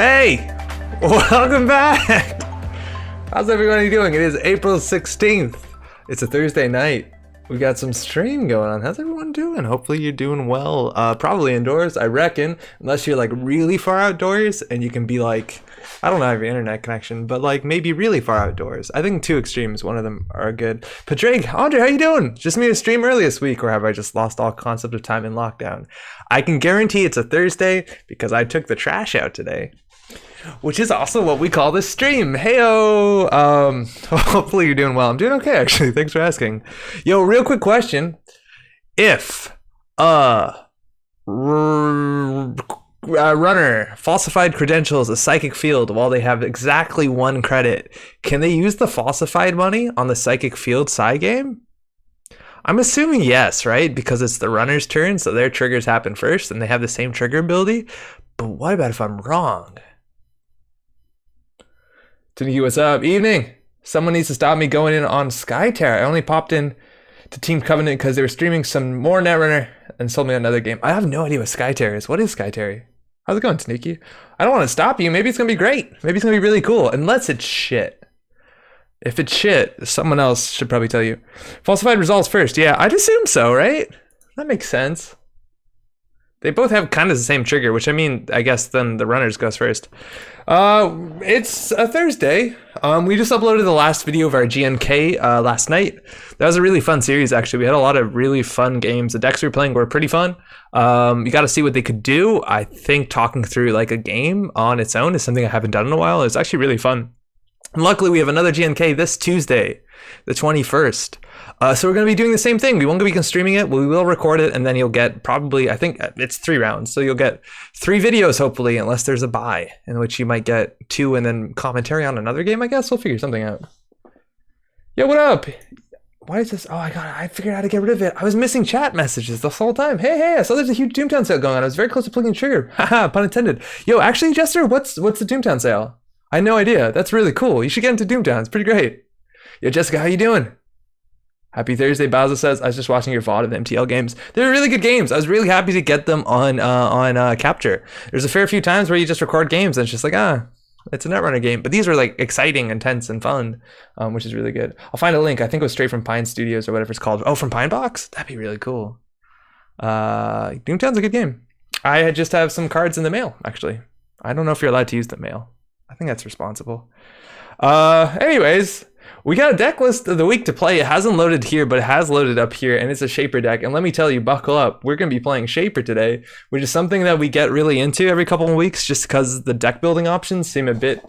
Hey, welcome back. How's everybody doing? It is April 16th. It's a Thursday night. We got some stream going on. How's everyone doing? Hopefully you're doing well. Probably indoors, I reckon, unless you're like really far outdoors and you can be like, I don't know, have your internet connection, but like maybe really far outdoors. I think two extremes, one of them are good. Patrick, Andre, how you doing? Just made a stream early this week, or have I just lost all concept of time in lockdown? I can guarantee it's a Thursday because I took the trash out today, which is also what we call this stream. Heyo! Hopefully you're doing well. I'm doing okay, actually. Thanks for asking. Yo, real quick question. If a runner falsified credentials a psychic field while they have exactly 1 credit, can they use the falsified money on the psychic field side game? I'm assuming yes, right? Because it's the runner's turn, so their triggers happen first, and they have the same trigger ability. But what about if I'm wrong? Taniki, what's up? Evening. Someone needs to stop me going in on Skyterra. I only popped in to Team Covenant because they were streaming some more Netrunner and sold me another game. I have no idea what Skyterra is. What is Skyterra? How's it going, Taniki? I don't want to stop you. Maybe it's going to be great. Maybe it's going to be really cool. Unless it's shit. If it's shit, someone else should probably tell you. Falsified results first. Yeah, I'd assume so, right? That makes sense. They both have kind of the same trigger, which I mean, I guess then the runners goes first. It's a Thursday. We just uploaded the last video of our GNK last night. That was a really fun series, actually. We had a lot of really fun games. The decks we were playing were pretty fun. You got to see what they could do. I think talking through like a game on its own is something I haven't done in a while. It's actually really fun. And luckily, we have another GNK this Tuesday, the 21st. So we're going to be doing the same thing. We won't be streaming it. We will record it, and then you'll get probably, I think it's 3 rounds. So you'll get 3 videos, hopefully, unless there's a buy, in which you might get 2 and then commentary on another game, I guess. We'll figure something out. Yo, what up? Why is this? Oh, I figured out how to get rid of it. I was missing chat messages this whole time. Hey, I saw there's a huge Doomtown sale going on. I was very close to pulling the trigger. Haha, pun intended. Yo, actually, Jester, what's the Doomtown sale? I had no idea. That's really cool. You should get into Doomtown. It's pretty great. Yo, Jessica, how you doing? Happy Thursday, Bowser says. I was just watching your VOD of the MTL games. They're really good games. I was really happy to get them on Capture. There's a fair few times where you just record games and it's just like, it's a Netrunner game. But these are like exciting, intense, and fun, which is really good. I'll find a link. I think it was straight from Pine Studios or whatever it's called. Oh, from Pine Box? That'd be really cool. Doomtown's a good game. I just have some cards in the mail, actually. I don't know if you're allowed to use the mail. I think that's responsible. Anyways, we got a deck list of the week to play. It hasn't loaded here, but it has loaded up here, and it's a Shaper deck. And let me tell you, buckle up. We're going to be playing Shaper today, which is something that we get really into every couple of weeks just because the deck building options seem a bit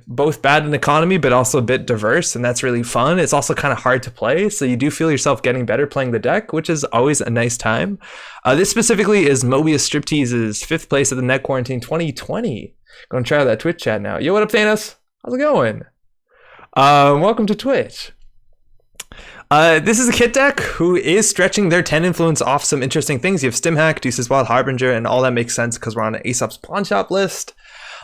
both bad in economy, but also a bit diverse, and that's really fun. It's also kind of hard to play, so you do feel yourself getting better playing the deck, which is always a nice time. This specifically is Mobius Striptease's 5th place of the Net Quarantine 2020. Gonna try out that Twitch chat now. Yo, what up, Thanos? How's it going? Welcome to Twitch. This is a kit deck who is stretching their 10 influence off some interesting things. You have Stimhack, Deuce's Wild Harbinger, and all that makes sense because we're on an Aesop's Pawn Shop list.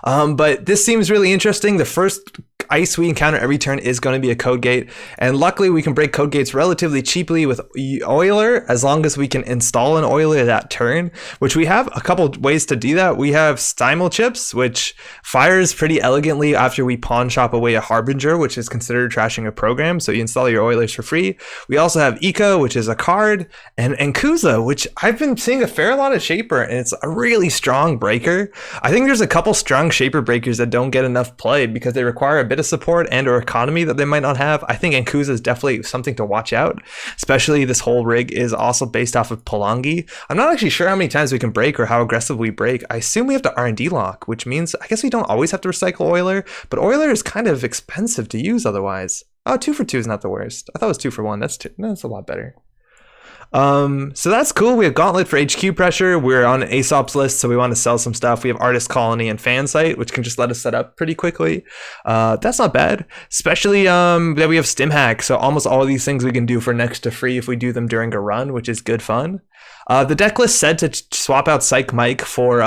But this seems really interesting. The first ice we encounter every turn is going to be a code gate, and luckily we can break code gates relatively cheaply with Oiler as long as we can install an Oiler that turn, which we have a couple ways to do that. We have Stymel Chips, which fires pretty elegantly after we pawn shop away a Harbinger, which is considered trashing a program, so you install your Oilers for free. We also have Eco, which is a card, and Kuza, which I've been seeing a fair lot of Shaper, and it's a really strong breaker. I think there's a couple strong Shaper breakers that don't get enough play because they require a bit of support and or economy that they might not have. I think Ankuza is definitely something to watch out, especially this whole rig is also based off of Polangi. I'm not actually sure how many times we can break or how aggressive we break. I assume we have to R&D lock, which means I guess we don't always have to recycle Oiler, but Oiler is kind of expensive to use otherwise. Oh, 2 for 2 is not the worst. I thought it was 2 for 1. That's a lot better. So that's cool. We have Gauntlet for HQ pressure. We're on an Aesop's list, so we want to sell some stuff. We have Artist Colony and Fan Site, which can just let us set up pretty quickly. That's not bad, especially that we have Stimhack. So almost all of these things we can do for next to free if we do them during a run, which is good fun. The deck list said to swap out Psych Mike for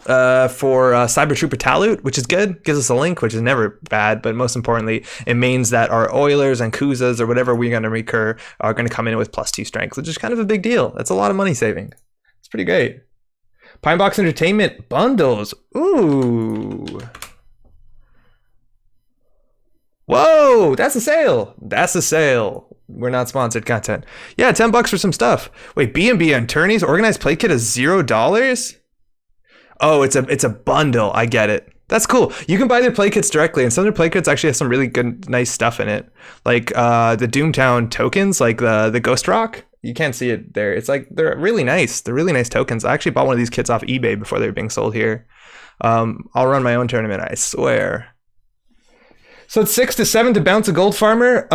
Cyber Trooper Talut, which is good, gives us a link, which is never bad, but most importantly it means that our Oilers and Kuzas or whatever we're going to recur are going to come in with +2 strength, which is kind of a big deal. That's a lot of money saving. It's pretty great. Pine Box Entertainment bundles. Ooh. Whoa, that's a sale. That's a sale. We're not sponsored content. Yeah, $10 for some stuff. Wait, B&B attorneys organized play kit is $0? Oh, it's a bundle. I get it. That's cool. You can buy their play kits directly, and some of their play kits actually have some really good, nice stuff in it. Like the Doomtown tokens, like the Ghost Rock. You can't see it there. It's like they're really nice. They're really nice tokens. I actually bought one of these kits off eBay before they were being sold here. I'll run my own tournament, I swear. So it's 6 to 7 to bounce a gold farmer.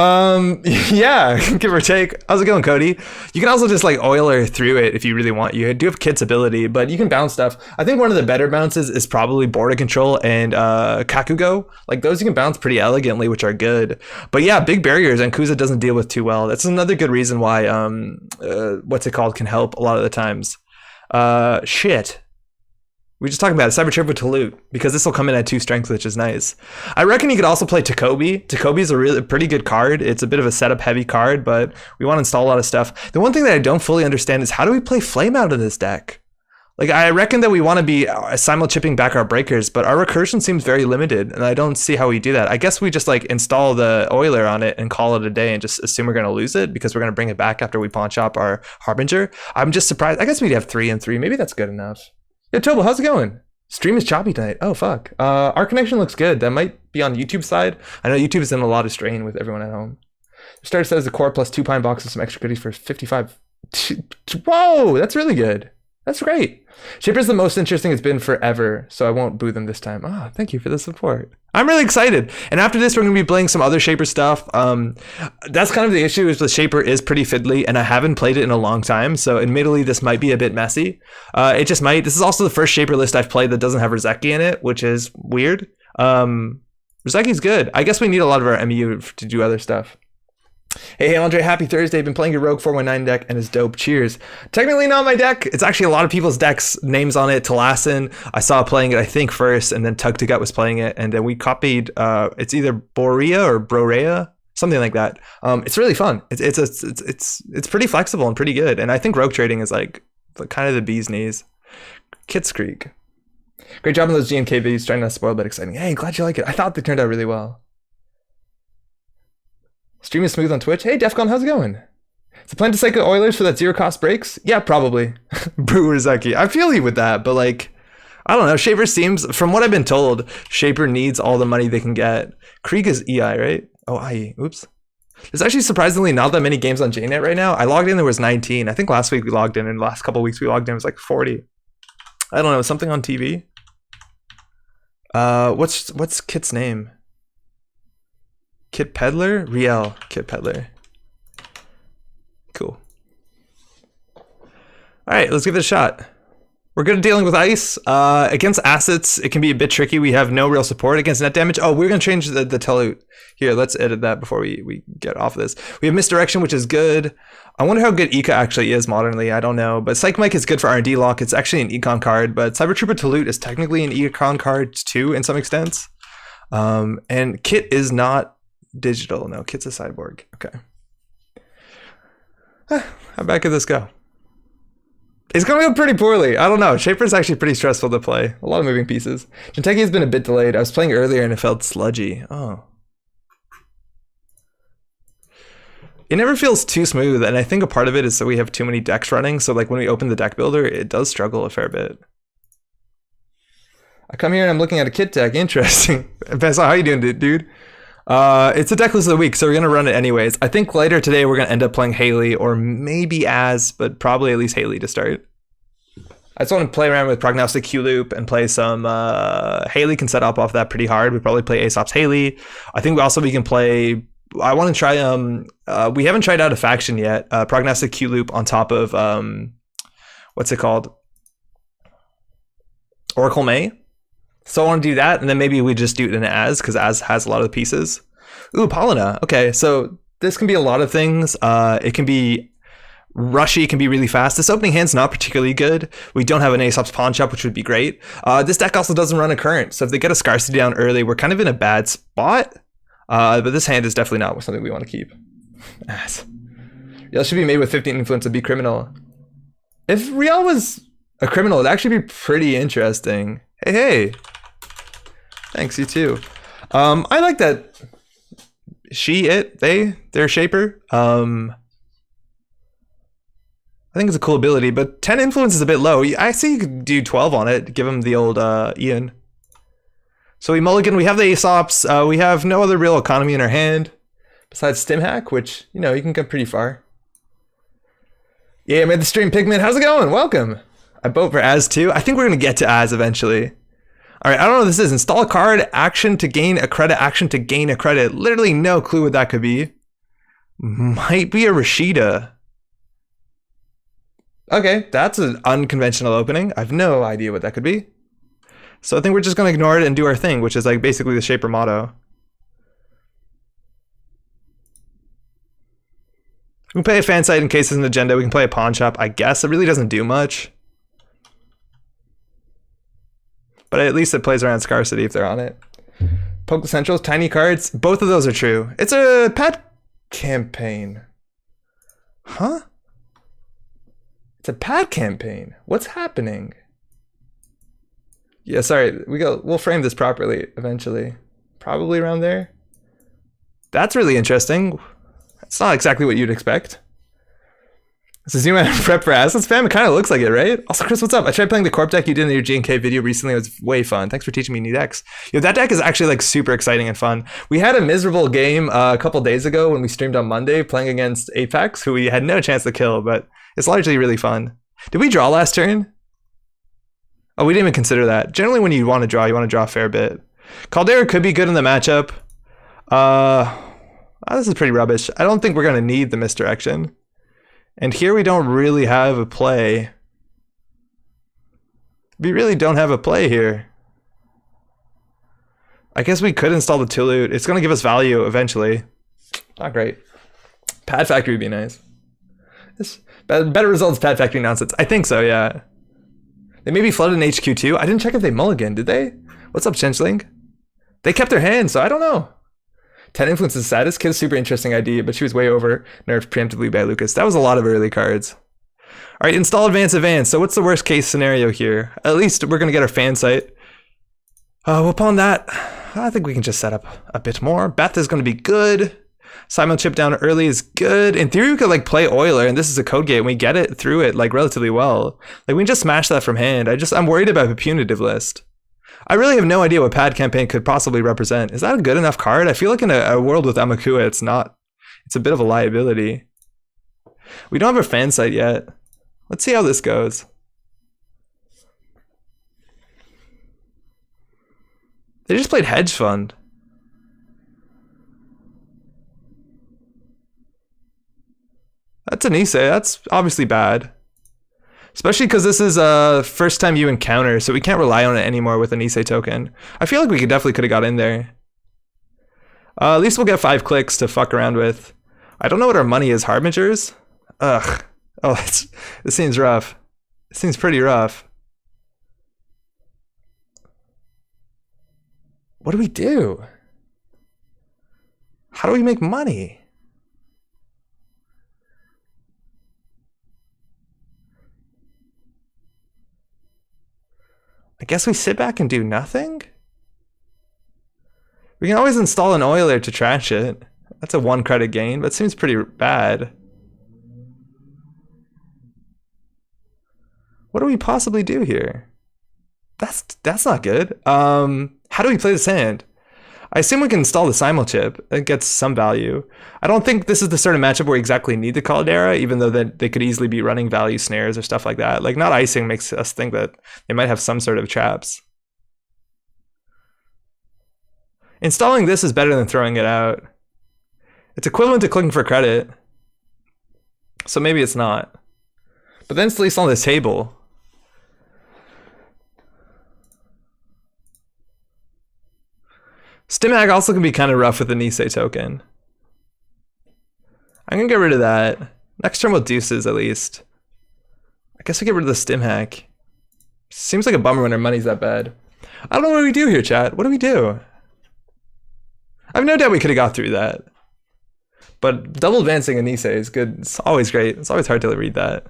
Yeah, give or take. How's it going, Cody? You can also just like oiler through it if you really want. You do have kit's ability, but you can bounce stuff. I think one of the better bounces is probably border control and Kakugo. Like those you can bounce pretty elegantly, which are good. But yeah, big barriers and Kuza doesn't deal with too well. That's another good reason why what's it called can help a lot of the times. Shit. We just talking about it. Cyber Turbo to loot because this will come in at 2 strength, which is nice. I reckon you could also play Takobi. Takobi's a really pretty good card. It's a bit of a setup heavy card, but we want to install a lot of stuff. The one thing that I don't fully understand is how do we play Flame out of this deck? Like I reckon that we want to be simul chipping back our breakers, but our recursion seems very limited, and I don't see how we do that. I guess we just like install the oiler on it and call it a day and just assume we're going to lose it because we're going to bring it back after we pawn shop our Harbinger. I'm just surprised. I guess we'd have 3 and 3. Maybe that's good enough. Yeah, Tobo, how's it going? Stream is choppy tonight. Oh, fuck. Our connection looks good. That might be on YouTube side. I know YouTube is in a lot of strain with everyone at home. Starter says the core plus 2 pine boxes, some extra goodies for 55. Whoa, that's really good. That's great. Shaper's the most interesting it's been forever, so I won't boo them this time. Ah, thank you for the support. I'm really excited. And after this, we're going to be playing some other Shaper stuff. That's kind of the issue is the Shaper is pretty fiddly, and I haven't played it in a long time, so admittedly, this might be a bit messy. It just might. This is also the first Shaper list I've played that doesn't have Rizeki in it, which is weird. Rizeki's good. I guess we need a lot of our MU to do other stuff. Hey Andre, happy Thursday. Been playing your Rogue 419 deck and it's dope. Cheers. Technically not my deck. It's actually a lot of people's decks, names on it. Talasin, I saw playing it I think first, and then Tug to Gut was playing it, and then we copied it's either Borea or Brorea, something like that. It's really fun. It's pretty flexible and pretty good, and I think rogue trading is like kind of the bee's knees. Kits Creek. Great job on those GMKVs, trying not to spoil but exciting. Hey, glad you like it. I thought they turned out really well. Stream is smooth on Twitch. Hey, Defcon, how's it going? Is the plan to cycle Oilers for that 0 cost breaks? Yeah, probably. Brewer Zeki. I feel you with that, but like, I don't know. Shaper seems, from what I've been told, Shaper needs all the money they can get. Krieg is EI, right? Oh, IE. Oops. There's actually surprisingly not that many games on JNet right now. I logged in, there was 19. I think last week we logged in, and the last couple of weeks we logged in, it was like 40. I don't know, something on TV? What's Kit's name? Kit Peddler? Riel Kit Peddler. Cool. Alright, let's give it a shot. We're good at dealing with ice. Against assets, it can be a bit tricky. We have no real support against net damage. Oh, we're going to change the Telut. Here, let's edit that before we get off of this. We have Misdirection, which is good. I wonder how good Eka actually is modernly. I don't know. But Psych Mike is good for R&D lock. It's actually an econ card. But Cyber Trooper Telut is technically an econ card too in some extents. And Kit is not digital. No, Kit's a cyborg. Okay. How bad could this go? It's going to go pretty poorly. I don't know. Shaper's actually pretty stressful to play. A lot of moving pieces. Jinteki has been a bit delayed. I was playing earlier and it felt sludgy. Oh. It never feels too smooth, and I think a part of it is that we have too many decks running, so like when we open the deck builder, it does struggle a fair bit. I come here and I'm looking at a Kit deck. Interesting. How you doing, dude? It's a deck list of the week, so we're gonna run it anyways. I think later today we're gonna end up playing Haley or maybe Az, but probably at least Haley to start. I just want to play around with Prognostic Q Loop and play some Haley can set up off that pretty hard. We probably play Aesop's Haley. I think we can play. I want to try we haven't tried out a faction yet. Prognostic Q Loop on top of what's it called? Oracle May. So I want to do that, and then maybe we just do it in Az, because Az has a lot of the pieces. Ooh, Paulina. Okay, so this can be a lot of things. It can be rushy, it can be really fast. This opening hand's not particularly good. We don't have an Aesop's Pawn Shop, which would be great. This deck also doesn't run a current, so if they get a scarcity down early, we're kind of in a bad spot. But this hand is definitely not something we want to keep. Az. Riel should be made with 15 influence and be criminal. If Riel was A criminal would actually be pretty interesting. Hey, hey. Thanks, you too. I like that. She, it, they, their shaper. I think it's a cool ability, but 10 influence is a bit low. I see you could do 12 on it. Give him the old Ian. So we mulligan. We have the Aesops. We have no other real economy in our hand besides Stim Hack, which, you know, you can get pretty far. Yeah, I made the stream, Pigman. How's it going? Welcome. I vote for Az too. I think we're going to get to Az eventually. All right, I don't know what this is. Install a card, action to gain a credit, action to gain a credit. Literally no clue what that could be. Might be a Rashida. Okay, that's an unconventional opening. I have no idea what that could be. So I think we're just going to ignore it and do our thing, which is like basically the Shaper motto. We can play a fan site in case it's an agenda. We can play a pawn shop, I guess. It really doesn't do much. But at least it plays around scarcity if they're on it. Poke Essentials, tiny cards. Both of those are true. It's a pet campaign. Huh? It's a pad campaign. What's happening? Yeah, sorry. We'll frame this properly eventually. Probably around there. That's really interesting. It's not exactly what you'd expect. This is you prep for Assets Fam. It kind of looks like it, right? Also, Chris, what's up? I tried playing the Corp deck you did in your G&K video recently. It was way fun. Thanks for teaching me new decks. Yo, that deck is actually like super exciting and fun. We had a miserable game a couple days ago when we streamed on Monday playing against Apex, who we had no chance to kill, but it's largely really fun. Did we draw last turn? Oh, we didn't even consider that. Generally, when you want to draw a fair bit. Caldera could be good in the matchup. This is pretty rubbish. I don't think we're going to need the misdirection. And here we don't really have a play. We really don't have a play here. I guess we could install the Tulute. It's going to give us value eventually. Not great. Pad Factory would be nice. Better results, Pad Factory nonsense. I think so, yeah. They maybe flooded in HQ too. I didn't check if they mulligan, did they? What's up, Chenchling? They kept their hand, so I don't know. 10 influence is saddest. Kid's super interesting idea, but she was way over nerfed preemptively by Lucas. That was a lot of early cards. All right, install advance. So what's the worst case scenario here? At least we're going to get our fan site. Upon that, I think we can just set up a bit more. Beth is going to be good. Simon chip down early is good. In theory, we could like play Euler, and this is a code gate, and we get it through it like relatively well. Like we can just smash that from hand. I'm worried about the punitive list. I really have no idea what Pad Campaign could possibly represent. Is that a good enough card? I feel like in a world with Amakua, it's not. It's a bit of a liability. We don't have a fan site yet. Let's see how this goes. They just played Hedge Fund. That's an Issei. That's obviously bad. Especially because this is first time you encounter, so we can't rely on it anymore with an Issei token. I feel like we could have got in there. At least we'll get 5 clicks to fuck around with. I don't know what our money is. Harbingers? Ugh. Oh, this seems rough. It seems pretty rough. What do we do? How do we make money? I guess we sit back and do nothing? We can always install an Euler to trash it. That's a 1 credit gain, but it seems pretty bad. What do we possibly do here? That's not good. How do we play this hand? I assume we can install the Simul chip. It gets some value. I don't think this is the sort of matchup where we exactly need the Caldera, even though they could easily be running value snares or stuff like that. Like, not icing makes us think that they might have some sort of traps. Installing this is better than throwing it out. It's equivalent to clicking for credit. So maybe it's not. But then it's at least on the table. Stimag also can be kind of rough with the Issei token. I'm going to get rid of that. Next turn we'll deuces at least. I guess we get rid of the stim hack. Seems like a bummer when our money's that bad. I don't know what we do here, chat. What do we do? I have no doubt we could have got through that. But double advancing an Issei is good. It's always great. It's always hard to read that.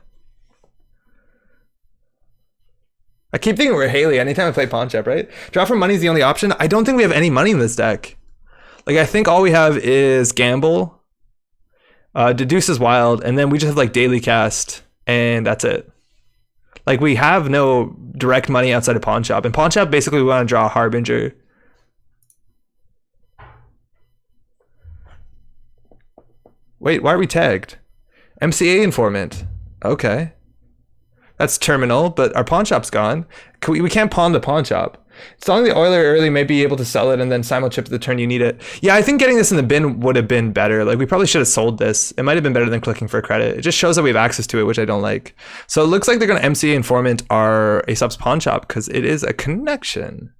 I keep thinking we're Haley anytime I play pawn chop, right? Draw for money is the only option. I don't think we have any money in this deck. Like, I think all we have is gamble, deduce is wild, and then we just have like daily cast, and that's it. Like, we have no direct money outside of pawn chop, and pawn chop basically we want to draw a harbinger. Wait, why are we tagged? MCA informant. Okay. That's terminal, but our pawn shop's gone. We can't pawn the pawn shop. Selling the Euler early may be able to sell it and then simul chip the turn you need it. Yeah, I think getting this in the bin would have been better. Like, we probably should have sold this. It might have been better than clicking for credit. It just shows that we have access to it, which I don't like. So it looks like they're going to MCA informant our Aesop's pawn shop because it is a connection.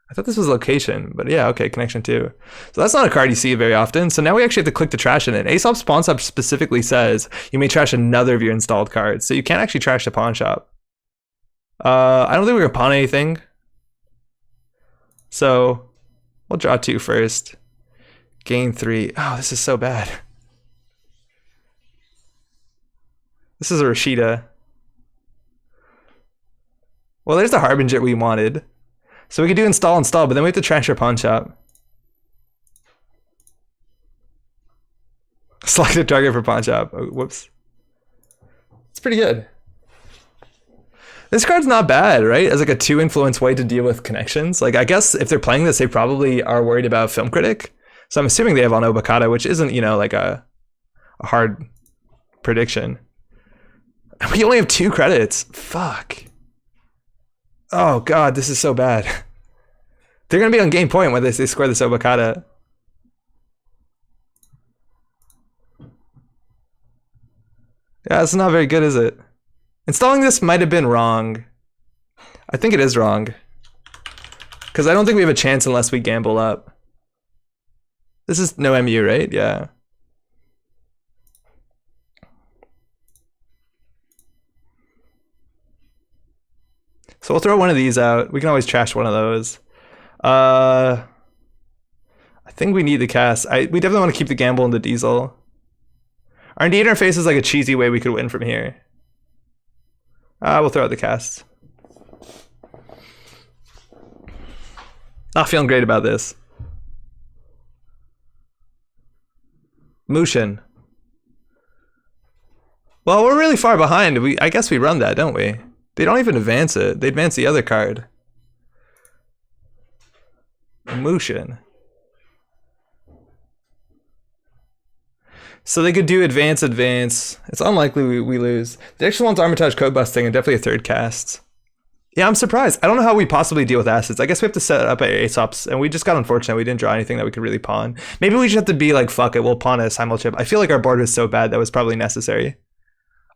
I thought this was location, but yeah, okay, connection too. So that's not a card you see very often. So now we actually have to click to trash in it. Aesop's pawn shop specifically says you may trash another of your installed cards. So you can't actually trash the pawn shop. I don't think we're gonna pawn anything. So we'll draw 2 first. Gain 3. Oh, this is so bad. This is a Rashida. Well, there's the Harbinger we wanted. So we could do install, but then we have to trash our pawn shop. Select a target for pawn shop. Oh, whoops. It's pretty good. This card's not bad, right? As like a 2 influence way to deal with connections. Like, I guess if they're playing this, they probably are worried about Film Critic. So I'm assuming they have on Obokata, which isn't, you know, like a hard prediction. We only have 2 credits. Fuck. Oh god, this is so bad. They're gonna be on game point when they score this Obokata. Yeah, it's not very good, is it? Installing this might have been wrong. I think it is wrong. Because I don't think we have a chance unless we gamble up. This is no MU, right? Yeah. So we'll throw one of these out. We can always trash one of those. I think we need the cast. We definitely want to keep the gamble and the diesel. R&D interface is like a cheesy way we could win from here. We'll throw out the cast. Not feeling great about this. Mushin. Well, we're really far behind. I guess we run that, don't we? They don't even advance it. They advance the other card. Mushin. So they could do advance. It's unlikely we lose. The extra one's Armitage code busting and definitely a 3rd cast. Yeah, I'm surprised. I don't know how we possibly deal with assets. I guess we have to set it up at Aesop's, and we just got unfortunate. We didn't draw anything that we could really pawn. Maybe we just have to be like, fuck it, we'll pawn a simul chip. I feel like our board was so bad that was probably necessary.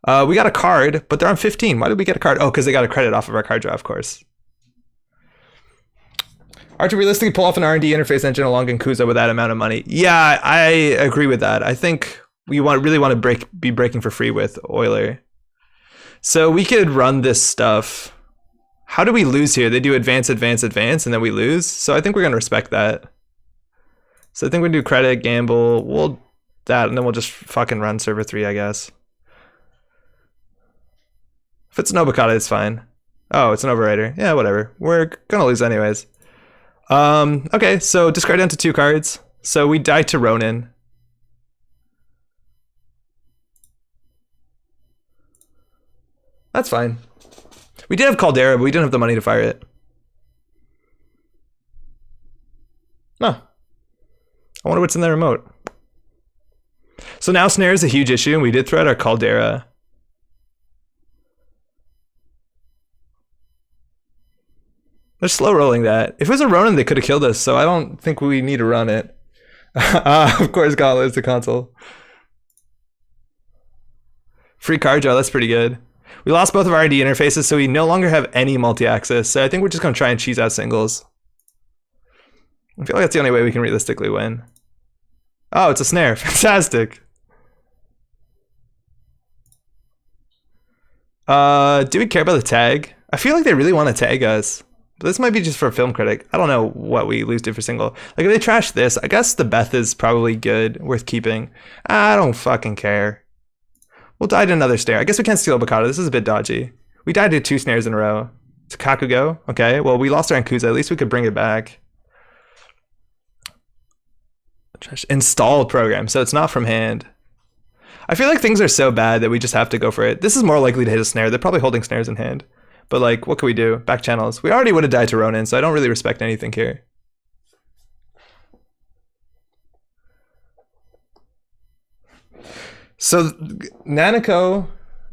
We got a card, but they're on 15. Why did we get a card? Oh, because they got a credit off of our card draw, of course. Hard to realistically pull off an R&D interface engine along in Kuza with that amount of money. Yeah, I agree with that. I think we really want to be breaking for free with Euler. So we could run this stuff. How do we lose here? They do advance, and then we lose. So I think we're going to respect that. So I think we do credit, gamble, and then we'll just fucking run server 3, I guess. If it's an Obokata, it's fine. Oh, it's an overwriter. Yeah, whatever. We're gonna lose anyways. Okay, so discard down to 2 cards. So we die to Ronin. That's fine. We did have Caldera, but we didn't have the money to fire it. No. I wonder what's in the remote. So now Snare is a huge issue, and we did throw out our Caldera. They're slow rolling that. If it was a Ronin, they could have killed us, so I don't think we need to run it. Of course, Gauntlet is the console. Free card draw, that's pretty good. We lost both of our ID interfaces, so we no longer have any multi-access, so I think we're just going to try and cheese out singles. I feel like that's the only way we can realistically win. Oh, it's a snare. Fantastic. Do we care about the tag? I feel like they really want to tag us. But this might be just for a film critic. I don't know what we lose to for single. Like, if they trash this, I guess the Beth is probably good, worth keeping. I don't fucking care. We'll die to another snare. I guess we can't steal Obokata. This is a bit dodgy. We died to 2 snares in a row. Kakugo. Okay, well, we lost our Ankuza. At least we could bring it back. Installed program, so it's not from hand. I feel like things are so bad that we just have to go for it. This is more likely to hit a snare. They're probably holding snares in hand. But like, what can we do? Back channels. We already would have died to Ronin, so I don't really respect anything here. So Nanako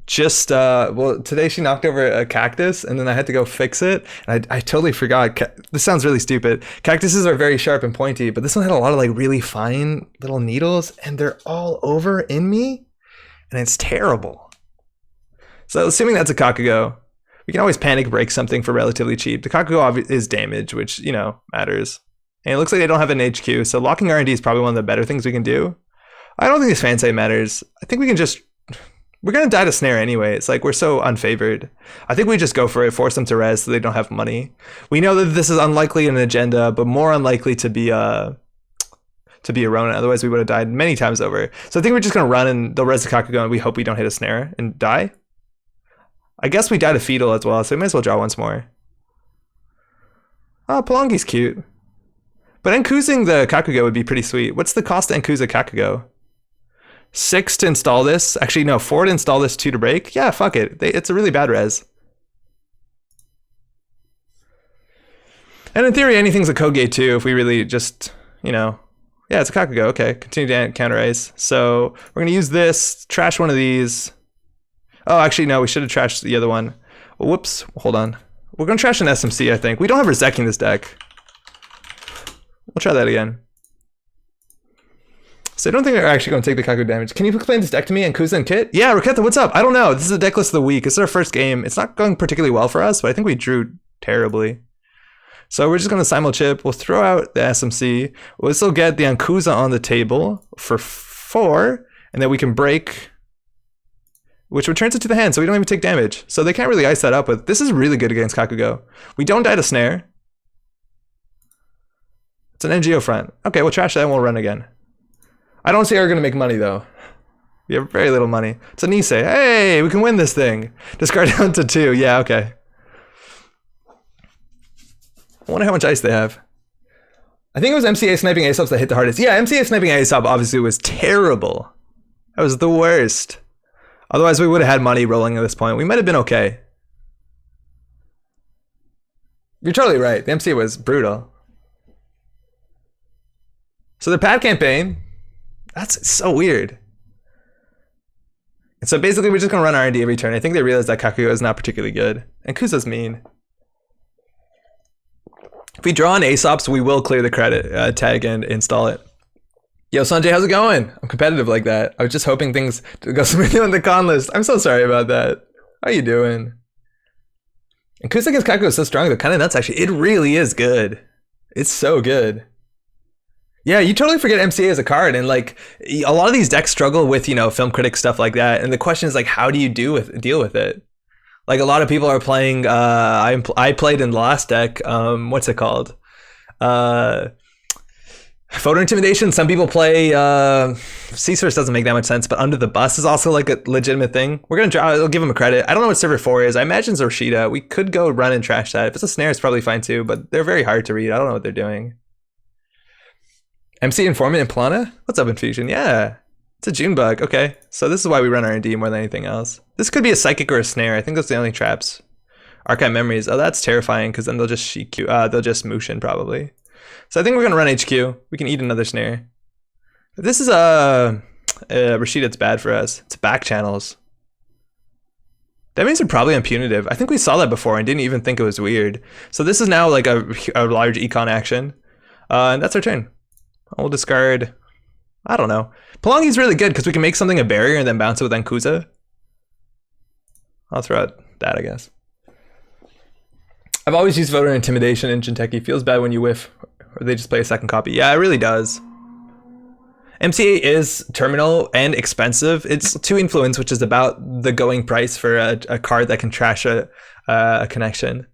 just well, today she knocked over a cactus and then I had to go fix it, and I totally forgot. This sounds really stupid. Cactuses are very sharp and pointy, but this one had a lot of like really fine little needles, and they're all over in me, and it's terrible. So assuming that's a Kakugo, we can always panic break something for relatively cheap. The Kakugo is damage, which, you know, matters, and it looks like they don't have an HQ, so locking R&D is probably one of the better things we can do. I don't think this fan save matters. I think we can just, we're going to die to snare anyway. It's like we're so unfavored. I think we just go for it, force them to res so they don't have money. We know that this is unlikely in an agenda, but more unlikely to be a Ronin. Otherwise we would have died many times over. So I think we're just going to run and they'll res the Kakugo and we hope we don't hit a snare and die. I guess we died to Fetal as well, so we might as well draw once more. Oh, Pelongi's cute. But Enkuzing the Kakugo would be pretty sweet. What's the cost to Enkuza Kakugo? 6 to install this. Actually, no, 4 to install this, 2 to break. Yeah, fuck it. It's a really bad res. And in theory, anything's a Koge too if we really just, you know. Yeah, it's a Kakugo. Okay, continue to counter ice. So we're going to use this, trash one of these. Oh, actually, no, we should have trashed the other one. Well, whoops, hold on. We're going to trash an SMC, I think. We don't have Rezeki in this deck. We'll try that again. So I don't think they're actually going to take the Kakugo damage. Can you explain this deck to me, Ankuza and Kit? Yeah, Raketa, what's up? I don't know. This is a deck list of the week. It's our first game. It's not going particularly well for us, but I think we drew terribly. So we're just going to simul-chip. We'll throw out the SMC. We'll still get the Ankuza on the table for 4, and then we can break, which returns it to the hand, so we don't even take damage. So they can't really ice that up with. This is really good against Kakugo. We don't die to snare. It's an NGO front. Okay, we'll trash that and we'll run again. I don't see how we're going to make money, though. We have very little money. It's a Nisei. Hey, we can win this thing. Discard down to 2. Yeah, okay. I wonder how much ice they have. I think it was MCA sniping Aesop's that hit the hardest. Yeah, MCA sniping Aesop obviously was terrible. That was the worst. Otherwise, we would have had money rolling at this point. We might have been okay. You're totally right. The MCA was brutal. So the pad campaign, that's so weird. And so basically we're just gonna run R&D every turn. I think they realized that Kakugo is not particularly good. And Kuza's mean. If we draw on Aesops, we will clear the credit tag and install it. Yo, Sanjay, how's it going? I'm competitive like that. I was just hoping things to go smoothly on the con list. I'm so sorry about that. How you doing? And Kuza against Kakugo is so strong though, kind of nuts actually. It really is good. It's so good. Yeah, you totally forget MCA as a card, and like a lot of these decks struggle with, you know, film critic stuff like that, and the question is like, how do you deal with it? Like a lot of people are playing. I played in the last deck. What's it called? Photo Intimidation. Some people play. C-Source doesn't make that much sense, but Under the Bus is also like a legitimate thing. We're gonna draw. I'll give them a credit. I don't know what server 4 is. I imagine it's Rashida. We could go run and trash that. If it's a snare, it's probably fine too, but they're very hard to read. I don't know what they're doing. MC Informant and Plana? What's up, Infusion? Yeah, it's a June bug. Okay, so this is why we run R&D more than anything else. This could be a Psychic or a Snare. I think that's the only traps. Archive Memories. Oh, that's terrifying because then they'll just they'll just Mushin probably. So I think we're gonna run HQ. We can eat another Snare. If this is Rashida, it's bad for us. It's back channels. That means they're probably impunitive. I think we saw that before and didn't even think it was weird. So this is now like a large econ action, and that's our turn. We'll discard, I don't know. Pelongi's really good because we can make something a barrier and then bounce it with Ankuza. I'll throw out that, I guess. I've always used Voter Intimidation in Jinteki. Feels bad when you whiff or they just play a second copy. Yeah, it really does. MCA is terminal and expensive. It's 2 influence, which is about the going price for a card that can trash a connection.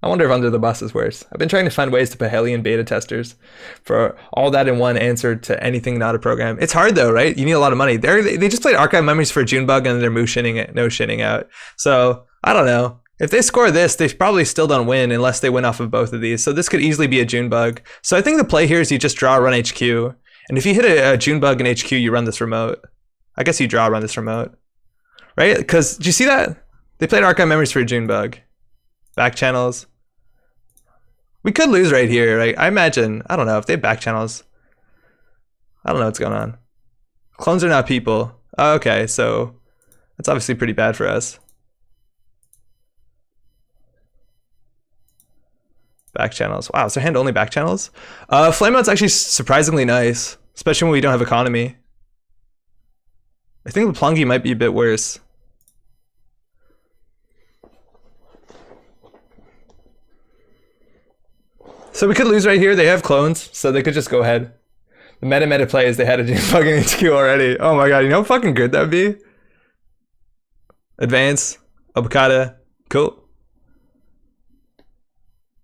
I wonder if Under the Bus is worse. I've been trying to find ways to put Hellion beta testers for all that in one answer to anything not a program. It's hard though, right? You need a lot of money. They just played Archive Memories for Junebug and they're no shinning out. So I don't know. If they score this, they probably still don't win unless they win off of both of these. So this could easily be a June bug. So I think the play here is you just draw, run HQ. And if you hit a June bug in HQ, you run this remote. I guess you draw, run this remote. Right? Because, do you see that? They played Archive Memories for a June bug. Back channels. We could lose right here, right? I imagine, I don't know, if they have back channels. I don't know what's going on. Clones are not people. Oh, okay, so that's obviously pretty bad for us. Back channels. Wow, is their hand only back channels? Flameout's actually surprisingly nice, especially when we don't have economy. I think the Plungy might be a bit worse. So we could lose right here. They have clones, so they could just go ahead. The meta play is they had a fucking HQ already. Oh my god, you know how fucking good that would be? Advance. Obokata. Cool.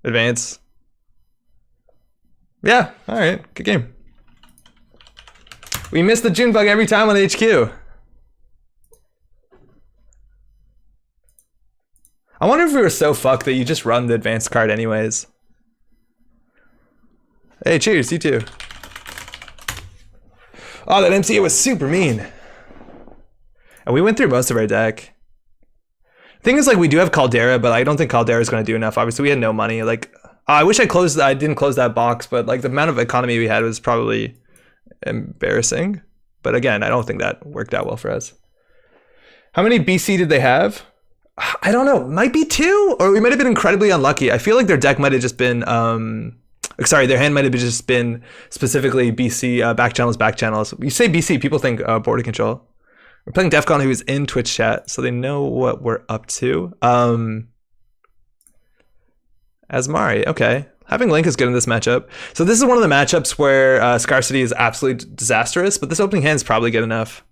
Advance. Yeah, alright. Good game. We miss the June bug every time on the HQ. I wonder if we were so fucked that you just run the advanced card anyways. Hey, cheers, you too. Oh, that MCA was super mean. And we went through most of our deck. Thing is, like, we do have Caldera, but I don't think Caldera is going to do enough. Obviously, we had no money. Like, I wish I didn't close that box, but like the amount of economy we had was probably embarrassing. But again, I don't think that worked out well for us. How many BC did they have? I don't know. Might be 2, or we might have been incredibly unlucky. I feel like their deck might have just been, their hand might have just been specifically BC, back channels. You say BC, people think border control. We're playing Defcon, who is in Twitch chat, so they know what we're up to. Asmari, okay. Having Link is good in this matchup. So this is one of the matchups where Scarcity is absolutely disastrous, but this opening hand is probably good enough.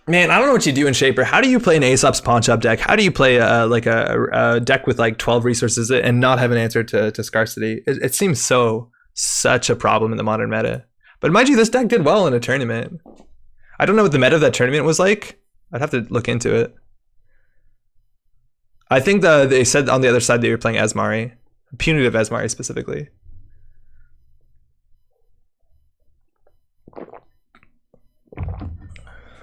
Man, I don't know what you do in Shaper. How do you play an Aesop's Pawn Shop deck? How do you play a deck with like 12 resources and not have an answer to Scarcity? It seems such a problem in the modern meta. But mind you, this deck did well in a tournament. I don't know what the meta of that tournament was like. I'd have to look into it. I think they said on the other side that you were playing Asmari. Punitive Asmari specifically.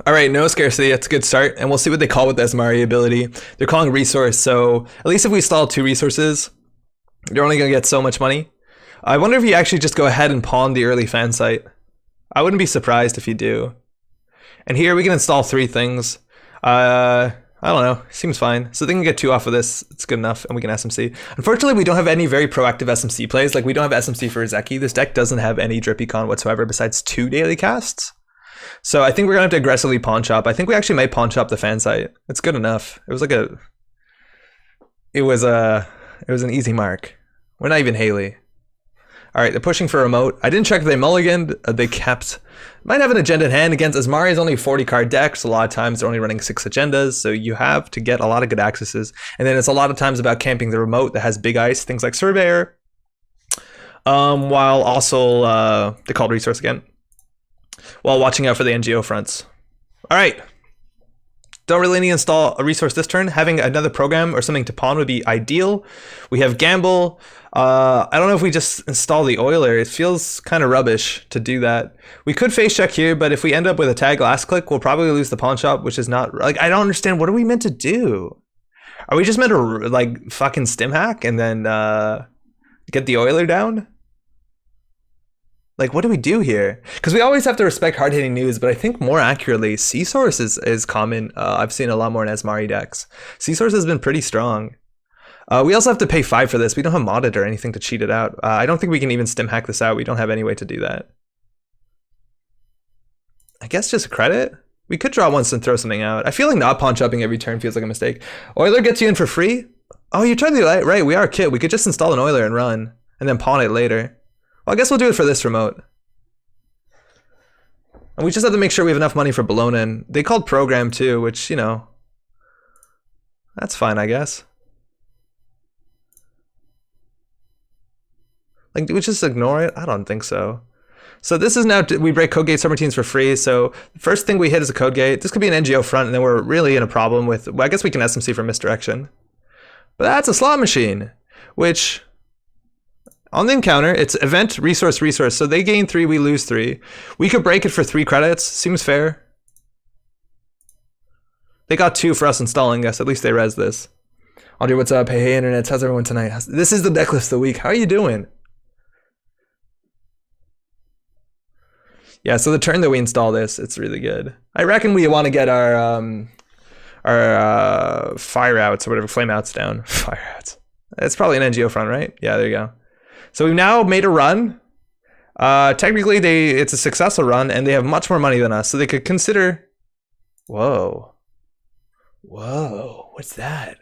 All right, no Scarcity, that's a good start. And we'll see what they call with the Asmari ability. They're calling resource, so at least if we stall 2 resources, you're only gonna get so much money. I wonder if you actually just go ahead and pawn the early fan site. I wouldn't be surprised if you do. And here we can install 3 things. I don't know, seems fine. So they can get 2 off of this, it's good enough, and we can SMC. Unfortunately, we don't have any very proactive SMC plays. Like, we don't have SMC for Zeki. This deck doesn't have any Drippy Con whatsoever besides 2 daily casts. So I think we're gonna have to aggressively pawn shop. I think we actually might pawn shop the fan site. It's good enough. It was like it was an easy mark. We're not even Haley. All right, they're pushing for a remote. I didn't check if they mulliganed. They kept. Might have an agenda in hand against Asmari is only a 40 card deck, so a lot of times they're only running 6 agendas, so you have to get a lot of good accesses. And then it's a lot of times about camping the remote that has big ice, things like Surveyor, while also they called resource again, while watching out for the NGO fronts. All right. Don't really need to install a resource this turn. Having another program or something to pawn would be ideal. We have Gamble. I don't know if we just install the Oiler. It feels kind of rubbish to do that. We could face check here, but if we end up with a tag last click, we'll probably lose the pawn shop, which is not like, I don't understand. What are we meant to do? Are we just meant to like fucking stim hack and then get the Oiler down? Like, what do we do here? Because we always have to respect hard-hitting news, but I think more accurately, C-Source is common. I've seen a lot more in Asmari decks. C-Source has been pretty strong. We also have to pay 5 for this. We don't have modded or anything to cheat it out. I don't think we can even stim hack this out. We don't have any way to do that. I guess just credit? We could draw once and throw something out. I feel like not pawn chopping every turn feels like a mistake. Oiler gets you in for free? Oh, you're trying to do that, right? We are a kit. We could just install an Oiler and run, and then pawn it later. Well, I guess we'll do it for this remote. And we just have to make sure we have enough money for Bologna. And they called program too, which, you know, that's fine, I guess. Like, do we just ignore it? I don't think so. So this is now, we break code gate subroutines for free. So the first thing we hit is a code gate. This could be an NGO front, and then we're really in a problem with, well, I guess we can SMC for misdirection. But that's a slot machine, which on the encounter, it's event, resource, resource. So they gain 3, we lose 3. We could break it for 3 credits. Seems fair. They got 2 for us installing us. At least they res this. Audrey, what's up? Hey, hey, internets. How's everyone tonight? This is the necklace of the week. How are you doing? Yeah, so the turn that we install this, it's really good. I reckon we want to get our fire outs or whatever, flame outs down. Fire outs. It's probably an NGO front, right? Yeah, there you go. So we've now made a run. Technically, it's a successful run, and they have much more money than us, so they could consider. Whoa. Whoa, what's that?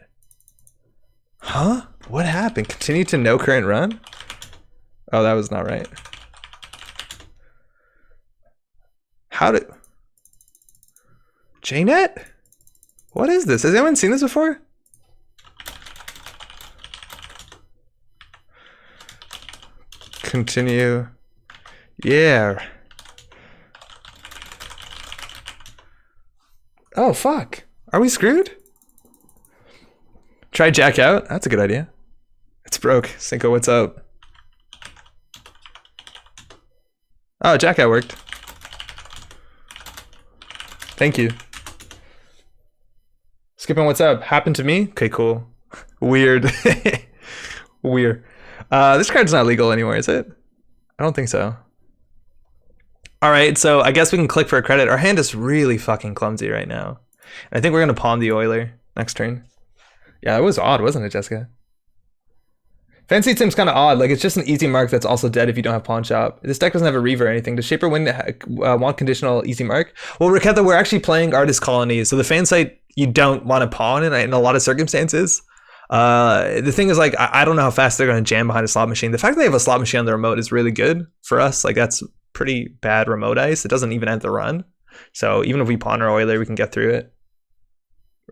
Huh? What happened? Continue to no current run? Oh, that was not right. How did... JNet? What is this? Has anyone seen this before? Continue. Yeah. Oh, fuck. Are we screwed? Try jack out? That's a good idea. It's broke. Cinco, what's up? Oh, jack out worked. Thank you. Skipping, what's up? Happened to me? Okay, cool. Weird. Weird. This card's not legal anymore, is it? I don't think so. All right, so I guess we can click for a credit. Our hand is really fucking clumsy right now. I think we're gonna pawn the Oiler next turn. Yeah, it was odd, wasn't it, Jessica? Fancy seems kind of odd. Like, it's just an easy mark that's also dead if you don't have pawn shop. This deck doesn't have a Reaver or anything. Does Shaper win want conditional easy mark? Well, Raketha, we're actually playing Artist Colony, so the fan site you don't want to pawn in a lot of circumstances. The thing is, like, I don't know how fast they're going to jam behind a slot machine. The fact that they have a slot machine on the remote is really good for us. Like, that's pretty bad remote ice. It doesn't even end the run. So even if we pawn our Oiler, we can get through it.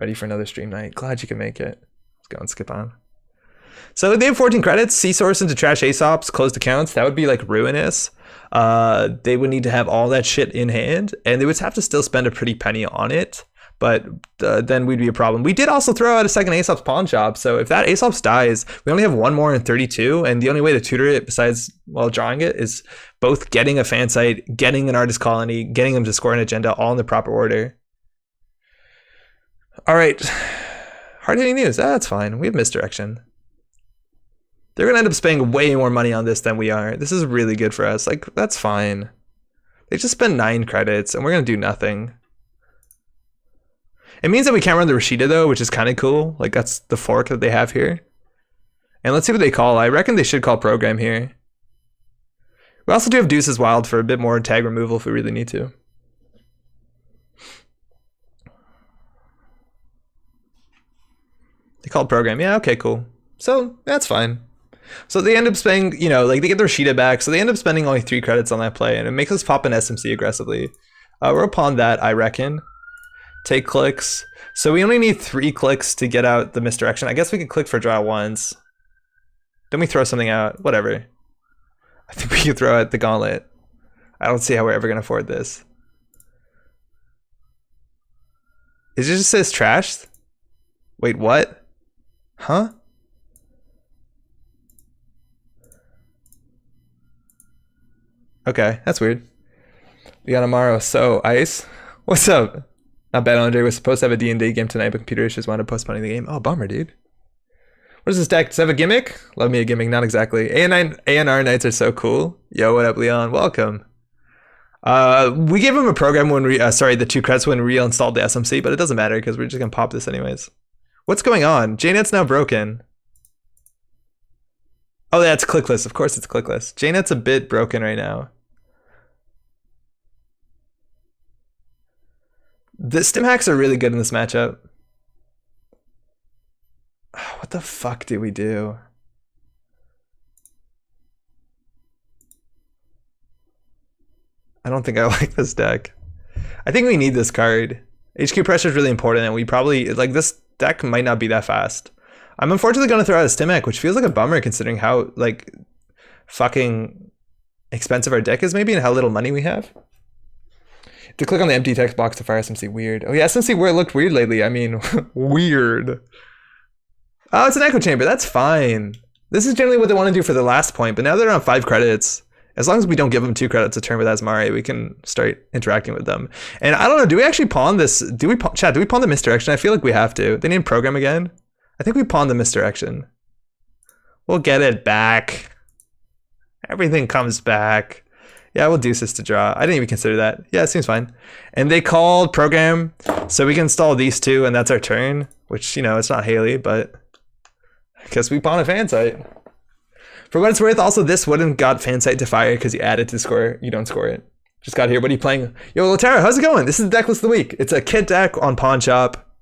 Ready for another stream night. Glad you can make it. Let's go and skip on. So they have 14 credits. C-Source into trash Aesops, closed accounts. That would be like ruinous. They would need to have all that shit in hand, and they would have to still spend a pretty penny on it. But then we'd be a problem. We did also throw out a second Aesop's pawn shop. So if that Aesop's dies, we only have one more in 32. And the only way to tutor it besides, well, drawing it is both getting a fan site, getting an Artist Colony, getting them to score an agenda, all in the proper order. All right. Hard-hitting news. That's fine. We have misdirection. They're going to end up spending way more money on this than we are. This is really good for us. Like, that's fine. They just spend 9 credits, and we're going to do nothing. It means that we can't run the Rashida, though, which is kind of cool. Like, that's the fork that they have here. And let's see what they call. I reckon they should call Program here. We also do have Deuces Wild for a bit more tag removal if we really need to. They called Program. Yeah, okay, cool. So, that's fine. So they end up spending, you know, like they get their Rashida back, so they end up spending only 3 credits on that play, and it makes us pop an SMC aggressively. We're upon that, I reckon. Take clicks. So we only need 3 clicks to get out the misdirection. I guess we could click for draw once. Then we throw something out. Whatever. I think we could throw out the gauntlet. I don't see how we're ever going to afford this. It just says trashed? Wait, what? Huh? Okay, that's weird. We got Amaro. So, Ice, what's up? Not bad, Andre. We're supposed to have a D&D game tonight, but computer issues wound up postponing the game. Oh, bummer, dude. What is this deck? Does it have a gimmick? Love me a gimmick. Not exactly. ANR Knights are so cool. Yo, what up, Leon? Welcome. We gave him a program when we, the 2 credits when we reinstalled the SMC, but it doesn't matter because we're just going to pop this anyways. What's going on? JNet's now broken. Oh, that's clickless. Of course it's clickless. JNet's a bit broken right now. The stim hacks are really good in this matchup. What the fuck do we do? I don't think I like this deck. I think we need this card. HQ pressure is really important, and we probably, like, this deck might not be that fast. I'm unfortunately going to throw out a stim hack, which feels like a bummer considering how, like, fucking expensive our deck is maybe and how little money we have. To click on the empty text box to fire SMC weird. Oh yeah, SMC where it looked weird lately. I mean, weird. Oh, it's an echo chamber. That's fine. This is generally what they want to do for the last point, but now they're on 5 credits. As long as we don't give them 2 credits a turn with Asmari, we can start interacting with them. And I don't know, do we actually pawn this? Do we pawn the misdirection? I feel like we have to. They need program again. I think we pawn the misdirection. We'll get it back. Everything comes back. Yeah, we'll deuce this to draw. I didn't even consider that. Yeah, it seems fine. And they called program, so we can install these 2, and that's our turn. Which, you know, it's not Haley, but I guess we pawn a fan site. For what it's worth, also this wouldn't got fan site to fire because you add it to score. You don't score it. Just got here. What are you playing? Yo, Latara, how's it going? This is the deck list of the week. It's a kit deck on Pawn Shop.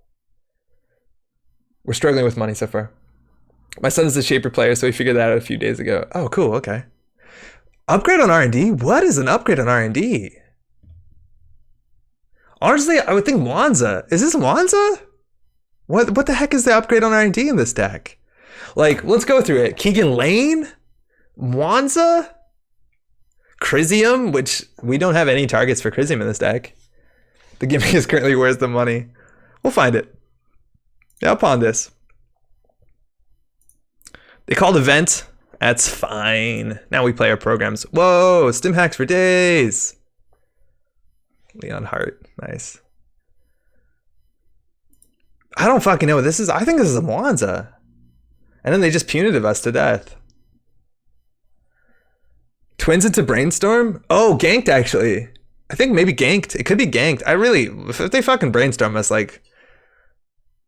We're struggling with money so far. My son is a Shaper player, so we figured that out a few days ago. Oh, cool. Okay. Upgrade on R&D? What is an upgrade on R&D? Honestly, I would think Wanza. Is this Wanza? What the heck is the upgrade on R&D in this deck? Like, let's go through it. Keegan Lane? Wanza? Crisium, which we don't have any targets for Crisium in this deck. The gimmick is currently where's the money? We'll find it. Yeah, I'll pawn this. They called event. That's fine. Now we play our programs. Whoa, stim hacks for days. Leon Hart, nice. I don't fucking know what this is. I think this is a Mwanza. And then they just punitive us to death. Twins into Brainstorm? Oh, ganked actually. I think maybe ganked. It could be ganked. If they fucking brainstorm us, like,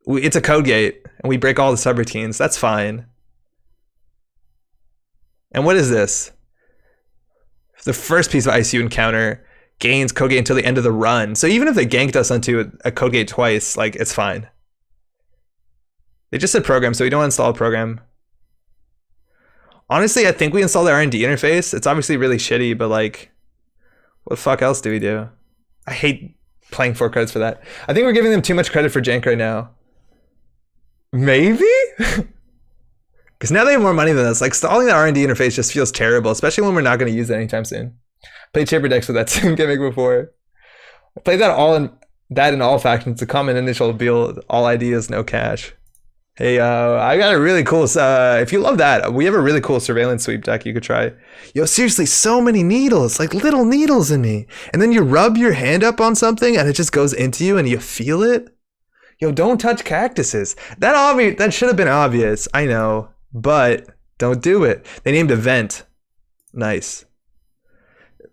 it's a code gate and we break all the subroutines, that's fine. And what is this? The first piece of ICU encounter gains code gate until the end of the run. So even if they ganked us onto a code gate twice, like, it's fine. They just said program, so we don't install a program. Honestly, I think we installed the R&D interface. It's obviously really shitty, but like, what the fuck else do we do? I hate playing 4 credits for that. I think we're giving them too much credit for jank right now. Maybe? Because now they have more money than us. Like, installing the R&D interface just feels terrible, especially when we're not going to use it anytime soon. Played Chamber decks with that same gimmick before. I played that in all factions. The common initial build, all ideas, no cash. Hey, I got a really cool, if you love that, we have a really cool surveillance sweep deck you could try. Yo, seriously, so many needles, like little needles in me. And then you rub your hand up on something and it just goes into you and you feel it. Yo, don't touch cactuses. That should have been obvious, I know, but don't do it. They named event. Nice.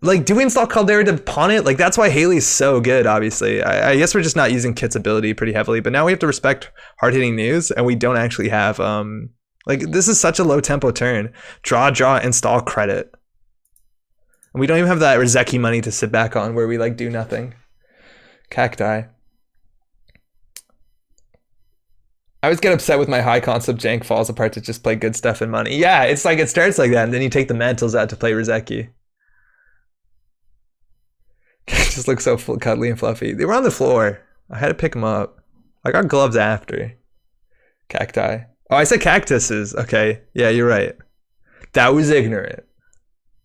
Like, do we install Caldera to pawn it? Like, that's why Haley's so good, obviously. I guess we're just not using Kit's ability pretty heavily, but now we have to respect hard-hitting news, and we don't actually have, like, this is such a low-tempo turn. Draw, install, credit. And we don't even have that Rizeki money to sit back on where we, like, do nothing. Cacti. I always get upset with my high concept jank falls apart to just play good stuff and money. Yeah, it's like, it starts like that, and then you take the mantles out to play Rizeki. Just look so cuddly and fluffy. They were on the floor. I had to pick them up. I got gloves after. Cacti. Oh, I said cactuses. Okay. Yeah, you're right. That was ignorant.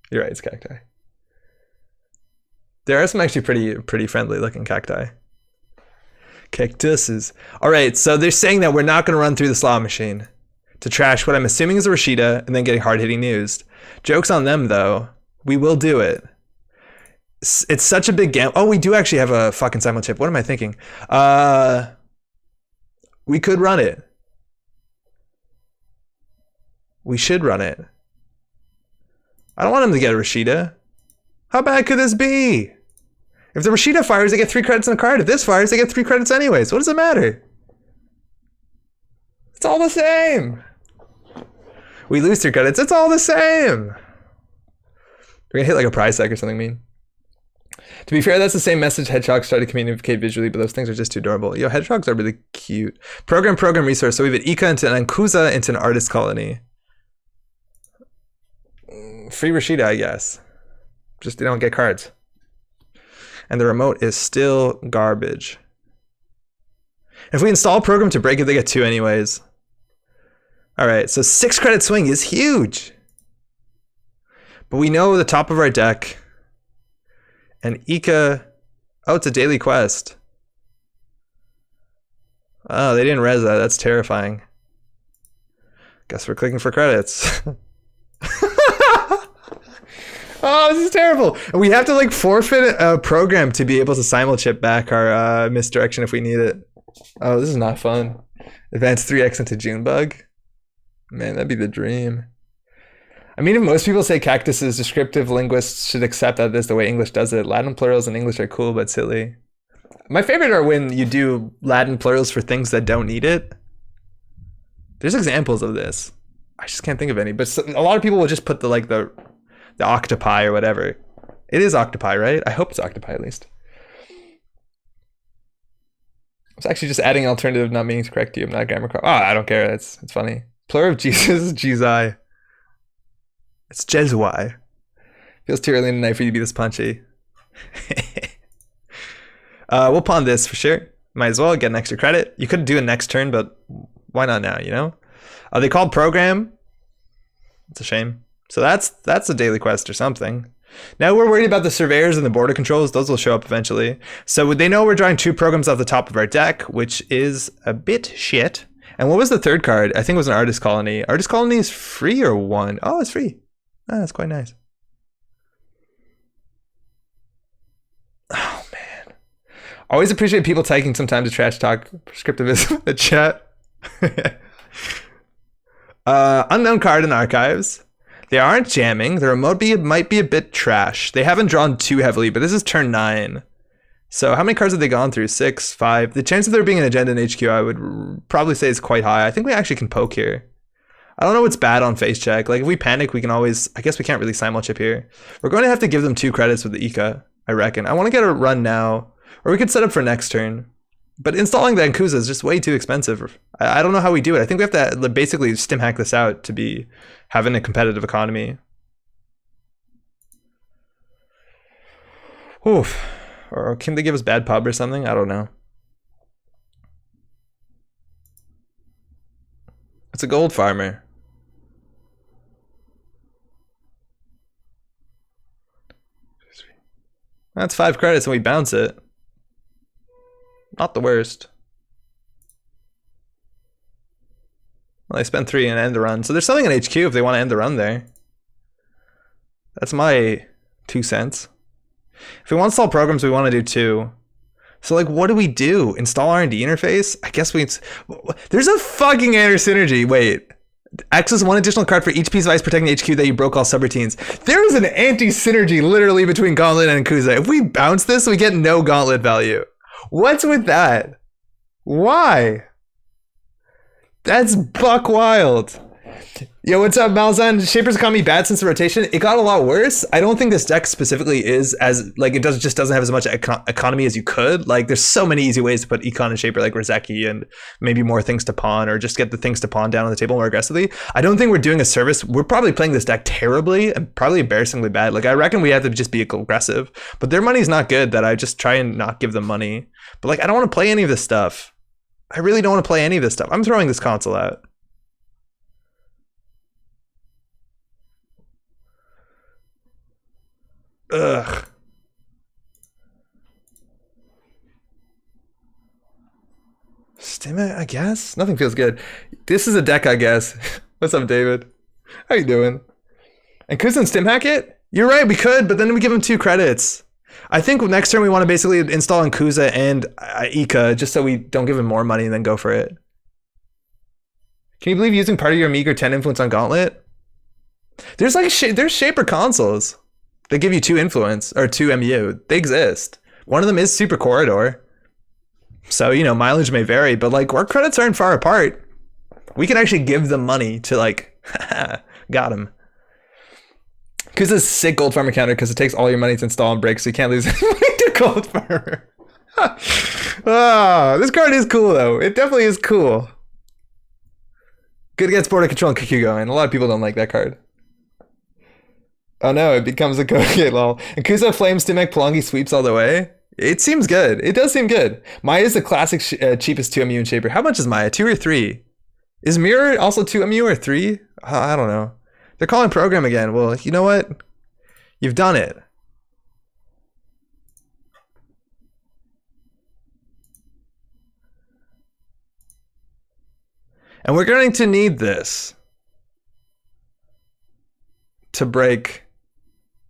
You're right, it's cacti. There are some actually pretty friendly looking cacti. Cactuses. All right, so they're saying that we're not going to run through the slot machine to trash what I'm assuming is a Rashida and then getting hard-hitting news. Joke's on them, though. We will do it. It's such a big gamble. Oh, we do actually have a fucking simul chip. What am I thinking? We could run it. We should run it. I don't want him to get a Rashida. How bad could this be? If the Rashida fires, they get 3 credits in a card. If this fires, they get 3 credits anyways. What does it matter? It's all the same. We lose 3 credits. It's all the same. We're gonna hit like a prize sack or something mean. To be fair, that's the same message hedgehogs try to communicate visually, but those things are just too adorable. Yo, hedgehogs are really cute. Program resource. So we have an Ika into an Ankuza into an artist colony. Free Rashida, I guess. Just they don't get cards. And the remote is still garbage. If we install a program to break it, they get 2 anyways. All right, so 6 credit swing is huge. But we know the top of our deck. And Ika... Oh, it's a daily quest. Oh, they didn't res that. That's terrifying. Guess we're clicking for credits. Oh, this is terrible. And we have to like forfeit a program to be able to simulchip back our misdirection if we need it. Oh, this is not fun. Advance 3x into Junebug. Man, that'd be the dream. I mean, if most people say cactuses, descriptive linguists should accept that this is the way English does it. Latin plurals and English are cool, but silly. My favorite are when you do Latin plurals for things that don't need it. There's examples of this. I just can't think of any, but a lot of people will just put the octopi or whatever. It is octopi, right? I hope it's octopi at least. It's actually just adding alternative, not meaning to correct you. I'm not a grammar. Oh, I don't care. It's funny. Plural of Jesus, Jesus. It's Jesuai. Feels too early in the night for you to be this punchy. We'll pawn this for sure. Might as well get an extra credit. You could do it next turn, but why not now, you know? Are they called program? It's a shame. So that's a daily quest or something. Now we're worried about the surveyors and the border controls. Those will show up eventually. So they know we're drawing 2 programs off the top of our deck, which is a bit shit. And what was the third card? I think it was an artist colony. Artist colony is free or 1? Oh, it's free. Oh, that's quite nice. Oh, man. Always appreciate people taking some time to trash talk prescriptivism in the chat. Unknown card in archives. They aren't jamming. The remote might be a bit trash. They haven't drawn too heavily, but this is turn 9. So how many cards have they gone through? 6, 5. The chance of there being an agenda in HQ, I would probably say is quite high. I think we actually can poke here. I don't know what's bad on face check. Like if we panic, we can always, I guess we can't really simulchip here. We're going to have to give them 2 credits with the Ika, I reckon. I want to get a run now, or we could set up for next turn. But installing the Ankusa is just way too expensive. I don't know how we do it. I think we have to basically stim hack this out to be having a competitive economy. Oof. Or can they give us bad pub or something? I don't know. It's a gold farmer. That's 5 credits and we bounce it. Not the worst. Well, they spent 3 and end the run. So there's something in HQ if they want to end the run there. That's my 2 cents. If we want to install programs, we want to do 2. So like, what do we do? Install R&D interface? I guess there's a fucking inner synergy. Wait. Access 1 additional card for each piece of ice protecting HQ that you broke all subroutines. There is an anti-synergy literally between Gauntlet and Kuza. If we bounce this, we get no Gauntlet value. What's with that? Why? That's buck wild. Yo, what's up, Malzahn? Shaper's economy bad since the rotation. It got a lot worse. I don't think this deck specifically is as, like, it just doesn't have as much economy as you could. Like, there's so many easy ways to put econ and Shaper, like Rozeki, and maybe more things to pawn, or just get the things to pawn down on the table more aggressively. I don't think we're doing a service. We're probably playing this deck terribly and probably embarrassingly bad. Like, I reckon we have to just be aggressive. But their money's not good, that I just try and not give them money. But, like, I don't want to play any of this stuff. I really don't want to play any of this stuff. I'm throwing this console out. Ugh. Stim it, I guess? Nothing feels good. This is a deck, I guess. What's up, David? How you doing? And Kuzan stim hack it? You're right, we could, but then we give him 2 credits. I think next turn we want to basically install Nkuza and Ika just so we don't give him more money and then go for it. Can you believe using part of your meager 10 influence on Gauntlet? There's like there's Shaper consoles. They give you 2 influence, or 2 MU. They exist. One of them is Super Corridor. So, you know, mileage may vary, but like our credits aren't far apart. We can actually give them money to like, got him. Because it's a sick gold farmer counter because it takes all your money to install and break, so you can't lose any money to gold farmer. Oh, this card is cool though. It definitely is cool. Good against border control and Kikugo, and a lot of people don't like that card. Oh no, it becomes a Koge lol. And Kuza Flame Stimek Pelongi sweeps all the way. It seems good. It does seem good. Maya is the classic cheapest 2 MU in Shaper. How much is Maya? 2 or 3? Is Mirror also 2 MU or 3? I don't know. They're calling program again. Well, you know what? You've done it. And we're going to need this to break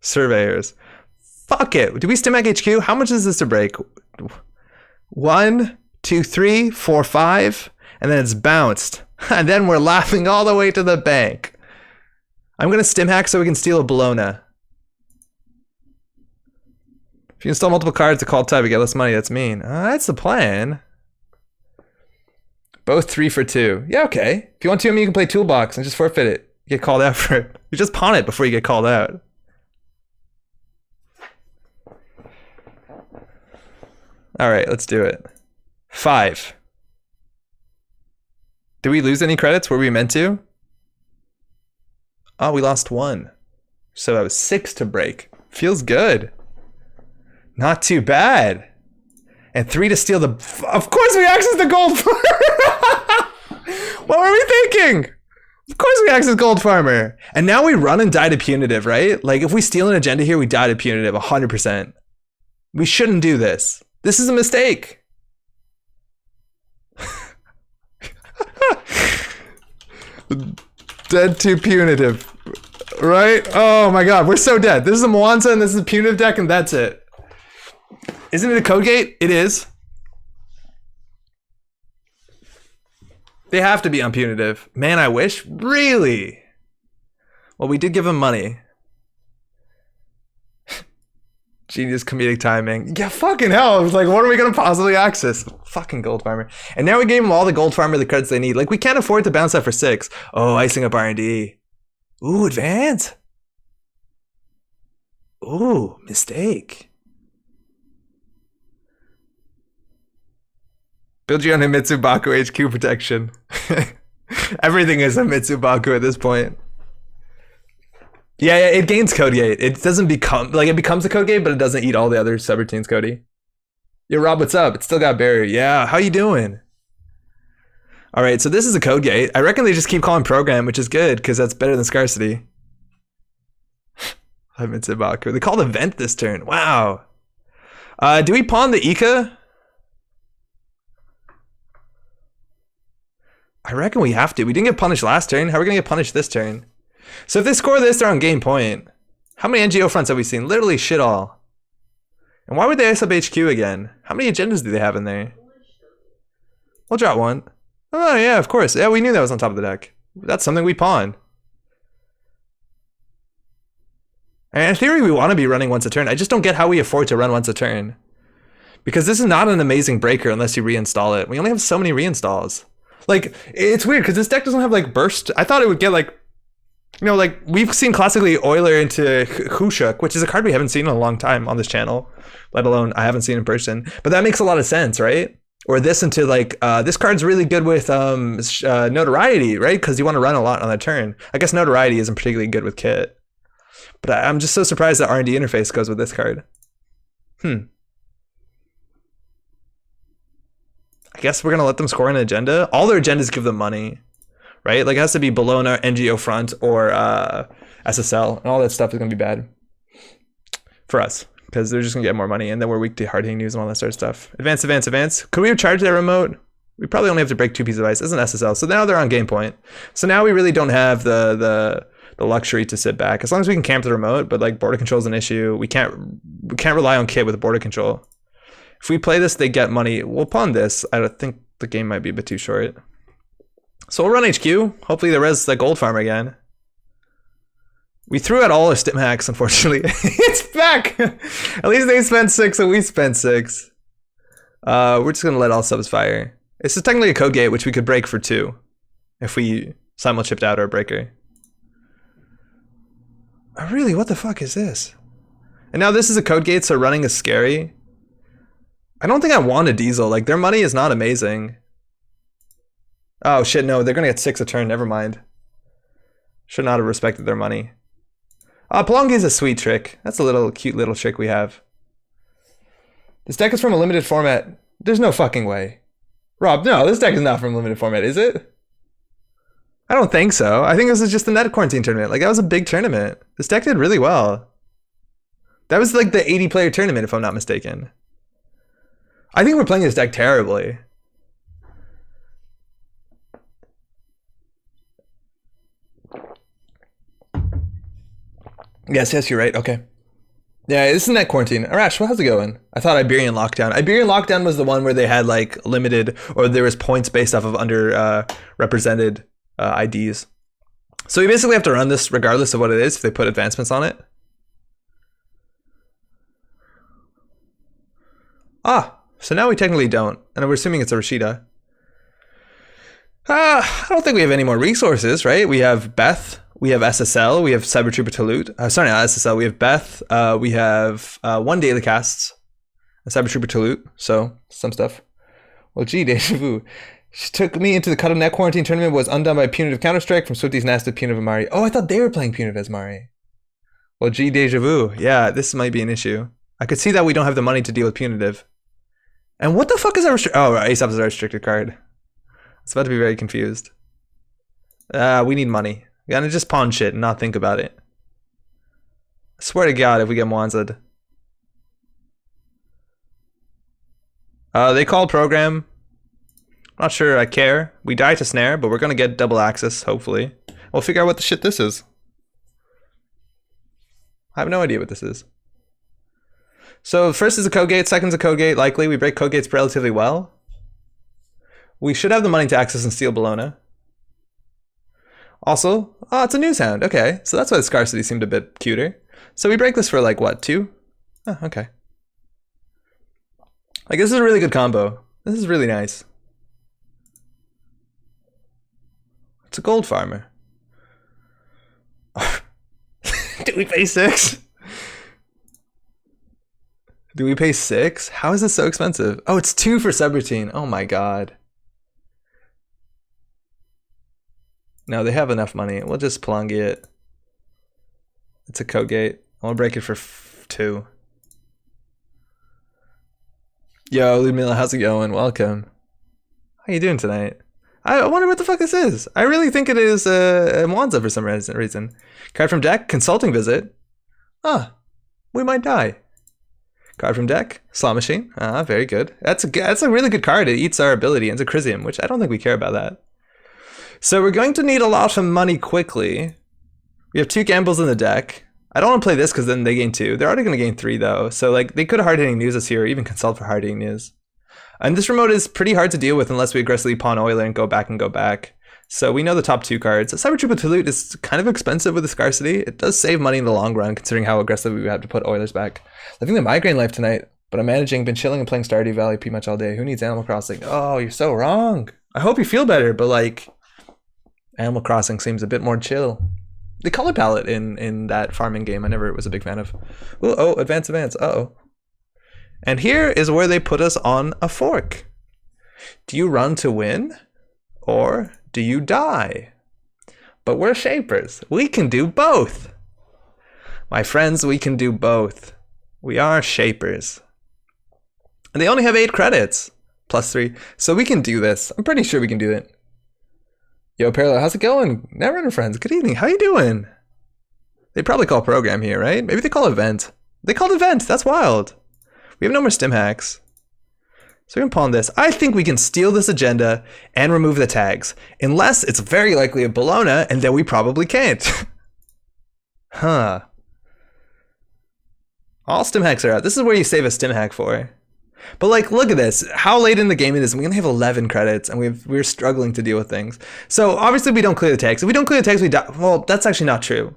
surveyors. Fuck it. Do we stim hack HQ? How much is this to break? 1, 2, 3, 4, 5, and then it's bounced. And then we're laughing all the way to the bank. I'm going to stim hack so we can steal a Bologna. If you install multiple cards to call type, you get less money. That's mean. That's the plan. Both 3 for 2. Yeah, okay. If you want to, you can play Toolbox and just forfeit it. You get called out for it. You just pawn it before you get called out. All right, let's do it. 5. Did we lose any credits? Were we meant to? Oh, we lost 1. So that was 6 to break. Feels good. Not too bad. And 3 to steal the... Of course we access the gold farmer! What were we thinking? Of course we access gold farmer. And now we run and die to punitive, right? Like if we steal an agenda here, we die to punitive 100%. We shouldn't do this. This is a mistake. Dead to punitive. Right? Oh my god, we're so dead. This is a Mwanza and this is a punitive deck and that's it. Isn't it a code gate? It is. They have to be on punitive. Man, I wish. Really? Well, we did give him money. Genius comedic timing. Yeah, fucking hell. I was like, what are we going to possibly access? Fucking gold farmer. And now we gave them all the gold farmer the credits they need. Like, we can't afford to bounce that for 6. Oh, icing up R&D. Ooh, advance. Ooh, mistake. Build your own Mitsubaku HQ protection. Everything is a Mitsubaku at this point. Yeah, it gains code gate. It doesn't become, like, it becomes a code gate, but it doesn't eat all the other subroutines, Cody. Yo, Rob, what's up? It's still got barrier. Yeah, how you doing? All right, so this is a code gate. I reckon they just keep calling program, which is good, because that's better than scarcity. Mitsubaku. They called event this turn. Wow. Do we pawn the Ika? I reckon we have to. We didn't get punished last turn. How are we going to get punished this turn? So if they score this, they're on game point. How many NGO fronts have we seen? Literally shit all. And why would they ice up HQ again? How many agendas do they have in there? We'll drop 1. Oh, yeah, of course. Yeah, we knew that was on top of the deck. That's something we pawn. And in theory, we want to be running once a turn. I just don't get how we afford to run once a turn. Because this is not an amazing breaker unless you reinstall it. We only have so many reinstalls. Like, it's weird because this deck doesn't have like burst. I thought it would get like, you know, like we've seen classically Euler into Hushuk, which is a card we haven't seen in a long time on this channel, let alone I haven't seen in person. But that makes a lot of sense, right? Or this into like, this card's really good with notoriety, right? Because you want to run a lot on that turn. I guess notoriety isn't particularly good with Kit. But I'm just so surprised that R&D interface goes with this card. I guess we're going to let them score an agenda. All their agendas give them money, right? Like it has to be Bologna, NGO front, or SSL. And all that stuff is going to be bad for us because they're just going to get more money. And then we're weak to hard hitting news and all that sort of stuff. Advance, advance, advance. Could we have charged that remote? We probably only have to break 2 pieces of ice. It's an SSL. So now they're on game point. So now we really don't have the luxury to sit back. As long as we can camp the remote, but like border control is an issue. We can't rely on Kit with border control. If we play this, they get money. We'll pawn this. I don't think the game might be a bit too short. So we'll run HQ. Hopefully they res the gold farm again. We threw out all our stim hacks, unfortunately. It's back! At least they spent 6 and we spent 6. We're just going to let all subs fire. This is technically a code gate, which we could break for 2 if we simul-chipped out our breaker. Oh, really? What the fuck is this? And now this is a code gate, so running is scary. I don't think I want a diesel. Like, their money is not amazing. Oh, shit, no. They're going to get 6 a turn. Never mind. Should not have respected their money. Pelongi is a sweet trick. That's a little cute little trick we have. This deck is from a limited format. There's no fucking way. Rob, no, this deck is not from a limited format, is it? I don't think so. I think this is just the net quarantine tournament. Like, that was a big tournament. This deck did really well. That was like the 80-player tournament, if I'm not mistaken. I think we're playing this deck terribly. Yes, you're right. Okay. Yeah, this is Net Quarantine. Arash, how's it going? I thought Iberian Lockdown. Iberian Lockdown was the one where they had like limited, or there was points based off of under represented IDs. So we basically have to run this regardless of what it is if they put advancements on it. Ah, so now we technically don't. And we're assuming it's a Rashida. I don't think we have any more resources, right? We have Beth. We have SSL, we have Cyber Trooper Tolut. Sorry, not SSL. We have Beth. We have 1 daily casts, and Cyber Trooper Tolut. So some stuff. Well, gee, deja vu. She took me into the Cut of Net Quarantine tournament. Was undone by Punitive Counter-Strike from Swifty's Nasty Punitive Amari. Oh, I thought they were playing Punitive as Mari. Well, gee, deja vu. Yeah, this might be an issue. I could see that we don't have the money to deal with Punitive. And what the fuck is our Ace Up is our restricted card. I was about to be very confused. We need money. We gotta just pawn shit and not think about it. I swear to God, if we get Mwanza'd. They call program. I'm not sure I care. We die to snare, but we're gonna get double access, hopefully. We'll figure out what the shit this is. I have no idea what this is. So first is a code gate, second's a code gate, likely. We break code gates relatively well. We should have the money to access and steal Bologna. Also, oh, it's a news hound. Okay, so that's why the scarcity seemed a bit cuter. So we break this for like, what, 2? Oh, okay. Like, this is a really good combo. This is really nice. It's a gold farmer. Do we pay 6? Do we pay 6? How is this so expensive? Oh, it's 2 for subroutine. Oh my God. No, they have enough money. We'll just Palongi it. It's a code gate. I'll break it for 2. Yo, Ludmilla, how's it going? Welcome. How you doing tonight? I wonder what the fuck this is. I really think it is a Mwanza for some reason. Card from deck, consulting visit. Ah, we might die. Card from deck, Slot Machine. Ah, very good. That's a really good card. It eats our ability. It's a Chrysium, which I don't think we care about that. So we're going to need a lot of money quickly. We have 2 gambles in the deck. I don't want to play this because then they gain 2. They're already going to gain 3 though. So like they could hard-hitting news us here or even consult for hard-hitting news. And this remote is pretty hard to deal with unless we aggressively pawn Euler and go back. So we know the top 2 cards. Cyber Trooper Tolut is kind of expensive with the scarcity. It does save money in the long run considering how aggressively we have to put Oilers back. Living the migraine life tonight, but I'm managing, been chilling and playing Stardew Valley pretty much all day. Who needs Animal Crossing? Oh, you're so wrong. I hope you feel better, but like Animal Crossing seems a bit more chill. The color palette in that farming game I never was a big fan of. Ooh, oh, advance. Uh-oh. And here is where they put us on a fork. Do you run to win or do you die? But we're shapers. We can do both. My friends, we can do both. We are shapers. And they only have 8 credits. Plus 3. So we can do this. I'm pretty sure we can do it. Yo, Parallel, how's it going? Netrunner friends, good evening. How you doing? They probably call program here, right? Maybe they call event. They called event. That's wild. We have no more stim hacks. So we're going to pawn this. I think we can steal this agenda and remove the tags. Unless it's very likely a Bologna, and then we probably can't. Huh. All stim hacks are out. This is where you save a stim hack for. But like, look at this. How late in the game it is. We only have 11 credits, and we're struggling to deal with things. So obviously we don't clear the tags. If we don't clear the tags, we die. Well, that's actually not true.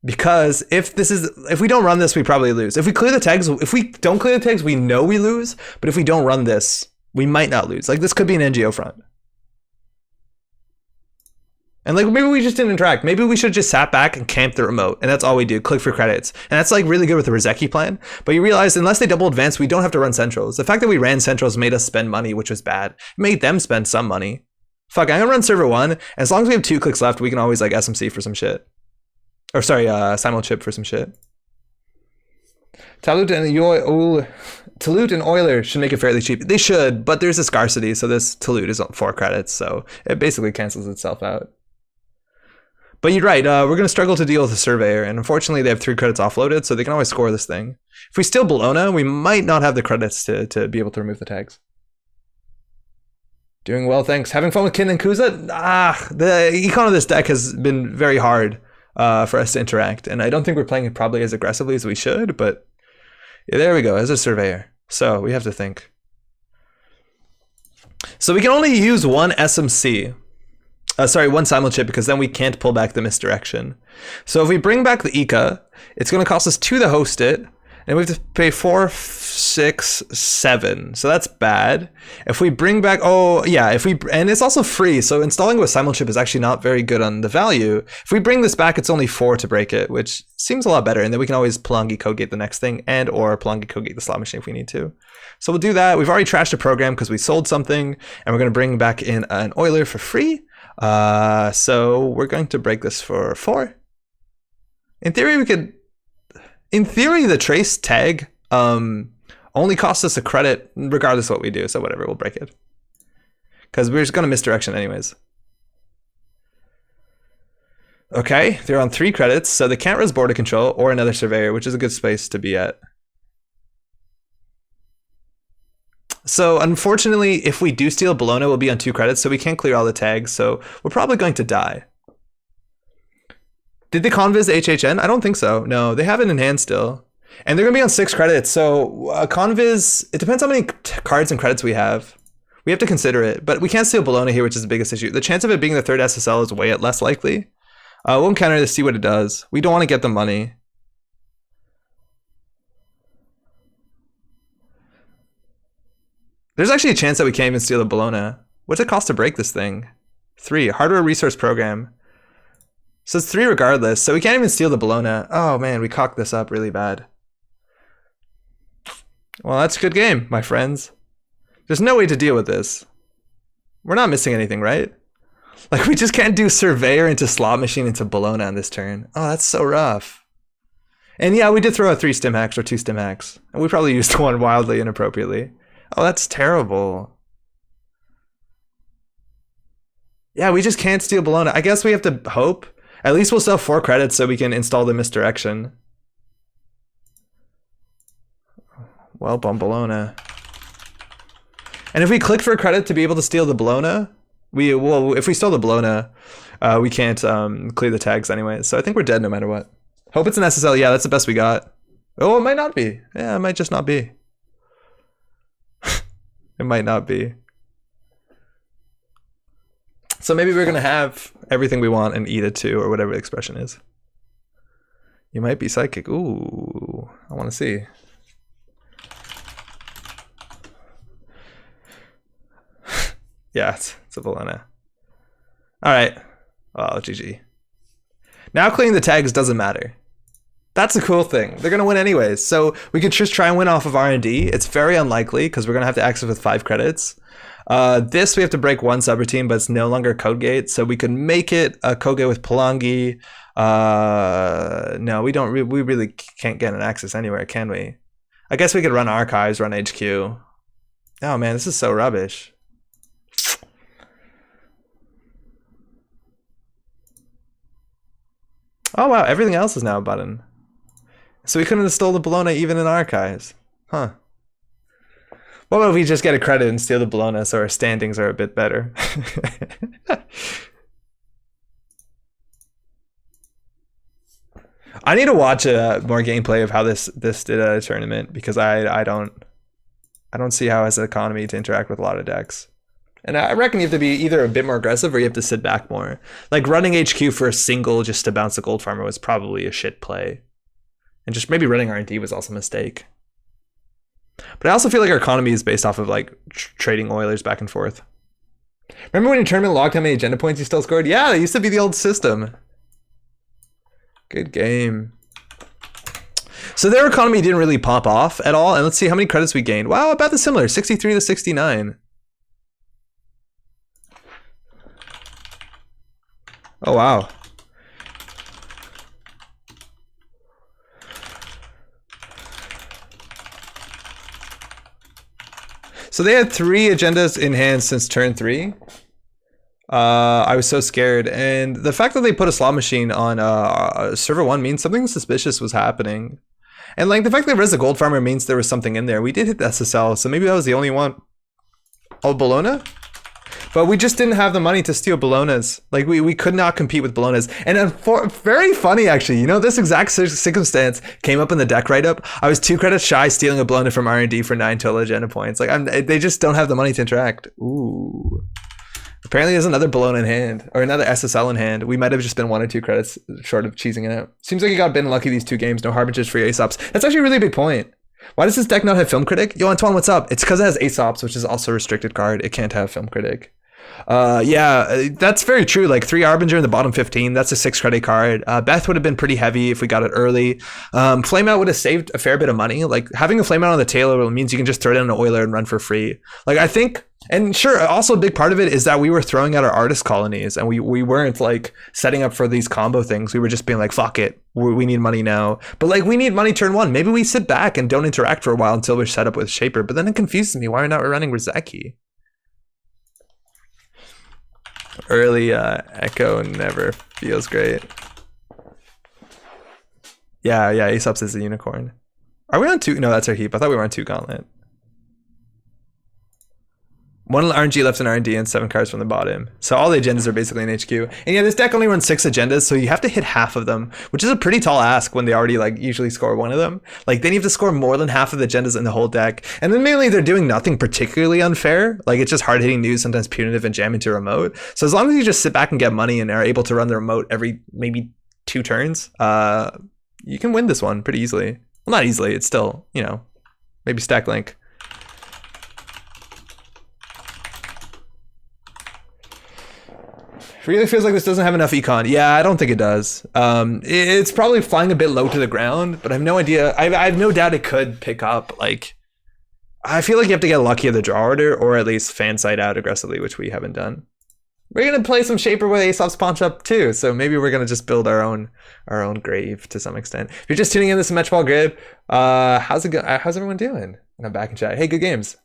Because if we don't run this, we probably lose. If we clear the tags, if we don't clear the tags, we know we lose. But if we don't run this, we might not lose. Like this could be an NGO front. And like maybe we just didn't interact. Maybe we should have just sat back and camped the remote. And that's all we do. Click for credits. And that's like really good with the Rozeki plan. But you realize unless they double advance, we don't have to run centrals. The fact that we ran centrals made us spend money, which was bad. It made them spend some money. Fuck, I'm gonna run server 1. And as long as we have 2 clicks left, we can always like SMC for some shit. Or sorry, simul chip for some shit. Talut and Euler should make it fairly cheap. They should, but there's a scarcity. So this Talut is 4 credits. So it basically cancels itself out. But you're right, we're going to struggle to deal with the Surveyor, and unfortunately they have 3 credits offloaded, so they can always score this thing. If we steal Bologna, we might not have the credits to be able to remove the tags. Doing well, thanks. Having fun with Kin and Kuza? The econ of this deck has been very hard for us to interact, and I don't think we're playing it probably as aggressively as we should, but yeah, there we go, as a Surveyor. So we have to think. So we can only use one SMC. Sorry, one simulchip, because then we can't pull back the misdirection. So if we bring back the Ika, it's going to cost us 2 to host it, and we have to pay 4, 6, 7. So that's bad. If we bring back, and it's also free, so installing with simulchip is actually not very good on the value. If we bring this back, it's only 4 to break it, which seems a lot better, and then we can always Palangi Codegate the next thing, and or Palangi Codegate the slot machine if we need to. So we'll do that. We've already trashed a program because we sold something, and we're going to bring back in an Euler for free. So we're going to break this for 4. In theory, we could... In theory, the trace tag only costs us a credit regardless of what we do, so whatever, we'll break it. Because we're just going to misdirection anyways. Okay, they're on 3 credits, so they can't res border control or another Surveyor, which is a good space to be at. So unfortunately, if we do steal Bologna, we'll be on 2 credits, so we can't clear all the tags, so we're probably going to die. Did they convis HHN? I don't think so. No, they have it in hand still. And they're going to be on 6 credits, so convis, it depends how many cards and credits we have. We have to consider it, but we can't steal Bologna here, which is the biggest issue. The chance of it being the 3rd SSL is way less likely. We'll encounter this, see what it does. We don't want to get the money. There's actually a chance that we can't even steal the Bologna. What's it cost to break this thing? 3. Hardware resource program. So it's 3 regardless. So we can't even steal the Bologna. Oh man, we cocked this up really bad. Well, that's a good game, my friends. There's no way to deal with this. We're not missing anything, right? Like, we just can't do Surveyor into slot machine into Bologna on this turn. Oh, that's so rough. And yeah, we did throw out 3 stim hacks or 2 stim hacks. And we probably used one wildly inappropriately. Oh, that's terrible. Yeah, we just can't steal Bologna. I guess we have to hope. At least we'll sell 4 credits so we can install the misdirection. Well, on Bologna. And if we click for a credit to be able to steal the Bologna, if we stole the Bologna, we can't clear the tags anyway. So I think we're dead no matter what. Hope it's an SSL. Yeah, that's the best we got. Oh, it might not be. Yeah, it might just not be. It might not be. So maybe we're going to have everything we want and eat it too, or whatever the expression is. You might be psychic. Ooh, I want to see. Yeah, it's a Bologna. All right. Oh, GG. Now clearing the tags doesn't matter. That's a cool thing. They're going to win anyways. So we could just try and win off of R&D. It's very unlikely because we're going to have to access with 5 credits. This we have to break 1 subroutine, but it's no longer Codegate. So we could make it a Codegate with Palangi. No, we don't. We really can't get an access anywhere, can we? I guess we could run archives, run HQ. Oh man, this is so rubbish. Oh wow, everything else is now a button. So we couldn't install the Bologna even in archives. Huh. What about if we just get a credit and steal the Bologna so our standings are a bit better? I need to watch more gameplay of how this did at a tournament, because I don't see how it has an economy to interact with a lot of decks. And I reckon you have to be either a bit more aggressive or you have to sit back more. Like running HQ for a single just to bounce a gold farmer was probably a shit play. And just maybe running R&D was also a mistake. But I also feel like our economy is based off of like trading Oilers back and forth. Remember when your tournament logged how many agenda points you still scored? Yeah, that used to be the old system. Good game. So their economy didn't really pop off at all. And let's see how many credits we gained. Wow, about the similar, 63 to 69. Oh, wow. So they had 3 agendas in hand since turn 3. I was so scared, and the fact that they put a slot machine on server 1 means something suspicious was happening. And like the fact that there's a gold farmer means there was something in there. We did hit the SSL, so maybe that was the only one. Oh, Bologna? But we just didn't have the money to steal Bolognas. Like we could not compete with Bolognas. And very funny actually, you know, this exact circumstance came up in the deck write-up. I was 2 credits shy stealing a Bologna from R&D for 9 total agenda points. Like they just don't have the money to interact. Ooh. Apparently there's another Bologna in hand, or another SSL in hand. We might have just been 1 or 2 credits short of cheesing it out. Seems like you got been lucky these 2 games. No harbingers for your Aesops. That's actually a really big point. Why does this deck not have Film Critic? Yo, Antoine, what's up? It's because it has Aesops, which is also a restricted card. It can't have Film Critic. Yeah, that's very true. Like 3 Harbinger in the bottom 15, that's a 6 credit card. Beth would have been pretty heavy if we got it early. Flame Out would have saved a fair bit of money. Like having a Flame Out on the tail means you can just throw down an Oiler and run for free. Like I think, and sure, also a big part of it is that we were throwing out our artist colonies and we weren't like setting up for these combo things. We were just being like, fuck it, we need money now. But like we need money turn 1. Maybe we sit back and don't interact for a while until we're set up with Shaper. But then it confuses me. Why are we not running Rizeki? Early Echo never feels great. Yeah, Aesops is a unicorn. Are we on 2? No, that's our heap. I thought we were on 2 gauntlet. 1 RNG left in R&D and 7 cards from the bottom. So all the agendas are basically in HQ. And yeah, this deck only runs 6 agendas, so you have to hit half of them, which is a pretty tall ask when they already like usually score 1 of them. Like they need to score more than half of the agendas in the whole deck. And then mainly they're doing nothing particularly unfair. Like it's just hard hitting news, sometimes punitive, and jamming to remote. So as long as you just sit back and get money and are able to run the remote every maybe 2 turns, you can win this one pretty easily. Well, not easily. It's still, you know, maybe stack link. Really feels like this doesn't have enough econ. Yeah, I don't think it does. It's probably flying a bit low to the ground, but I have no idea. I have no doubt it could pick up. Like, I feel like you have to get lucky at the draw order, or at least fan side out aggressively, which we haven't done. We're gonna play some Shaper with Aesop's Pawn Shop too, so maybe we're gonna just build our own grave to some extent. If you're just tuning in, this is Matchball Grid. How's everyone doing? And I'm back in chat. Hey, good games.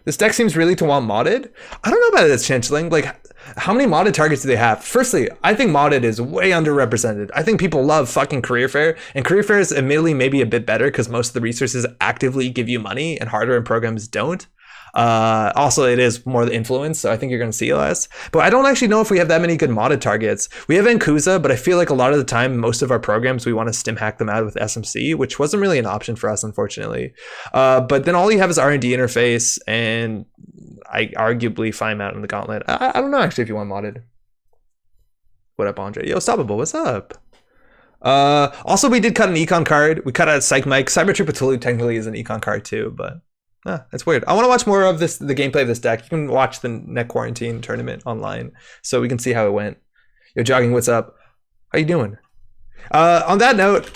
This deck seems really to want modded. I don't know about this, Changeling. Like, how many modded targets do they have? Firstly, I think modded is way underrepresented. I think people love fucking Career Fair, and Career Fair is admittedly maybe a bit better because most of the resources actively give you money and hardware and programs don't. Also, it is more the influence, so I think you're going to see less. But I don't actually know if we have that many good modded targets. We have Ankuza, but I feel like a lot of the time, most of our programs, we want to stim hack them out with SMC, which wasn't really an option for us, unfortunately. But then all you have is R&D interface, and I arguably find out in the gauntlet. I don't know, actually, if you want modded. What up, Andre? Yo, Stoppable, what's up? Also, we did cut an econ card. We cut out Psych Mike. Cyber Trooper Tulu technically is an econ card too, but that's weird. I want to watch more of the gameplay of this deck. You can watch the Net Quarantine tournament online so we can see how it went. Yo, Jogging, what's up? How you doing? On that note,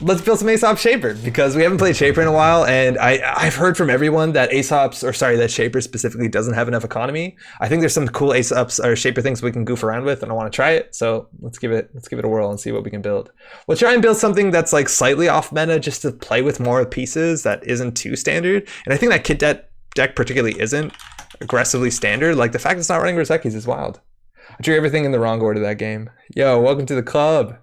let's build some Aesop Shaper because we haven't played Shaper in a while, and I've heard from everyone that that Shaper specifically doesn't have enough economy. I think there's some cool Aesops or Shaper things we can goof around with, and I want to try it. So let's give it a whirl and see what we can build. We'll try and build something that's like slightly off meta just to play with more pieces that isn't too standard. And I think that Kit deck particularly isn't aggressively standard. Like the fact it's not running Rosekis is wild. I drew everything in the wrong order that game. Yo, welcome to the club.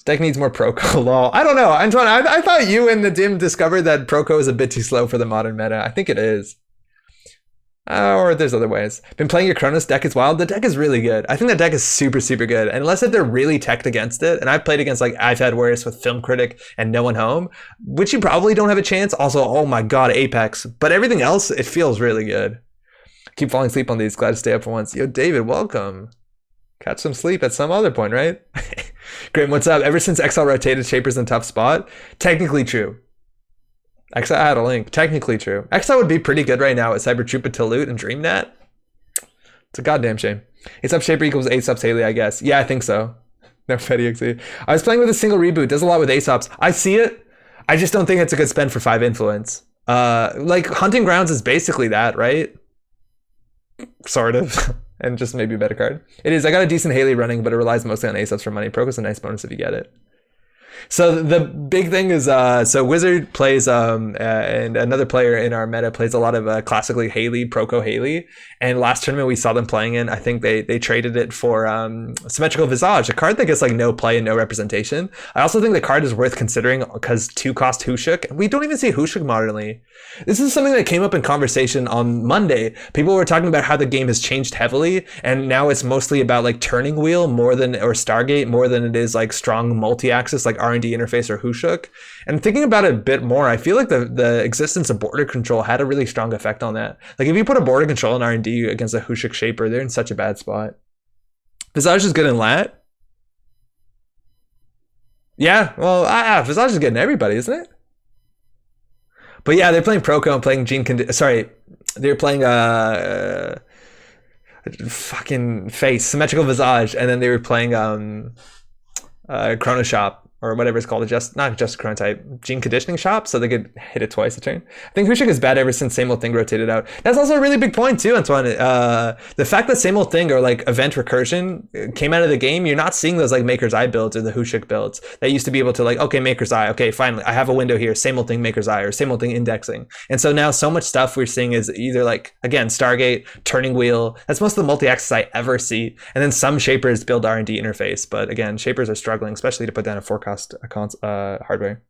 Deck needs more Proco, lol. I don't know, Antoine, I thought you and the Dim discovered that Proco is a bit too slow for the modern meta. I think it is. Or there's other ways. Been playing your Kronos deck as wild. The deck is really good. I think the deck is super, super good. And unless they're really teched against it, and I've played against like I've had worse with Film Critic and No One Home, which you probably don't have a chance. Also, oh my god, Apex. But everything else, it feels really good. Keep falling asleep on these. Glad to stay up for once. Yo, David, welcome. Catch some sleep at some other point, right? Grim, what's up? Ever since XL rotated, Shaper's in a tough spot? Technically true. XL, I had a link. Technically true. XL would be pretty good right now at Cyber Trooper to loot and DreamNet. It's a goddamn shame. Aesop Shaper equals Aesop's Haley, I guess. Yeah, I think so. No, Fetty XE. I was playing with a single reboot. Does a lot with Aesops. I see it. I just don't think it's a good spend for 5 influence. Like, Hunting Grounds is basically that, right? Sort of. And just maybe a better card. It is. I got a decent Haley running, but it relies mostly on Aesops for money. Proco's a nice bonus if you get it. So the big thing is, so Wizard plays, and another player in our meta plays a lot of classically Haley, Proco Haley. And last tournament we saw them playing in, I think they traded it for Symmetrical Visage, a card that gets like no play and no representation. I also think the card is worth considering because 2-cost Hushuk. We don't even see Hushuk modernly. This is something that came up in conversation on Monday. People were talking about how the game has changed heavily, and now it's mostly about like Turning Wheel more than, or Stargate more than it is like strong multi-axis like R&D interface or Hushuk. And thinking about it a bit more, I feel like the existence of border control had a really strong effect on that. Like if you put a border control in R&D against a Hushuk Shaper, they're in such a bad spot. Visage is good in lat. Yeah, well, Visage is getting everybody, isn't it? But yeah, they're playing Proco and playing they're playing fucking face, Symmetrical Visage, and then they were playing Chrono Shop, or whatever it's called, not just Chronotype, Gene Conditioning Shop, so they could hit it twice a turn. I think Hushuk is bad ever since Same Old Thing rotated out. That's also a really big point too, Antoine. The fact that Same Old Thing or like Event Recursion came out of the game, you're not seeing those like Maker's Eye builds or the Hushuk builds that used to be able to like, okay, Maker's Eye, okay, finally, I have a window here, Same Old Thing Maker's Eye, or Same Old Thing Indexing. And so now so much stuff we're seeing is either like, again, Stargate, Turning Wheel, that's most of the multi-axis I ever see. And then some Shapers build R&D interface, but again, Shapers are struggling, especially to put down a forecast hardware.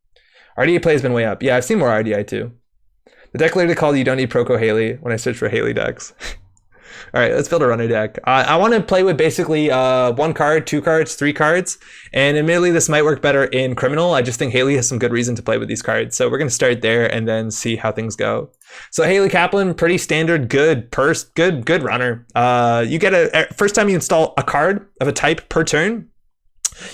RDA play has been way up. Yeah, I've seen more RDI too. The deck literally called You Don't Need Proco Haley when I search for Haley decks. All right, let's build a runner deck. I want to play with basically 1 card, 2 cards, 3 cards. And admittedly, this might work better in Criminal. I just think Haley has some good reason to play with these cards. So we're going to start there and then see how things go. So Haley Kaplan, pretty standard, good runner. You get first time you install a card of a type per turn,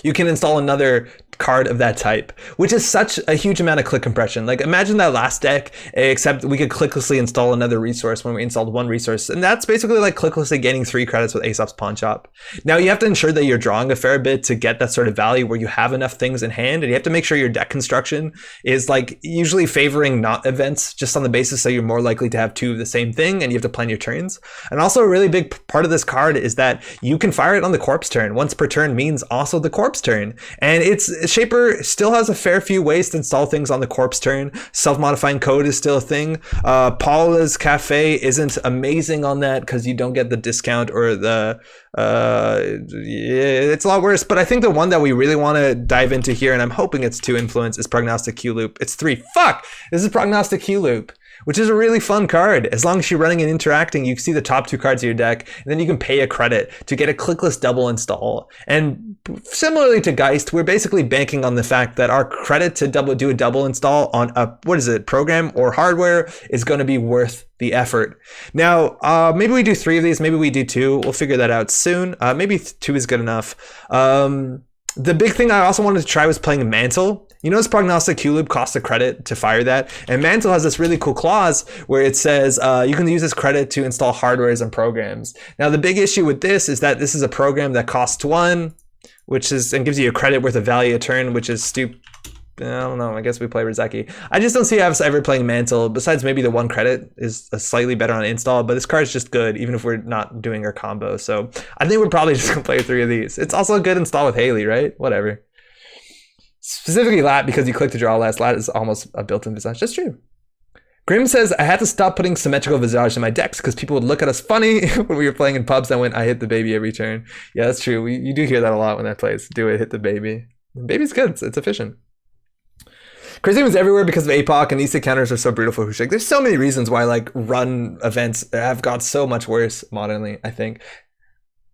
you can install another card of that type, which is such a huge amount of click compression. Like imagine that last deck, except we could clicklessly install another resource when we installed 1 resource. And that's basically like clicklessly gaining 3 credits with Aesop's Pawn Shop. Now you have to ensure that you're drawing a fair bit to get that sort of value where you have enough things in hand, and you have to make sure your deck construction is like usually favoring not events just on the basis so you're more likely to have 2 of the same thing and you have to plan your turns. And also a really big part of this card is that you can fire it on the corpse turn. Once per turn means also the corpse turn. And Shaper still has a fair few ways to install things on the corpse turn. Self-modifying code is still a thing. Paula's Cafe isn't amazing on that because you don't get the discount or the it's a lot worse. But I think the one that we really want to dive into here, and I'm hoping it's 2 influence, is Prognostic Q Loop. It's 3. Fuck! This is Prognostic Q Loop, which is a really fun card. As long as you're running and interacting, you see the top 2 cards of your deck, and then you can pay a credit to get a clickless double install. And similarly to Geist, we're basically banking on the fact that our credit to do a double install on a, program or hardware is going to be worth the effort. Now, maybe we do 3 of these, maybe we do 2. We'll figure that out soon. Maybe 2 is good enough. The big thing I also wanted to try was playing Mantle. You notice Prognostic Q Loop costs a credit to fire that, and Mantle has this really cool clause where it says you can use this credit to install hardwares and programs. Now the big issue with this is that this is a program that costs 1, and gives you a credit worth of value a turn, which is stupid. I don't know, I guess we play Rizeki. I just don't see us ever playing Mantle, besides maybe the 1 credit is slightly better on install, but this card is just good, even if we're not doing our combo. So I think we're probably just gonna play 3 of these. It's also a good install with Haley, right? Whatever. Specifically Lat, because you click to draw less. Lat is almost a built-in Visage. That's true. Grim says, I had to stop putting Symmetrical Visage in my decks because people would look at us funny when we were playing in pubs and went, I hit the baby every turn. Yeah, that's true. You do hear that a lot when that plays. Do it, hit the baby. The baby's good. It's efficient. Crazy was everywhere because of APOC, and these counters are so brutal for Hushik. There's so many reasons why like run events have got so much worse modernly, I think.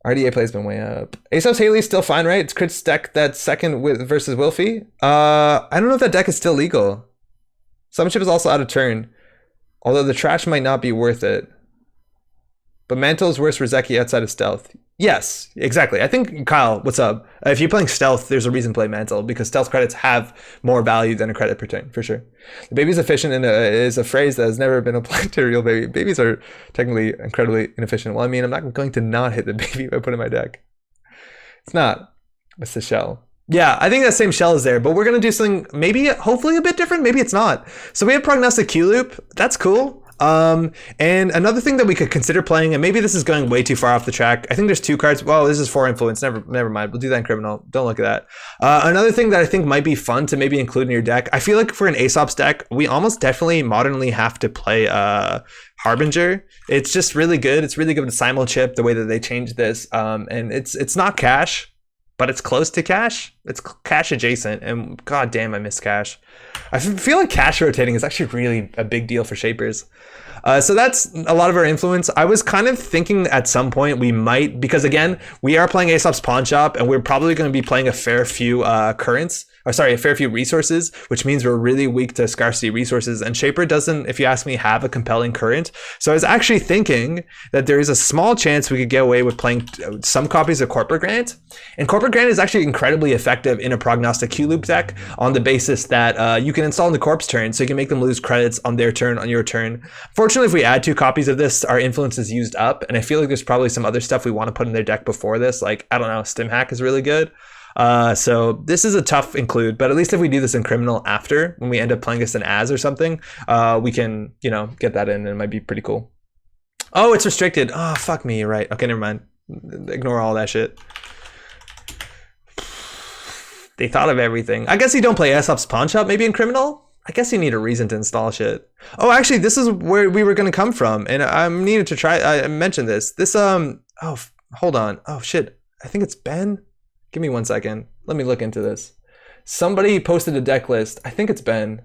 RDA play has been way up. Aesop's Haley is still fine, right? It's Crit's deck that second versus Wilfie. I don't know if that deck is still legal. Summonship is also out of turn, although the trash might not be worth it. But Mantle is worse for Zeki outside of Stealth. Yes, exactly. I think, Kyle, what's up? If you're playing Stealth, there's a reason to play Mantle, because Stealth credits have more value than a credit per turn, for sure. The baby's efficient is a phrase that has never been applied to a real baby. Babies are technically incredibly inefficient. Well, I mean, I'm not going to not hit the baby if I put it in my deck. It's not. It's the shell. Yeah, I think that same shell is there, but we're going to do something maybe, hopefully a bit different. Maybe it's not. So we have Prognostic Q Loop. That's cool. And another thing that we could consider playing, and maybe this is going way too far off the track. I think there's 2 cards. Well, this is 4 influence. Never mind. We'll do that in criminal. Don't look at that. Another thing that I think might be fun to maybe include in your deck. I feel like for an Aesop's deck, we almost definitely modernly have to play Harbinger. It's just really good. It's really good with Simul Chip, the way that they changed this. And it's not cash, but it's close to cash. It's cash adjacent, and god damn, I miss cash. I feel like cash rotating is actually really a big deal for shapers. So that's a lot of our influence. I was kind of thinking at some point we might, because again, we are playing Aesop's Pawn Shop, and we're probably going to be playing a fair few a fair few resources, which means we're really weak to scarcity resources. And Shaper doesn't, if you ask me, have a compelling current. So I was actually thinking that there is a small chance we could get away with playing some copies of Corporate Grant. And Corporate Grant is actually incredibly effective in a Prognostic Q-Loop deck on the basis that you can install in the corpse turn, so you can make them lose credits on their turn, on your turn. Fortunately, if we add 2 copies of this, our influence is used up, and I feel like there's probably some other stuff we want to put in their deck before this, like, I don't know, Stim Hack is really good. So this is a tough include, but at least if we do this in criminal after, when we end up playing this in as or something, we can, you know, get that in, and it might be pretty cool. Oh, it's restricted. Oh, fuck me, you're right. Okay, never mind. Ignore all that shit. They thought of everything. I guess you don't play Aesop's Pawn Shop maybe in criminal? I guess you need a reason to install shit. Oh, actually, this is where we were going to come from, and I needed to try. I mentioned this. This, oh, hold on. Oh, shit. I think it's Ben. Give me 1 second. Let me look into this. Somebody posted a deck list. I think it's Ben.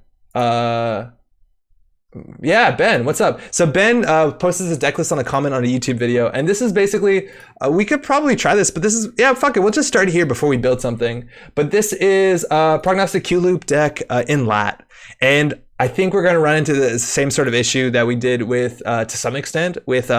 Yeah, Ben, what's up? So Ben posted his deck list on a comment on a YouTube video, and this is basically, we could probably try this, but this is, yeah, fuck it, we'll just start here before we build something. But this is a Prognostic Q-Loop deck in lat, and I think we're going to run into the same sort of issue that we did with, to some extent, with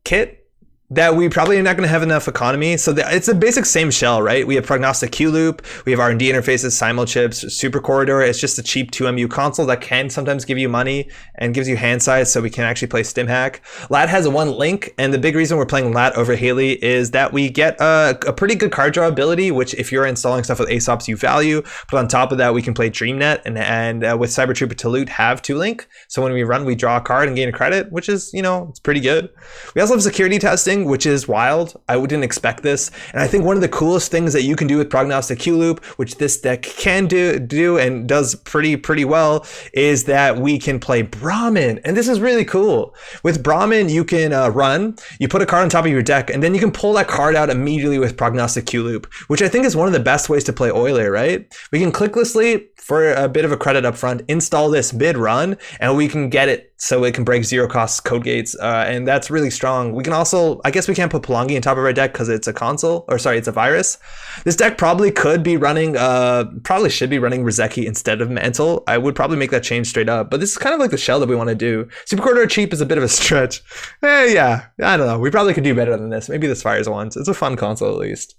Kit, that we probably are not going to have enough economy. So it's a basic same shell, right? We have Prognostic Q-Loop, we have R&D interfaces, Simul Chips, Super Corridor. It's just a cheap 2MU console that can sometimes give you money and gives you hand size, so we can actually play Stim Hack. Lat has 1 link, and the big reason we're playing Lat over Haley is that we get a pretty good card draw ability, which if you're installing stuff with Aesop's you value, but on top of that we can play DreamNet and with Cyber Trooper to loot have 2 link. So when we run, we draw a card and gain a credit, which is, you know, it's pretty good. We also have security testing, which is wild. I didn't expect this. And I think one of the coolest things that you can do with Prognostic Q-Loop, which this deck can do and does pretty well, is that we can play Brahmin. And this is really cool. With Brahmin, you can run, you put a card on top of your deck, and then you can pull that card out immediately with Prognostic Q-Loop, which I think is one of the best ways to play Euler, right? We can clicklessly, for a bit of a credit up front, install this mid-run, and we can get it so it can break 0-cost code gates, and that's really strong. We can also, I guess we can't put Pelongi on top of our deck because it's a console, or sorry, it's a virus. This deck probably could be running, probably should be running Rizeki instead of Mantle. I would probably make that change straight up, but this is kind of like the shell that we want to do. Super Corridor cheap is a bit of a stretch. Yeah, I don't know. We probably could do better than this. Maybe this fires once. It's a fun console at least.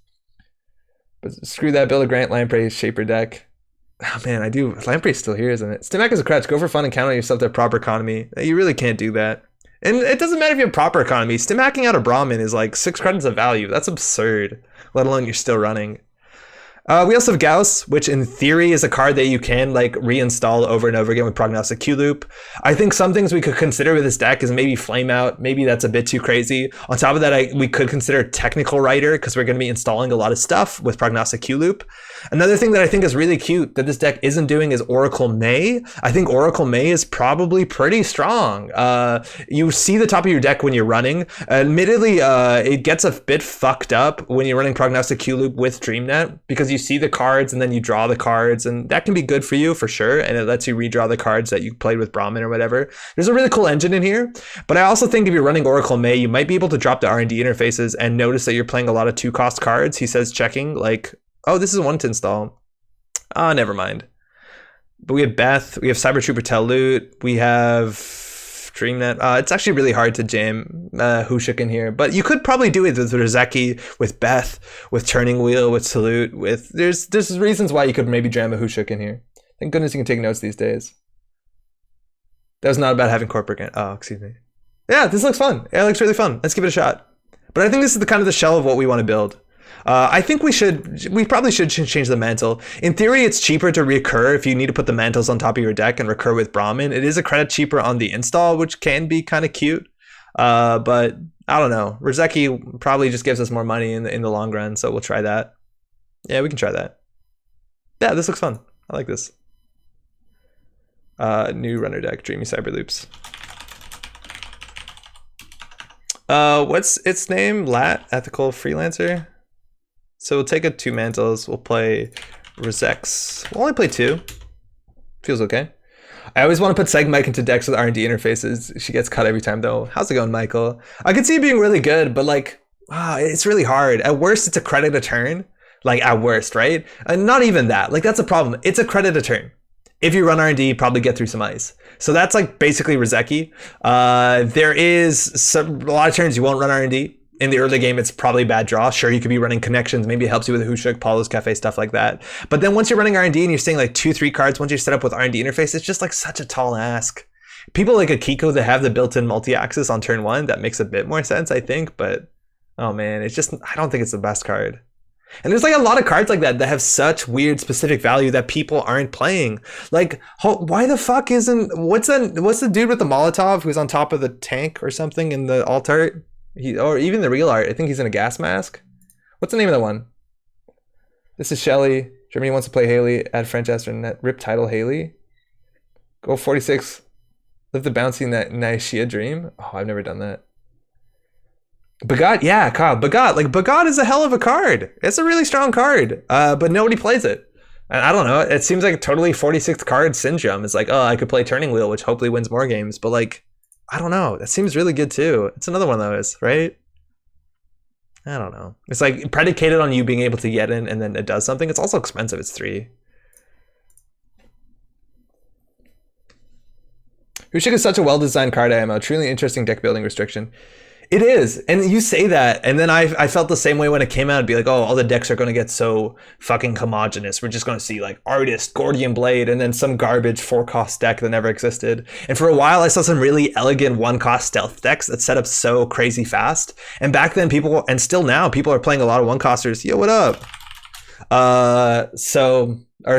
But screw that, build a Grant Lamprey Shaper deck. Oh man, I do. Lamprey's still here, isn't it? Stimac is a crutch. Go for fun and count on yourself to have proper economy. You really can't do that. And it doesn't matter if you have proper economy. Stim hacking out a Brahmin is like 6 credits of value. That's absurd. Let alone you're still running. We also have Gauss, which in theory is a card that you can like reinstall over and over again with Prognostic Q-Loop. I think some things we could consider with this deck is maybe Flame Out. Maybe that's a bit too crazy. On top of that, we could consider Technical Writer because we're going to be installing a lot of stuff with Prognostic Q-Loop. Another thing that I think is really cute that this deck isn't doing is Oracle May. I think Oracle May is probably pretty strong. You see the top of your deck when you're running. Admittedly, it gets a bit fucked up when you're running Prognostic Q-Loop with DreamNet because you see the cards and then you draw the cards, and that can be good for you for sure, and it lets you redraw the cards that you played with Brahmin or whatever. There's a really cool engine in here, but I also think if you're running Oracle May, you might be able to drop the R&D interfaces and notice that you're playing a lot of 2-cost cards. He says checking like, oh, this is one to install. Oh, never mind. But we have Beth, we have Cyber Trooper Tell Loot, we have DreamNet. It's actually really hard to jam Hushuk in here, but you could probably do it with Rizeki, with Beth, with Turning Wheel, with Salute, with there's reasons why you could maybe jam a Hushuk in here. Thank goodness you can take notes these days. That was not about having corporate. Oh, excuse me. Yeah, this looks fun. Yeah, it looks really fun. Let's give it a shot. But I think this is the kind of the shell of what we want to build. I think we probably should change the mantle. In theory, it's cheaper to recur if you need to put the mantles on top of your deck and recur with Brahmin. It is a credit cheaper on the install, which can be kind of cute. But I don't know. Rizeki probably just gives us more money in the long run, so we'll try that. Yeah, we can try that. Yeah, this looks fun. I like this. New runner deck, Dreamy Cyberloops. What's its name? Lat Ethical Freelancer. So we'll take 2 mantles. We'll play Rizex. We'll only play 2. Feels okay. I always want to put Seg Mike into decks with R&D interfaces. She gets cut every time though. How's it going, Michael? I could see it being really good, but like, it's really hard. At worst, it's a credit a turn. Like at worst, right? And not even that. Like that's a problem. It's a credit a turn. If you run R&D, probably get through some ice. So that's like basically Rizeki. There is a lot of turns you won't run R&D. In the early game, it's probably a bad draw. Sure, you could be running connections. Maybe it helps you with Hushuk, Paulo's Cafe, stuff like that. But then once you're running R&D and you're staying like 2-3 cards, once you're set up with R&D interface, it's just like such a tall ask. People like Akiko that have the built-in multi-axis on turn 1, that makes a bit more sense, I think. But, oh man, it's just, I don't think it's the best card. And there's like a lot of cards like that have such weird specific value that people aren't playing. Like, why the fuck isn't, what's the dude with the Molotov who's on top of the tank or something in the alt art? Or even the real art, I think he's in a gas mask. What's the name of that one? This is Shelly. Germany wants to play Haley. Add French Astronet. Rip title Haley. Go 46. Live the bouncy Naishia dream. Oh, I've never done that. Bagat, yeah, Kyle. Bagat. Like, Bagat is a hell of a card. It's a really strong card. But nobody plays it. And I don't know. It seems like a totally 46th card syndrome. It's like, oh, I could play Turning Wheel, which hopefully wins more games. But like, I don't know. That seems really good too. It's another one of those, right? I don't know. It's like predicated on you being able to get in and then it does something. It's also expensive. It's 3. Hushik is such a well-designed card IMO. Truly interesting deck building restriction. It is, and you say that, and then I felt the same way when it came out. It'd be like, oh, all the decks are going to get so fucking homogenous. We're just going to see like Artist, Gordian Blade, and then some garbage 4-cost deck that never existed. And for a while, I saw some really elegant 1-cost stealth decks that set up so crazy fast. And back then, people, and still now, people are playing a lot of 1-costers. Yo, what up? Or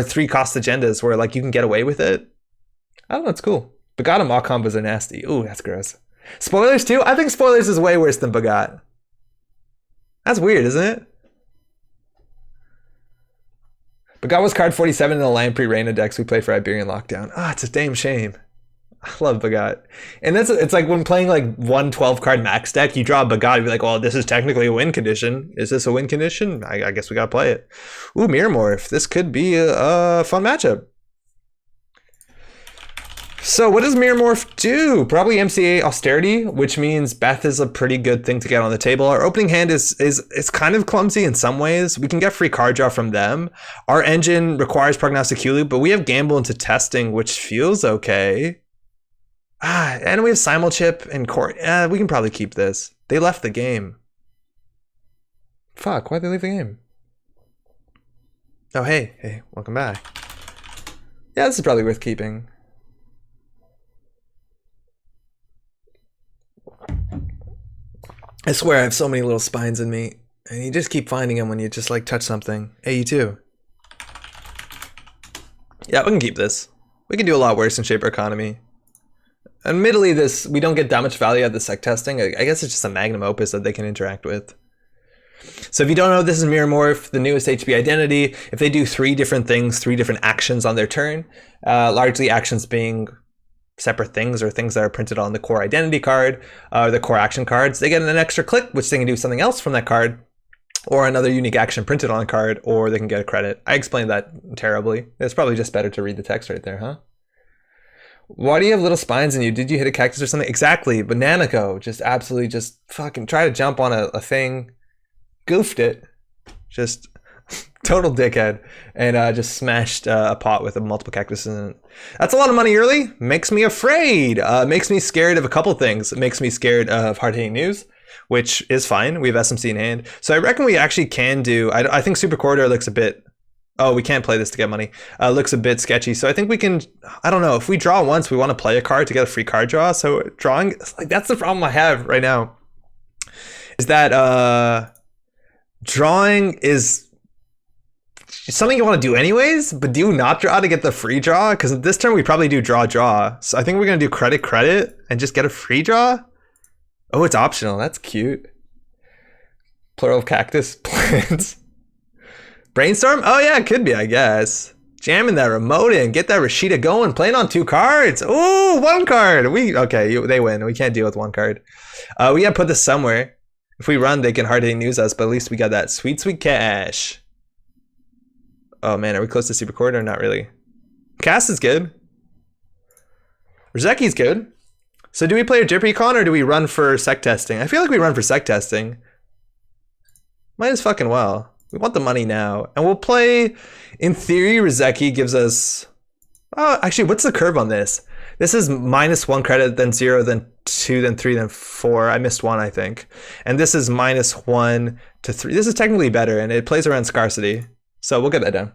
3-cost agendas where like you can get away with it. I don't know, it's cool. Bagat and Mock combos are nasty. Ooh, that's gross. Spoilers too? I think Spoilers is way worse than Bagat. That's weird, isn't it? Bagat was card 47 in the Lamprey Reina decks we play for Iberian Lockdown. It's a damn shame. I love Bagat. And it's like when playing like 1 12-card max deck, you draw a Bagat, you'd be like, well, this is technically a win condition. Is this a win condition? I guess we gotta play it. Ooh, Mirror Morph. This could be a fun matchup. So what does Mirror Morph do? Probably MCA Austerity, which means Beth is a pretty good thing to get on the table. Our opening hand is kind of clumsy in some ways. We can get free card draw from them. Our engine requires Prognostic Hulu, but we have Gamble into Testing, which feels okay. And we have Simulchip and Court. We can probably keep this. They left the game. Fuck, why'd they leave the game? Oh, hey, welcome back. Yeah, this is probably worth keeping. I swear I have so many little spines in me, and you just keep finding them when you just like touch something. Hey, you too. Yeah, we can keep this. We can do a lot worse in Shaper Economy. Admittedly, we don't get that much value out of the sec testing. I guess it's just a magnum opus that they can interact with. So if you don't know, this is Mirror Morph, the newest HB identity. If they do 3 different things, 3 different actions on their turn, largely actions being separate things or things that are printed on the core identity card, the core action cards, they get an extra click, which they can do something else from that card, or another unique action printed on a card, or they can get a credit. I explained that terribly. It's probably just better to read the text right there, huh? Why do you have little spines in you? Did you hit a cactus or something? Exactly. Bananico just absolutely just fucking try to jump on a thing, goofed it, just total dickhead, and just smashed a pot with a multiple cactuses in it. That's a lot of money early. Makes me afraid. Makes me scared of a couple things. It makes me scared of hard-hitting news, which is fine. We have SMC in hand. So I reckon we actually can do... I think Super Corridor looks a bit... Oh, we can't play this to get money. Looks a bit sketchy. So I think we can... I don't know. If we draw once, we want to play a card to get a free card draw. So drawing... Like, that's the problem I have right now. Is that... Drawing is something you want to do anyways, but do you not draw to get the free draw? Because this turn we probably do draw. So I think we're going to do credit and just get a free draw. Oh, it's optional. That's cute. Plural of cactus plants. Brainstorm? Oh yeah, it could be, I guess. Jamming that remote in, get that Rashida going, playing on 2 cards. Ooh, 1 card. They win. We can't deal with 1 card. We gotta put this somewhere. If we run, they can hardly news us, but at least we got that sweet cash. Oh man, are we close to Super Corridor? Not really. Cast is good. Rzeki's good. So do we play a Drip Recon or do we run for sec testing? I feel like we run for sec testing. Might as fucking well. We want the money now. And we'll play, in theory, Rzeki gives us... Oh, actually, what's the curve on this? This is -1 credit, then 0, then 2, then 3, then 4. I missed 1, I think. And this is -1 to 3. This is technically better, and it plays around scarcity. So we'll get that done.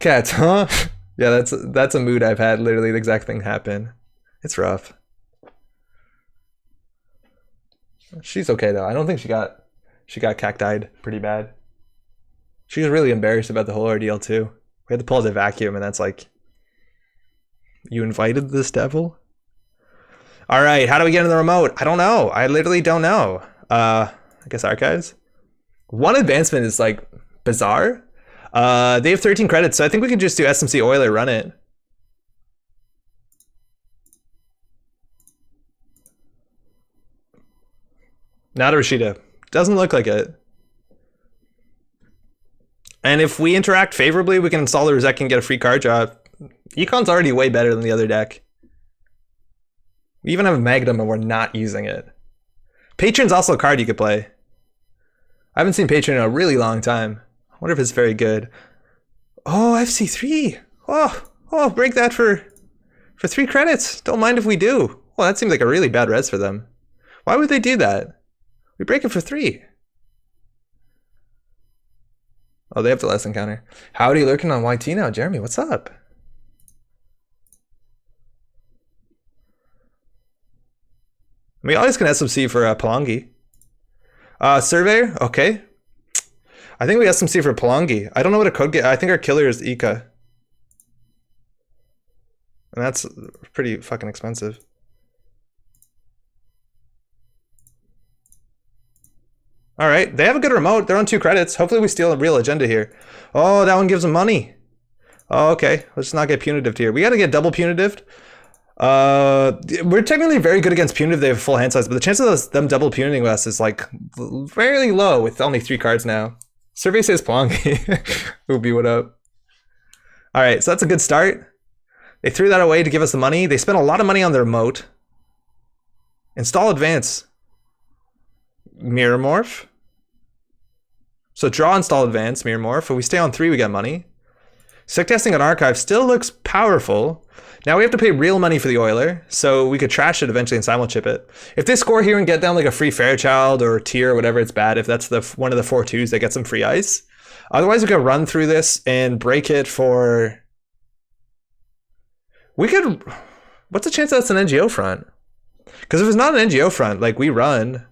Cats, huh? Yeah, that's a mood I've had. Literally the exact thing happen. It's rough. She's okay, though. I don't think she got cactied pretty bad. She was really embarrassed about the whole ordeal too. We had to pull out the vacuum, and that's like, you invited this devil? All right, how do we get in the remote? I don't know. I literally don't know. I guess archives. 1 advancement is like bizarre. They have 13 credits, so I think we can just do SMC Oiler, run it. Not a Rashida. Doesn't look like it. And if we interact favorably, we can install the Rzeki and get a free card draw. Econ's already way better than the other deck. We even have a Magnum and we're not using it. Patron's also a card you could play. I haven't seen Patron in a really long time. I wonder if it's very good. Oh, FC3. Oh, break that for 3 credits. Don't mind if we do. Well, that seems like a really bad res for them. Why would they do that? We break it for 3. Oh, they have the less encounter. Howdy, lurking on YT now. Jeremy, what's up? We always can SMC for Palangi. Surveyor, okay. I think we SMC for Palangi. I don't know what a code get. I think our killer is Ika. And that's pretty fucking expensive. All right, they have a good remote. They're on 2 credits. Hopefully we steal a real agenda here. Oh, that one gives them money. Oh, okay. Let's not get punitive here. We got to get double punitive. We're technically very good against punitive. They have full hand size, but the chance of them double puniving us is like fairly low with only 3 cards now. Survey says Plonky. Oopie, what up? All right, so that's a good start. They threw that away to give us the money. They spent a lot of money on the remote. Install advance. Mirror morph. So draw, install advance, mirror morph. If we stay on 3, we get money. Sec testing on archive still looks powerful. Now we have to pay real money for the Oiler, so we could trash it eventually and simul chip it. If they score here and get down like a free Fairchild or tier or whatever, it's bad. If that's the one of the 4-2s that gets some free ice. Otherwise, we could run through this and break it for. We could. What's the chance that it's an NGO front? Because if it's not an NGO front, like we run.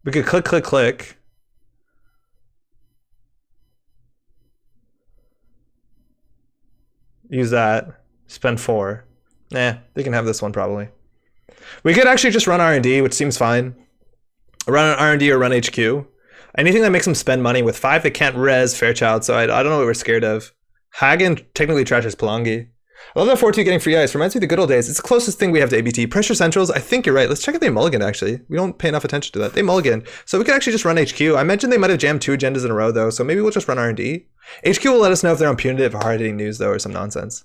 We could click. Use that. Spend 4. Nah, they can have this one probably. We could actually just run R&D, which seems fine. Run an R&D or run HQ. Anything that makes them spend money. With 5, they can't res Fairchild, so I don't know what we're scared of. Hagen technically trashes Palangi. I love that 4-2 getting free ice. Reminds me of the good old days. It's the closest thing we have to ABT. Pressure Centrals, I think you're right. Let's check if they mulligan, actually. We don't pay enough attention to that. They mulligan. So we could actually just run HQ. I mentioned they might have jammed 2 agendas in a row, though, so maybe we'll just run R&D. HQ will let us know if they're on punitive or hard-hitting news, though, or some nonsense.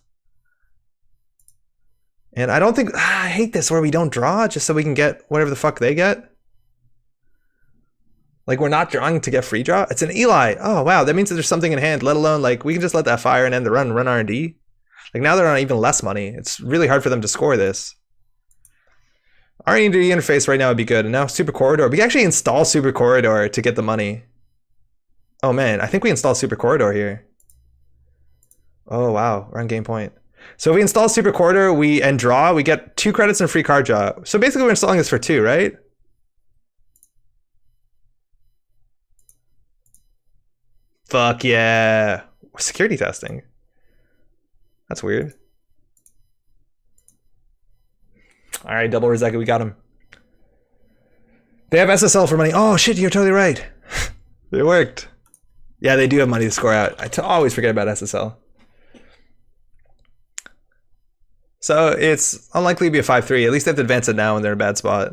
And I don't think... I hate this where we don't draw just so we can get whatever the fuck they get. Like, we're not drawing to get free draw? It's an Eli. Oh, wow. That means that there's something in hand, let alone, like, we can just let that fire and end the run R&D. Like, now they're on even less money. It's really hard for them to score this. R&D interface right now would be good. And now Super Corridor. We can actually install Super Corridor to get the money. Oh, man. I think we install Super Corridor here. Oh, wow. We're on game point. So if we install Super Quarter and draw, we get 2 credits and free card draw. So basically we're installing this for 2, right? Fuck yeah. Security testing. That's weird. All right, double Rezeki, we got him. They have SSL for money. Oh shit, you're totally right. It worked. Yeah, they do have money to score out. I always forget about SSL. So it's unlikely to be a 5-3. At least they have to advance it now when they're in a bad spot.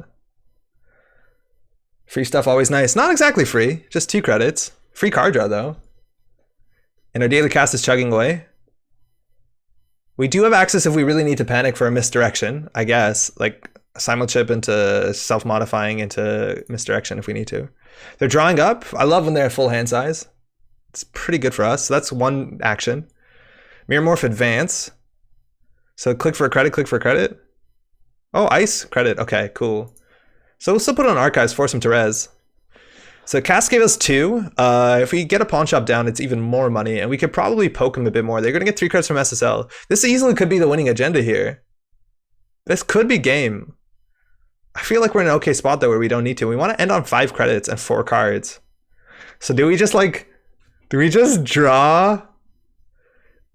Free stuff always nice. Not exactly free, just 2 credits. Free card draw though. And our daily cast is chugging away. We do have access if we really need to panic for a misdirection, I guess. Like simulchip into self-modifying into misdirection if we need to. They're drawing up. I love when they have full hand size. It's pretty good for us. So that's one action. Mirror Morph advance. So click for a credit, click for a credit. Oh, ice credit. Okay, cool. So we'll still put on archives, force him to res. So cast gave us 2. If we get a pawn shop down, it's even more money, and we could probably poke him a bit more. They're gonna get 3 credits from SSL. This easily could be the winning agenda here. This could be game. I feel like we're in an okay spot though where we don't need to. We want to end on 5 credits and 4 cards. So do we just draw,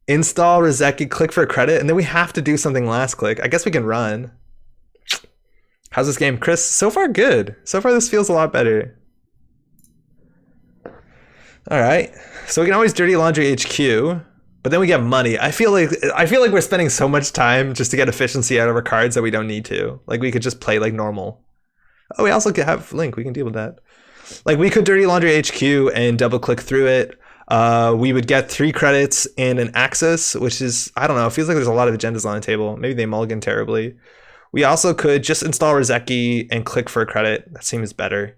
install Rezeki, click for a credit, and then we have to do something last click? I guess we can run. How's this game? Chris, so far good. So far this feels a lot better. All right, so we can always dirty laundry HQ, but then we get money. I feel like we're spending so much time just to get efficiency out of our cards that we don't need to. Like we could just play like normal. Oh, we also could have Link. We can deal with that. Like we could dirty laundry HQ and double click through it. We would get 3 credits in an Axis, which is, I don't know, it feels like there's a lot of agendas on the table. Maybe they mulligan terribly. We also could just install Rezeki and click for a credit. That seems better.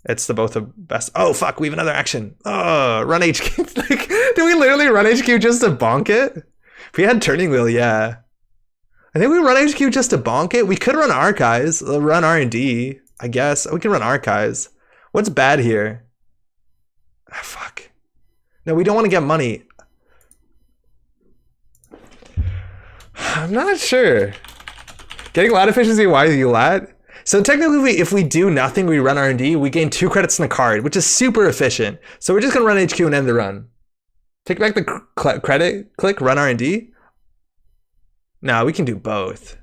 It's the both of best. Oh fuck, we have another action. Oh, run HQ. Like, did we literally run HQ just to bonk it? If we had turning wheel, yeah. I think we run HQ just to bonk it. We could run archives, run R&D, I guess. We can run archives. What's bad here? Ah, fuck. No, we don't want to get money. I'm not sure. Getting lat efficiency, why are you lat? So technically, if we do nothing, we run R&D, we gain 2 credits in a card, which is super efficient. So we're just gonna run HQ and end the run. Take back the credit, click, run R&D. No, we can do both.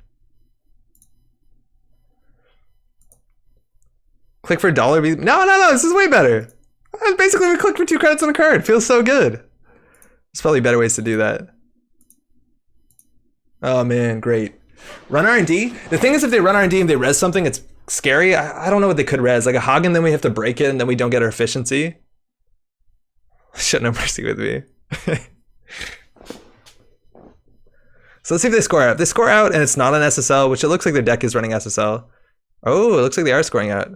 Click for $. No, this is way better. Basically, we click for 2 credits on a card. Feels so good. There's probably better ways to do that. Oh man, great. Run R&D. The thing is, if they run R&D and they res something, it's scary. I don't know what they could res. Like a Hagen, then we have to break it, and then we don't get our efficiency. Shit, no mercy with me. So let's see if they score out. If they score out and it's not an SSL, which it looks like their deck is running SSL. Oh, it looks like they are scoring out.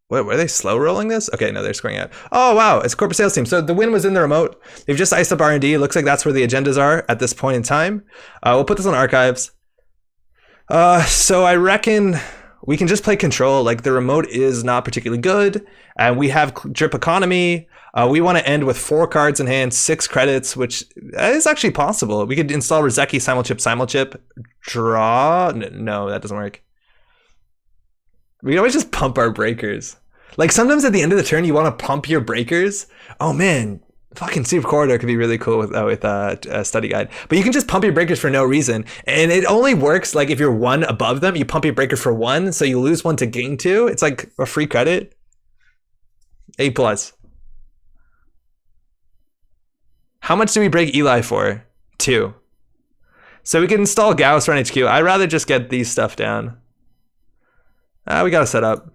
What, were they slow rolling this? Okay, no, they're scoring out. Oh, wow, it's corporate sales team. So the win was in the remote. They've just iced up R&D. It looks like that's where the agendas are at this point in time. We'll put this on archives. So I reckon we can just play control. Like the remote is not particularly good, and we have drip economy. We want to end with 4 cards in hand, 6 credits, which is actually possible. We could install Rezeki, simulchip, draw. No, that doesn't work. We can always just pump our breakers. Like sometimes at the end of the turn, you want to pump your breakers. Oh man, fucking Super Corridor could be really cool with a study guide. But you can just pump your breakers for no reason. And it only works like if you're 1 above them, you pump your breaker for 1, so you lose 1 to gain 2. It's like a free credit. A+. How much do we break Eli for? 2. So we can install Gauss run HQ. I'd rather just get these stuff down. We gotta set up.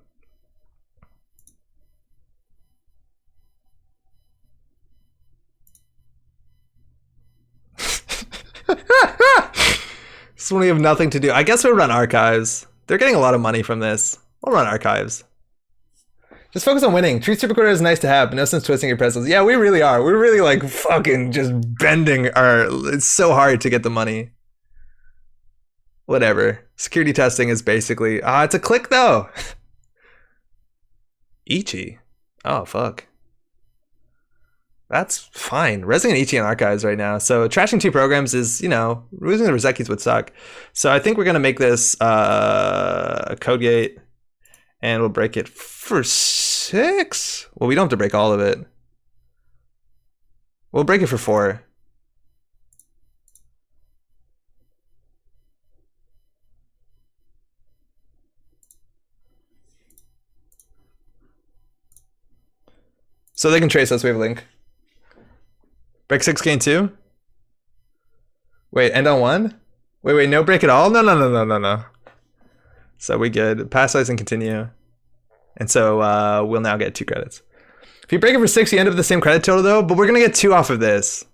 This one we have nothing to do. I guess we'll run archives. They're getting a lot of money from this. We'll run archives. Just focus on winning. Treat Super Quarter is nice to have, but no sense twisting your pretzels. Yeah, we really are. We're really like fucking just bending our... It's so hard to get the money. Whatever. Security testing is basically... it's a click though. Ichi. Oh, fuck. That's fine. Resing an ETN archives right now. So trashing 2 programs is, you know, losing the Rozekis would suck. So I think we're going to make this a code gate. And we'll break it for 6. Well, we don't have to break all of it. We'll break it for 4. So they can trace us. We have a link. Break 6, gain 2. Wait, end on 1? Wait, no break at all? No. So we good. Pass size and continue. And so we'll now get 2 credits. If you break it for 6, you end up with the same credit total though, but we're gonna get 2 off of this.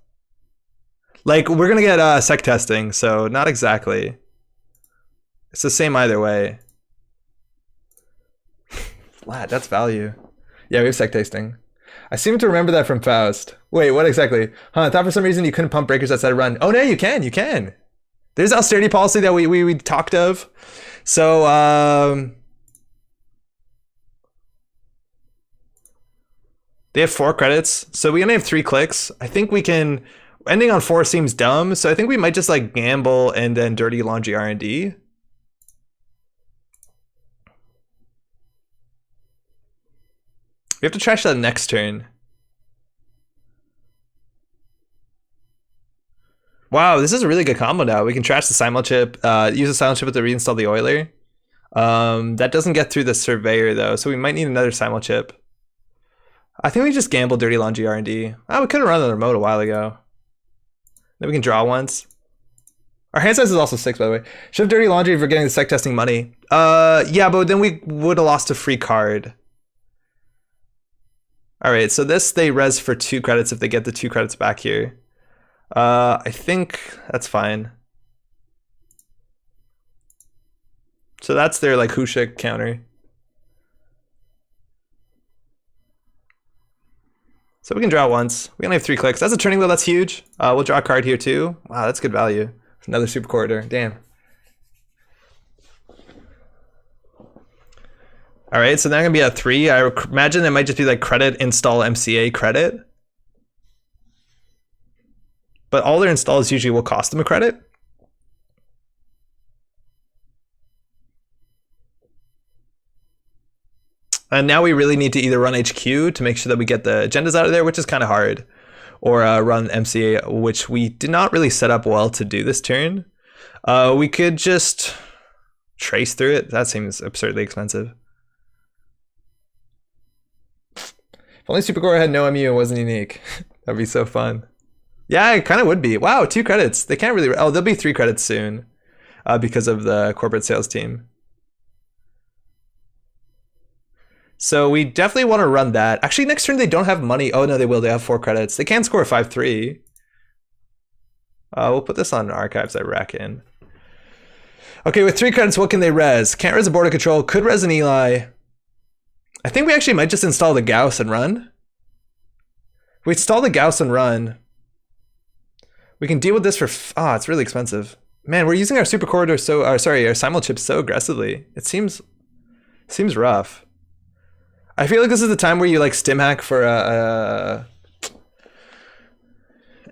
Like, we're gonna get sec testing, so not exactly. It's the same either way. Flat, that's value. Yeah, we have sec testing. I seem to remember that from Faust. Wait, what exactly? Huh, I thought for some reason you couldn't pump breakers outside run. Oh no, you can. There's austerity policy that we talked of. So, they have 4 credits, so we only have 3 clicks. I think we can, ending on 4 seems dumb, so I think we might just like gamble and then dirty laundry R&D. We have to trash that next turn. Wow, this is a really good combo now. We can trash the simul chip, use the simul chip to reinstall the oiler. That doesn't get through the surveyor though, so we might need another simul chip. I think we just gamble dirty laundry R&D. Oh, we could have run the remote a while ago. Then we can draw once. Our hand size is also 6, by the way. Should have dirty laundry if we're getting the sec testing money. Yeah, but then we would have lost a free card. All right, so this they res for 2 credits if they get the 2 credits back here. I think that's fine. So that's their like Hushik counter. So we can draw once. We only have 3 clicks. That's a turning wheel. That's huge. We'll draw a card here too. Wow, that's good value. Another super corridor. Damn. All right, so now gonna be at 3. I imagine it might just be like credit install MCA credit. But all their installs usually will cost them a credit. And now we really need to either run HQ to make sure that we get the agendas out of there, which is kind of hard, or run MCA, which we did not really set up well to do this turn. We could just trace through it. That seems absurdly expensive. If only Supercore had no MU and wasn't unique. That'd be so fun. Yeah, it kind of would be. Wow, 2 credits. They can't really... Oh, there'll be 3 credits soon because of the corporate sales team. So we definitely want to run that. Actually, next turn they don't have money. Oh, no, they will. They have 4 credits. They can score 5-3. We'll put this on archives, I reckon. Okay, with 3 credits, what can they res? Can't res a border control. Could res an Eli. I think we actually might just install the Gauss and run. If we install the Gauss and run, we can deal with this for... it's really expensive. Man, we're using our super corridor so... our simul chip so aggressively. It seems rough. I feel like this is the time where you like stim hack for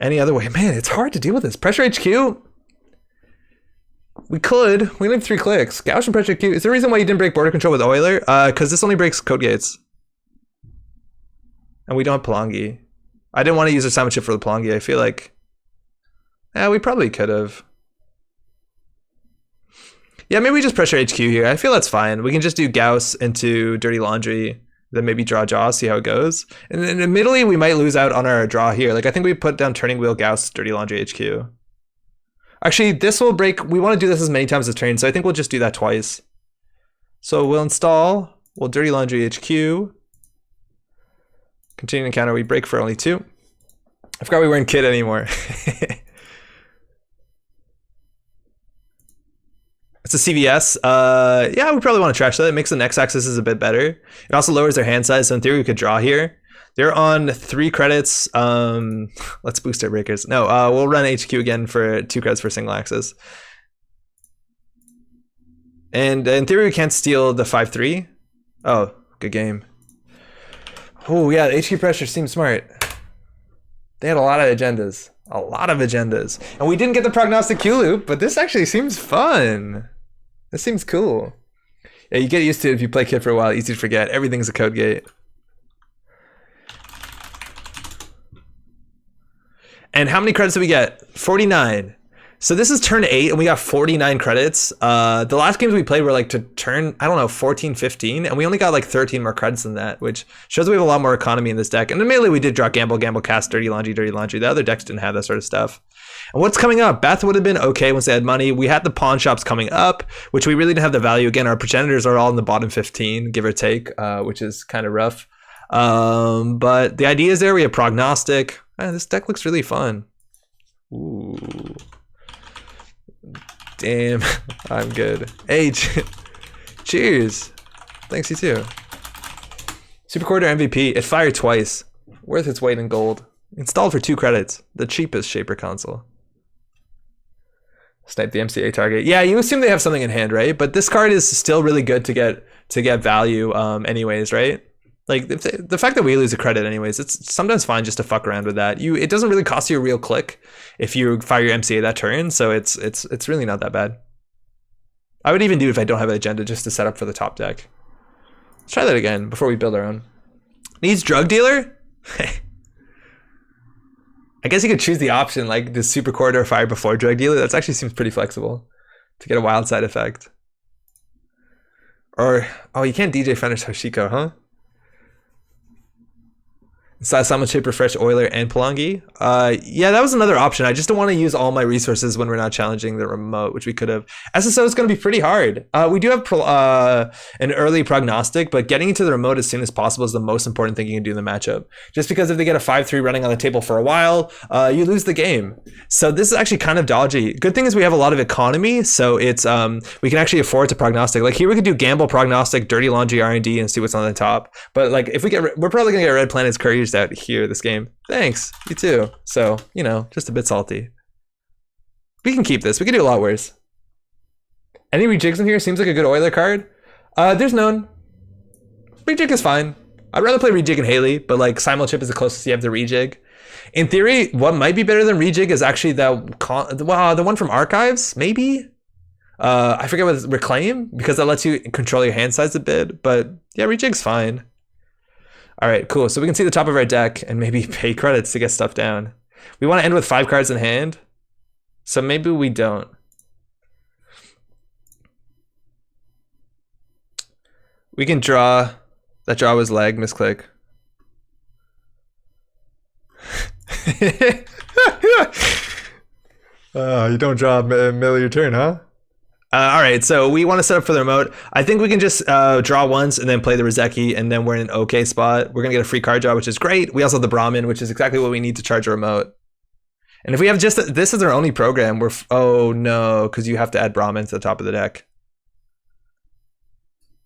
any other way. Man, it's hard to deal with this. Pressure HQ? We could. We only have 3 clicks. Gaussian pressure HQ. Is there a reason why you didn't break border control with Euler? Because this only breaks code gates. And we don't have Palangi. I didn't want to use a simul chip for the Palangi. I feel like... we probably could have. Yeah, maybe we just pressure HQ here. I feel that's fine. We can just do Gauss into Dirty Laundry, then maybe draw Jaw, see how it goes. And then admittedly, we might lose out on our draw here. Like, I think we put down Turning Wheel, Gauss, Dirty Laundry, HQ. Actually, this will break. We want to do this as many times as turn, so I think we'll just do that twice. So we'll install, we'll Dirty Laundry, HQ. Continue encounter, we break for only 2. I forgot we weren't Kid anymore. It's a CVS. Yeah, we probably want to trash that. It makes the next axis is a bit better. It also lowers their hand size, so in theory we could draw here. They're on 3 credits. Let's boost our breakers. No, we'll run HQ again for 2 credits for single axis. And in theory we can't steal the 5-3. Oh, good game. Oh yeah, the HQ pressure seems smart. They had a lot of agendas. A lot of agendas. And we didn't get the prognostic Q loop, but this actually seems fun. This seems cool. Yeah, you get used to it if you play Kit for a while. Easy to forget. Everything's a code gate. And how many credits did we get? 49. So this is turn 8 and we got 49 credits. The last games we played were like to turn, I don't know, 14, 15. And we only got like 13 more credits than that, which shows we have a lot more economy in this deck. And admittedly, we did draw Gamble, Gamble, Cast, Dirty Laundry, Dirty Laundry. The other decks didn't have that sort of stuff. And what's coming up? Beth would have been okay once they had money. We had the pawn shops coming up, which we really didn't have the value. Again, our progenitors are all in the bottom 15, give or take, which is kind of rough. But the idea is there. We have prognostic. This deck looks really fun. Ooh. Damn, I'm good. Hey, cheers. Thanks, you too. Super Quarter MVP. It fired twice. Worth its weight in gold. Installed for 2 credits. The cheapest Shaper console. Snipe the MCA target. Yeah, you assume they have something in hand, right? But this card is still really good to get value anyways, right? Like the fact that we lose a credit anyways, it's sometimes fine just to fuck around with that. It doesn't really cost you a real click if you fire your MCA that turn, so it's really not that bad. I would even do it if I don't have an agenda just to set up for the top deck. Let's try that again before we build our own. Needs drug dealer? I guess you could choose the option like the super corridor fire before drug dealer. That actually seems pretty flexible to get a wild side effect. Or oh, you can't DJ Fenris Hoshiko, huh? Simon Chip, Refresh, Euler, and Palangi. Yeah, that was another option. I just don't want to use all my resources when we're not challenging the remote, which we could have. SSO is going to be pretty hard. We do have an early prognostic, but getting into the remote as soon as possible is the most important thing you can do in the matchup. Just because if they get a 5-3 running on the table for a while, you lose the game. So this is actually kind of dodgy. Good thing is we have a lot of economy, so it's we can actually afford to prognostic. Like here we could do gamble, prognostic, dirty laundry, R&D, and see what's on the top. But like if we're probably going to get Red Planet's Couriers out here this game. Thanks, you too. So, you know, just a bit salty. We can keep this. We can do a lot worse. Any rejigs in here? Seems like a good Euler card. There's none. Rejig is fine. I'd rather play rejig and Haley, but like Simulchip is the closest you have to rejig. In theory, what might be better than rejig is actually the one from Archives, maybe? I forget what it's, Reclaim, because that lets you control your hand size a bit, but yeah, rejig's fine. All right, cool. So we can see the top of our deck and maybe pay credits to get stuff down. We want to end with 5 cards in hand. So maybe we don't. We can draw. That draw was leg, misclick. You don't draw middle of your turn, huh? All right, so we want to set up for the remote. I think we can just draw once and then play the Rizeki, and then we're in an okay spot. We're going to get a free card draw, which is great. We also have the Brahmin, which is exactly what we need to charge a remote. And if we have just this is our only program, we're oh no, because you have to add Brahmin to the top of the deck.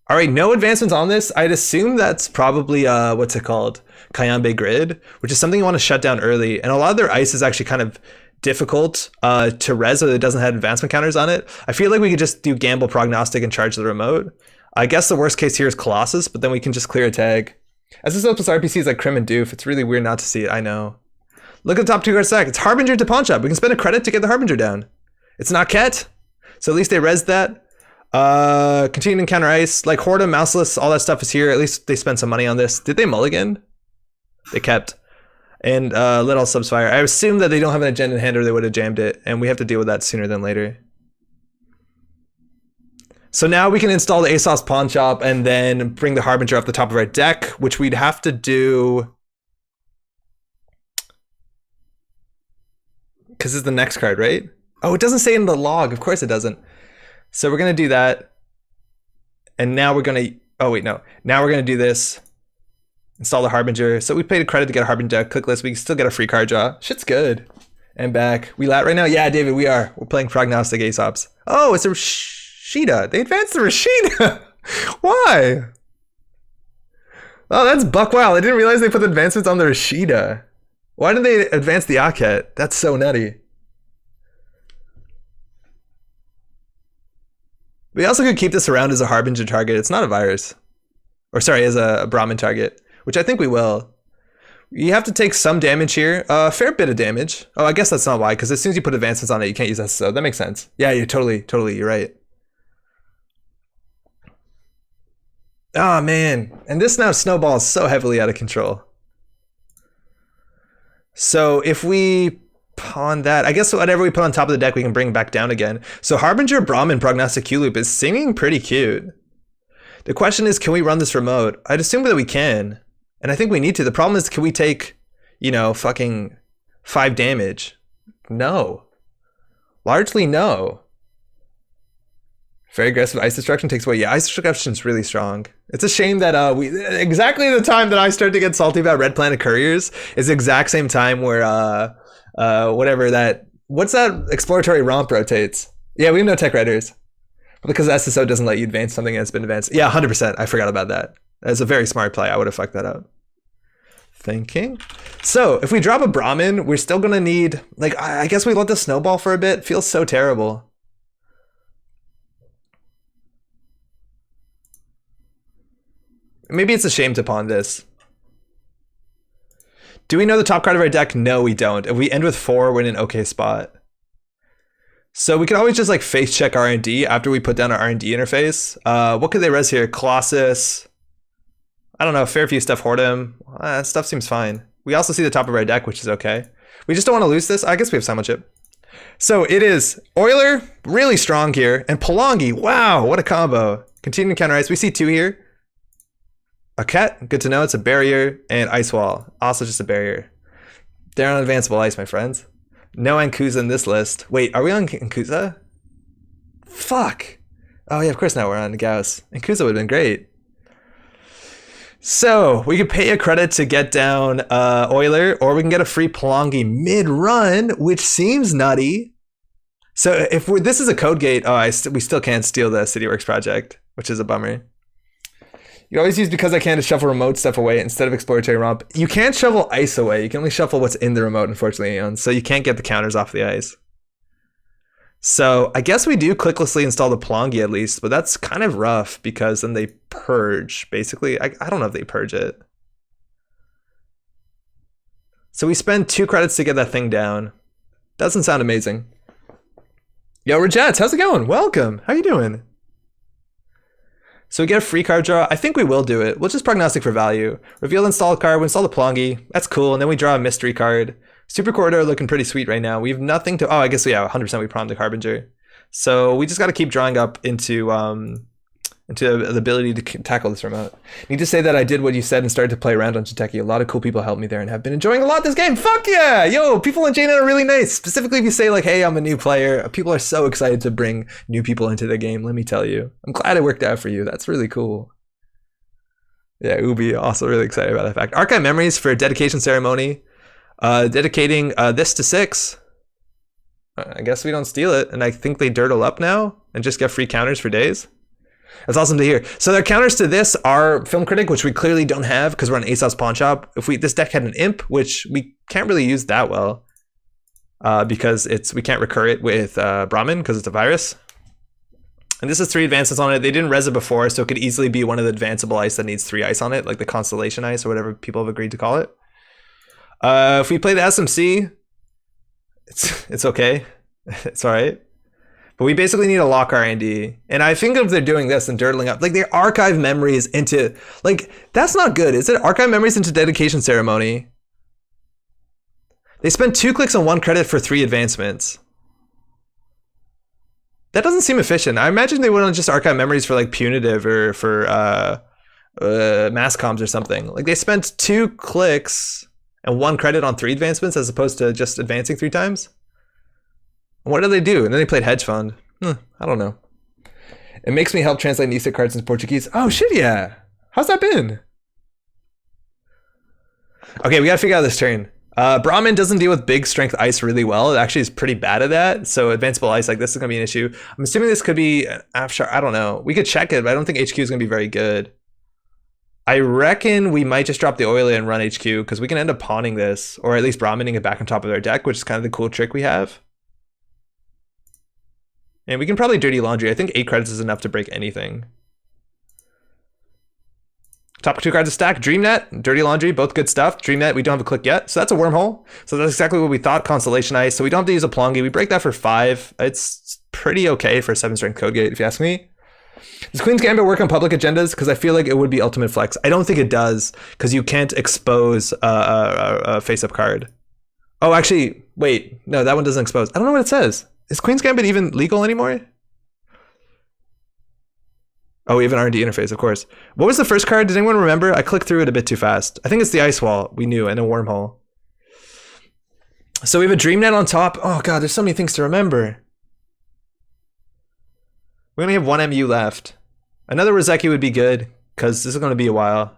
All right, no advancements on this. I'd assume that's probably what's it called, Kayambe Grid, which is something you want to shut down early. And a lot of their ice is actually kind of difficult to res, so it doesn't have advancement counters on it. I feel like we could just do gamble, prognostic, and charge the remote. I guess the worst case here is Colossus, but then we can just clear a tag. SSO plus RPC is like Crim and Doof. It's really weird not to see it, I know. Look at the top 2 card stack. It's Harbinger to Pawn Shop. We can spend a credit to get the Harbinger down. It's not Ket, so at least they res that. Continue to encounter ice. Like Horda, Mouseless, all that stuff is here. At least they spent some money on this. Did they mulligan? They kept. And let all subs fire. I assume that they don't have an agenda in hand or they would have jammed it, and we have to deal with that sooner than later. So now we can install the ASOS Pawn Shop and then bring the Harbinger off the top of our deck, which we'd have to do because it's the next card, right? Oh, it doesn't say in the log. Of course it doesn't. So we're gonna do that, and now we're gonna. Oh wait, no. Now we're gonna do this. Install the Harbinger. So we paid a credit to get a Harbinger click list. We can still get a free card draw. Shit's good. And back. We lat right now? Yeah, David, we are. We're playing Prognostic Aesops. Oh, it's a Rashida. They advanced the Rashida. Why? Oh, that's buck wild. I didn't realize they put the advancements on the Rashida. Why did they advance the Aket? That's so nutty. We also could keep this around as a Harbinger target. It's not a virus. Or sorry, as a Brahmin target. Which I think we will. You have to take some damage here. A fair bit of damage. Oh, I guess that's not why, because as soon as you put advancements on it, you can't use SSO. That makes sense. Yeah, you're totally, you're right. Oh, man. And this now snowballs so heavily out of control. So if we pawn that, I guess whatever we put on top of the deck, we can bring back down again. So Harbinger, Brahmin, Prognostic Q Loop is seeming pretty cute. The question is, can we run this remote? I'd assume that we can. And I think we need to. The problem is, can we take, you know, fucking 5 damage? No. Largely no. Very aggressive Ice Destruction takes away. Yeah, Ice Destruction is really strong. It's a shame that we exactly the time that I started to get salty about Red Planet Couriers is the exact same time where whatever that, what's that exploratory romp rotates? Yeah, we have no tech redders. Because SSO doesn't let you advance something that's been advanced. Yeah, 100%. I forgot about that. That's a very smart play. I would have fucked that up. Thinking. So if we drop a Brahmin, we're still gonna need, like, I guess we let the snowball for a bit. Feels so terrible. Maybe it's a shame to pawn this. Do we know the top card of our deck? No, we don't. If we end with 4, we're in an okay spot. So we could always just like face check R&D after we put down our R&D interface. What could they res here? Colossus. I don't know, Fairview stuff, Hordem. Stuff seems fine. We also see the top of our deck, which is okay. We just don't want to lose this. I guess we have Simon Chip. So it is Euler, really strong here, and Palangi. Wow, what a combo. Continuing counter ice. We see 2 here. A Ket, good to know. It's a barrier, and Ice Wall, also just a barrier. They're on advanceable ice, my friends. No Ankusa in this list. Wait, are we on Ankusa? Fuck. Oh yeah, of course now we're on Gauss. Ankusa would have been great. So we could pay a credit to get down Euler, or we can get a free Palangi mid-run, which seems nutty. So if this is a code gate, we still can't steal the CityWorks project, which is a bummer. You always use because I can to shuffle remote stuff away instead of exploratory romp. You can't shuffle ice away. You can only shuffle what's in the remote, unfortunately, Eon. So you can't get the counters off the ice. So I guess we do clicklessly install the Palangi at least, but that's kind of rough because then they purge, basically. I don't know if they purge it. So we spend 2 credits to get that thing down. Doesn't sound amazing. Yo, Rejets, how's it going? Welcome. How you doing? So we get a free card draw. I think we will do it. We'll just prognostic for value. Reveal install card. We install the Palangi. That's cool. And then we draw a mystery card. Super Corridor looking pretty sweet right now. We have nothing to... Oh, I guess, yeah, 100% we prompt the Harbinger. So we just got to keep drawing up into the ability to tackle this remote. Need to say that I did what you said and started to play around on Jiteki. A lot of cool people helped me there and have been enjoying a lot this game. Fuck yeah! Yo, people in JNet are really nice. Specifically if you say like, hey, I'm a new player. People are so excited to bring new people into the game, let me tell you. I'm glad it worked out for you. That's really cool. Yeah, Ubi also really excited about that fact. Archive Memories for dedication ceremony. Dedicating this to 6. I guess we don't steal it. And I think they dirtle up now and just get free counters for days. That's awesome to hear. So their counters to this are Film Critic, which we clearly don't have because we're on Aesop's Pawn Shop. If this deck had an Imp, which we can't really use that well because we can't recur it with Brahmin because it's a virus. And this is 3 advances on it. They didn't res it before, so it could easily be one of the advanceable ice that needs 3 ice on it, like the Constellation Ice or whatever people have agreed to call it. If we play the SMC, it's okay. It's all right. But we basically need to lock R&D. And I think if they're doing this and dirtling up, like they archive memories into, like, that's not good. Is it archive memories into dedication ceremony? They spend 2 clicks on 1 credit for 3 advancements. That doesn't seem efficient. I imagine they wouldn't just archive memories for like punitive or for mass comms or something. Like they spent 2 clicks and 1 credit on 3 advancements as opposed to just advancing 3 times. What did they do? And then they played Hedge Fund. I don't know. It makes me help translate Nisa cards into Portuguese. Oh shit, yeah. How's that been? Okay, we gotta figure out this turn. Brahmin doesn't deal with big strength ice really well. It actually is pretty bad at that. So advanceable ice like this is gonna be an issue. I'm assuming this could be after, I don't know. We could check it, but I don't think HQ is gonna be very good. I reckon we might just drop the Euler and run HQ because we can end up pawning this, or at least Brahmining it back on top of our deck, which is kind of the cool trick we have. And we can probably dirty laundry. I think 8 credits is enough to break anything. Top 2 cards of stack, Dreamnet, Dirty Laundry, both good stuff. Dreamnet, we don't have a click yet, so that's a wormhole. So that's exactly what we thought, Constellation Ice. So we don't have to use a Plongi. We break that for 5. It's pretty okay for a 7-strength code gate, if you ask me. Does Queen's Gambit work on public agendas? Because I feel like it would be ultimate flex. I don't think it does, because you can't expose a face-up card. Oh, actually, wait. No, that one doesn't expose. I don't know what it says. Is Queen's Gambit even legal anymore? Oh, we have an R&D interface, of course. What was the first card? Does anyone remember? I clicked through it a bit too fast. I think it's the Ice Wall. We knew, and a Wormhole. So we have a Dreamnet on top. Oh god, there's so many things to remember. We only have 1 MU left. Another Rozeki would be good, because this is going to be a while.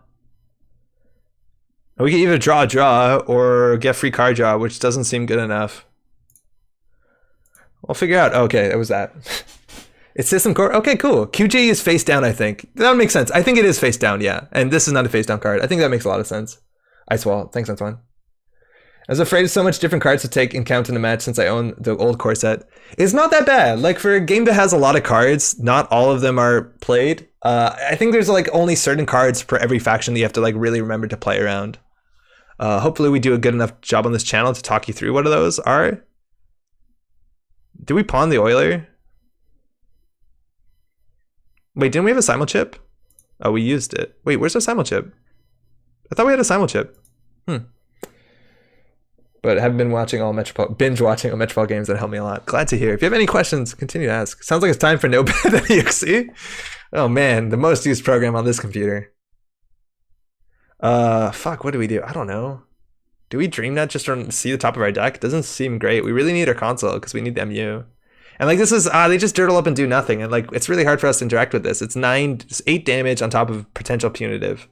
We can either draw, or get free card draw, which doesn't seem good enough. We'll figure out. Okay, it was that. It's system core. Okay, cool. QG is face down, I think. That would make sense. I think it is face down, yeah. And this is not a face down card. I think that makes a lot of sense. Ice Wall. Thanks, Antoine. I was afraid of so much different cards to take and count in the match since I own the old core set. It's not that bad. Like, for a game that has a lot of cards, not all of them are played. I think there's like only certain cards for every faction that you have to like really remember to play around. Hopefully we do a good enough job on this channel to talk you through what those are. Did we pawn the Oiler? Wait, didn't we have a simul chip? Oh, we used it. Wait, where's our simul chip? I thought we had a simul chip. But I haven't been watching all Metropole, binge watching all Metropole games. That helped me a lot. Glad to hear. If you have any questions, continue to ask. Sounds like it's time for Notepad.exe. Oh man, the most used program on this computer. Fuck, what do we do? I don't know. Do we Dreamnet just to see the top of our deck? It doesn't seem great. We really need our console because we need the MU. And like this is, they just dirtle up and do nothing. And like, it's really hard for us to interact with this. It's 8 damage on top of potential punitive.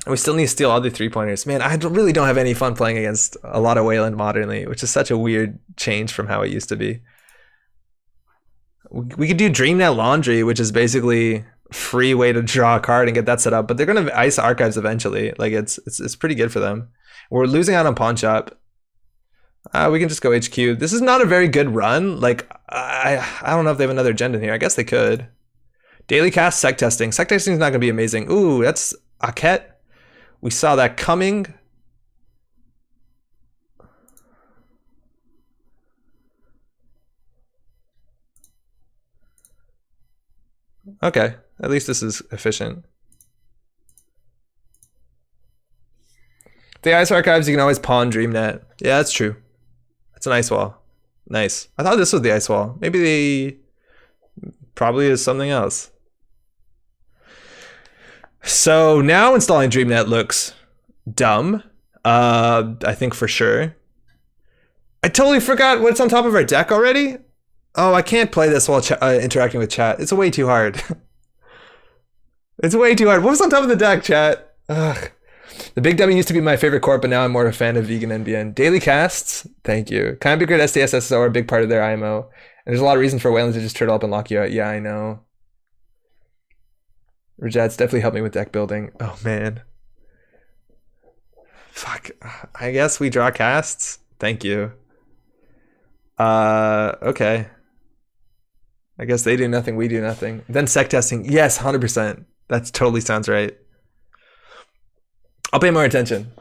And we still need to steal all the 3-pointers. Man, I really don't have any fun playing against a lot of Wayland modernly, which is such a weird change from how it used to be. We could do Dreamnet Laundry, which is basically free way to draw a card and get that set up. But they're going to ice archives eventually. Like it's pretty good for them. We're losing out on Pawn Shop. We can just go HQ. This is not a very good run. Like, I don't know if they have another agenda in here. I guess they could. Daily cast, sec testing. Sec testing is not going to be amazing. Ooh, that's Aket. We saw that coming. Okay, at least this is efficient. The Ice Archives, you can always pawn Dreamnet. Yeah, that's true. That's an Ice Wall. Nice. I thought this was the Ice Wall. Maybe they probably is something else. So now installing Dreamnet looks dumb. I think for sure. I totally forgot what's on top of our deck already. Oh, I can't play this while interacting with chat. It's way too hard. It's way too hard. What was on top of the deck, chat? Ugh. The Big W used to be my favorite corp, but now I'm more a fan of vegan NBN. Daily casts, thank you. Kind of big grid SDS SSO are a big part of their IMO. And there's a lot of reason for Wayland to just turtle up and lock you out. Yeah, I know. Rajad's definitely helped me with deck building. Oh man. Fuck. I guess we draw casts. Thank you. Okay. I guess they do nothing, we do nothing. Then sec testing. Yes, 100%. That totally sounds right. I'll pay more attention.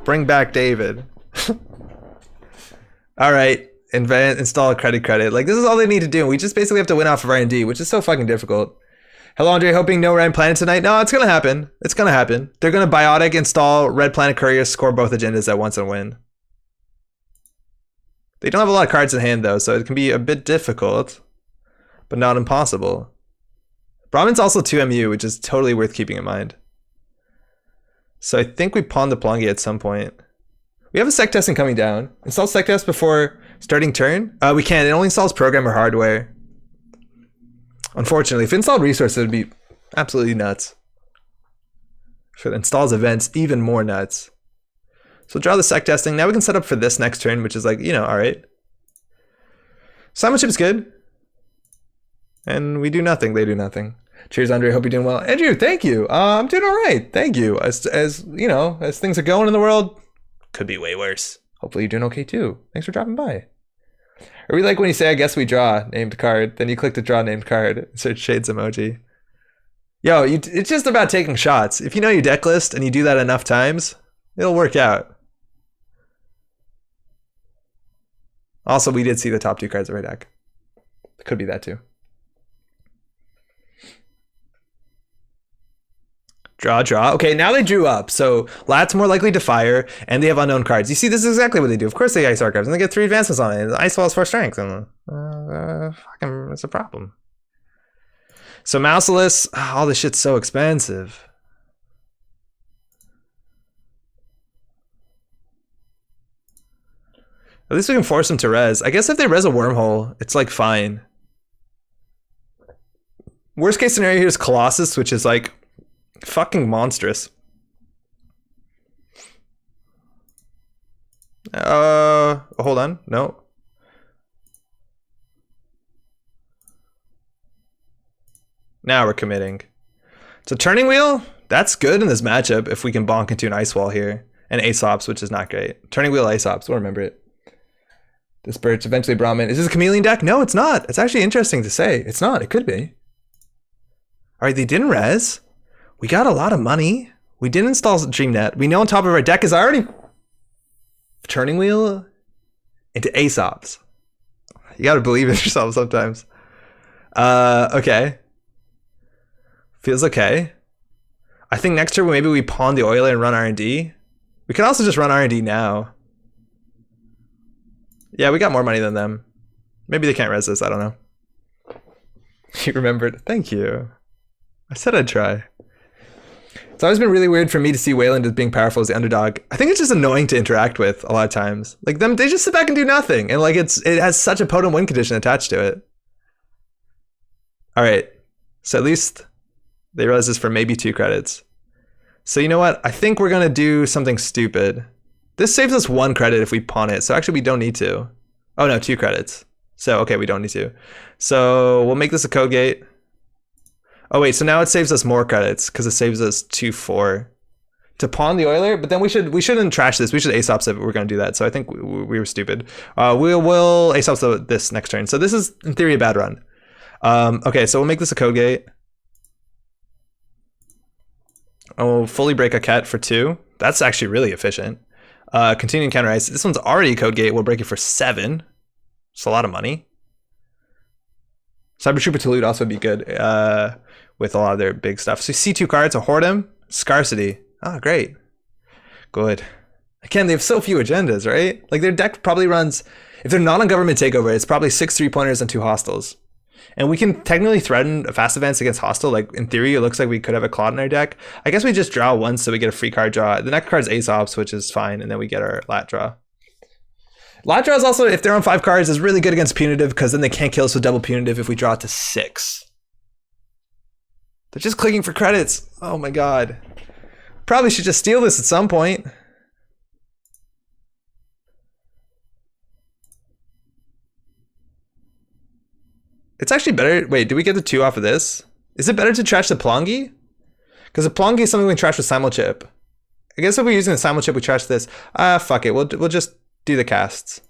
Bring back David. All right. Install a credit. Like, this is all they need to do. We just basically have to win off of R&D, which is so fucking difficult. Hello, Andre. Hoping no Red Planet tonight. No, it's going to happen. It's going to happen. They're going to biotic install Red Planet Courier, score both agendas at once and win. They don't have a lot of cards in hand, though, so it can be a bit difficult, but not impossible. Brahmin's also 2MU, which is totally worth keeping in mind. So I think we pawn the Plongi at some point. We have a sec testing coming down. Install sec test before starting turn? We can't. It only installs program or hardware. Unfortunately, if it installed resources, it would be absolutely nuts. If it installs events, even more nuts. So draw the sec testing. Now we can set up for this next turn, which is like, you know, all right. Simon chip is good. And we do nothing. They do nothing. Cheers, Andre. Hope you're doing well. Andrew, thank you. I'm doing all right. Thank you. As you know, as things are going in the world, could be way worse. Hopefully you're doing okay too. Thanks for dropping by. Or we like when you say, I guess we draw named card, then you click to draw named card, search shades emoji. Yo, it's just about taking shots. If you know your deck list and you do that enough times, it'll work out. Also, we did see the top 2 cards of our deck. It could be that too. Draw, draw. Okay, now they drew up. So Lat's more likely to fire, and they have unknown cards. You see, this is exactly what they do. Of course they ice archives, and they get 3 advancements on it. And Ice Wall's 4 strength, and fucking, it's a problem. So Mouseless, all this shit's so expensive. At least we can force them to res. I guess if they res a wormhole, it's like fine. Worst case scenario here is Colossus, which is like fucking monstrous. Hold on. No. Now we're committing. So Turning Wheel, that's good in this matchup if we can bonk into an Ice Wall here. And Aesops, which is not great. Turning Wheel, Aesops, we'll remember it. Disperse, eventually Brahmin. Is this a Chameleon deck? No, it's not. It's actually interesting to say. It's not. It could be. All right, they didn't res. We got a lot of money. We didn't install DreamNet. We know on top of our deck is already Turning Wheel into Aesops. You got to believe in yourself sometimes. Okay. Feels okay. I think next turn maybe we pawn the Oiler and run R&D. We can also just run R&D now. Yeah, we got more money than them. Maybe they can't res this, I don't know. You remembered. Thank you. I said I'd try. It's always been really weird for me to see Wayland as being powerful as the underdog. I think it's just annoying to interact with a lot of times. Like they just sit back and do nothing. And like it has such a potent win condition attached to it. All right. So at least they realize this for maybe 2 credits. So you know what? I think we're going to do something stupid. This saves us 1 credit if we pawn it. So actually we don't need to. Oh no, 2 credits. So okay, we don't need to. So we'll make this a code gate. Oh wait, so now it saves us more credits because it saves us 2-4 to pawn the Oiler. But then we shouldn't trash this. We should Aesops if we're going to do that. So I think we were stupid. We'll Aesops this next turn. So this is in theory a bad run. Okay, so we'll make this a code gate. And we'll fully break a cat for 2. That's actually really efficient. Continuing counter ice. This one's already code gate. We'll break it for 7. It's a lot of money. Cyber Trooper Tolute also would be good with a lot of their big stuff. So C2 cards, a Whoredom, Scarcity. Oh, great. Good. Again, they have so few agendas, right? Like their deck probably runs, if they're not on government takeover, it's probably 6 3-pointers and 2 hostiles. And we can technically threaten fast events against hostile. Like in theory, it looks like we could have a Claude in our deck. I guess we just draw once so we get a free card draw. The next card is Aesops, which is fine. And then we get our lat draw. Lat draw is also, if they're on 5 cards, is really good against punitive because then they can't kill us with double punitive if we draw it to 6. They're just clicking for credits. Oh my god. Probably should just steal this at some point. It's actually better. Wait, do we get the 2 off of this? Is it better to trash the Plongi? Because the Plongi is something we can trash with Simulchip. I guess if we're using the Simulchip, we trash this. Fuck it. We'll just do the casts.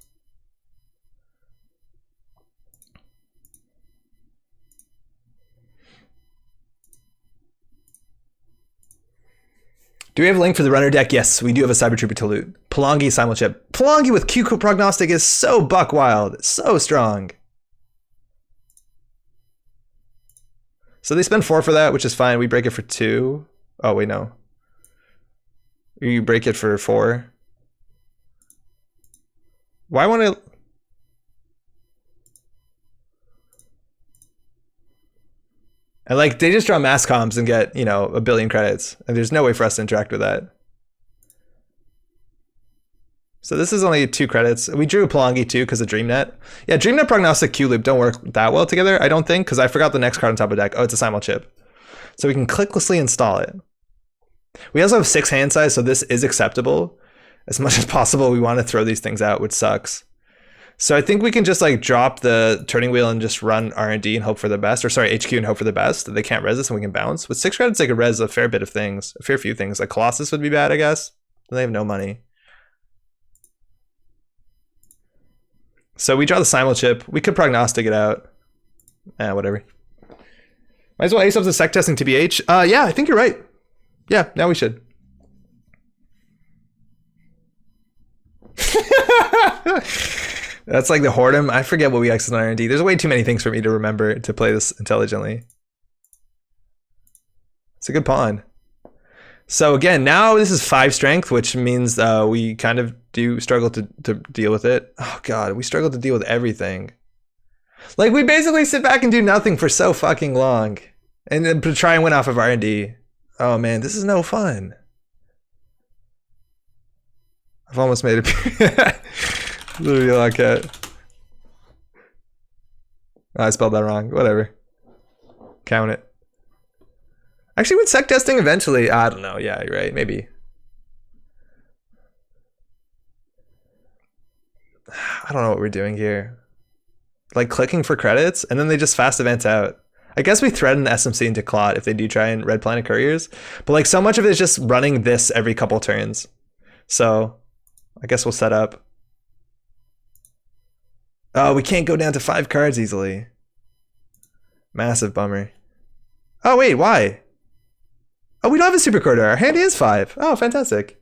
Do we have a link for the runner deck? Yes, we do have a Cyber Trooper Tolute. Plongi Simulchip. Plongi with Q Prognostic is so buck wild. So strong. So they spend 4 for that, which is fine. We break it for 2. Oh, wait, no. You break it for 4. Why won't it? And like, they just draw mass comms and get, you know, 1 billion credits. And there's no way for us to interact with that. So this is only 2 credits. We drew a Plongi too because of DreamNet. Yeah, DreamNet Prognostic Q-Loop don't work that well together, I don't think, because I forgot the next card on top of the deck. Oh, it's a Simulchip. So we can clicklessly install it. We also have 6 hand size, so this is acceptable. As much as possible, we want to throw these things out, which sucks. So I think we can just like drop the Turning Wheel and just run R&D and hope for the best. Or sorry, HQ and hope for the best. They can't res this and we can bounce. With 6 credits, they could res a fair bit of things. A fair few things. Like Colossus would be bad, I guess. They have no money. So we draw the simul chip. We could prognostic it out. Whatever. Might as well ace up the sec testing TBH. Yeah, I think you're right. Yeah, now we should. That's like the Whoredom. I forget what we X on R&D. There's way too many things for me to remember to play this intelligently. It's a good pawn. So again, now this is 5 strength, which means we kind of do struggle to deal with it. Oh god, we struggle to deal with everything. Like, we basically sit back and do nothing for so fucking long. And then try and win off of R&D. Oh man, this is no fun. I've almost made it. Literally a lot cat. Oh, I spelled that wrong. Whatever. Count it. Actually, with sec testing eventually. I don't know. Yeah, you're right. Maybe. I don't know what we're doing here. Like clicking for credits, and then they just fast advance out. I guess we threaten SMC into Clot if they do try and Red Planet Couriers. But like so much of it is just running this every couple turns. So I guess we'll set up. Oh, we can't go down to 5 cards easily. Massive bummer. Oh wait, why? Oh, we don't have a super quarter. Our hand is 5. Oh, fantastic.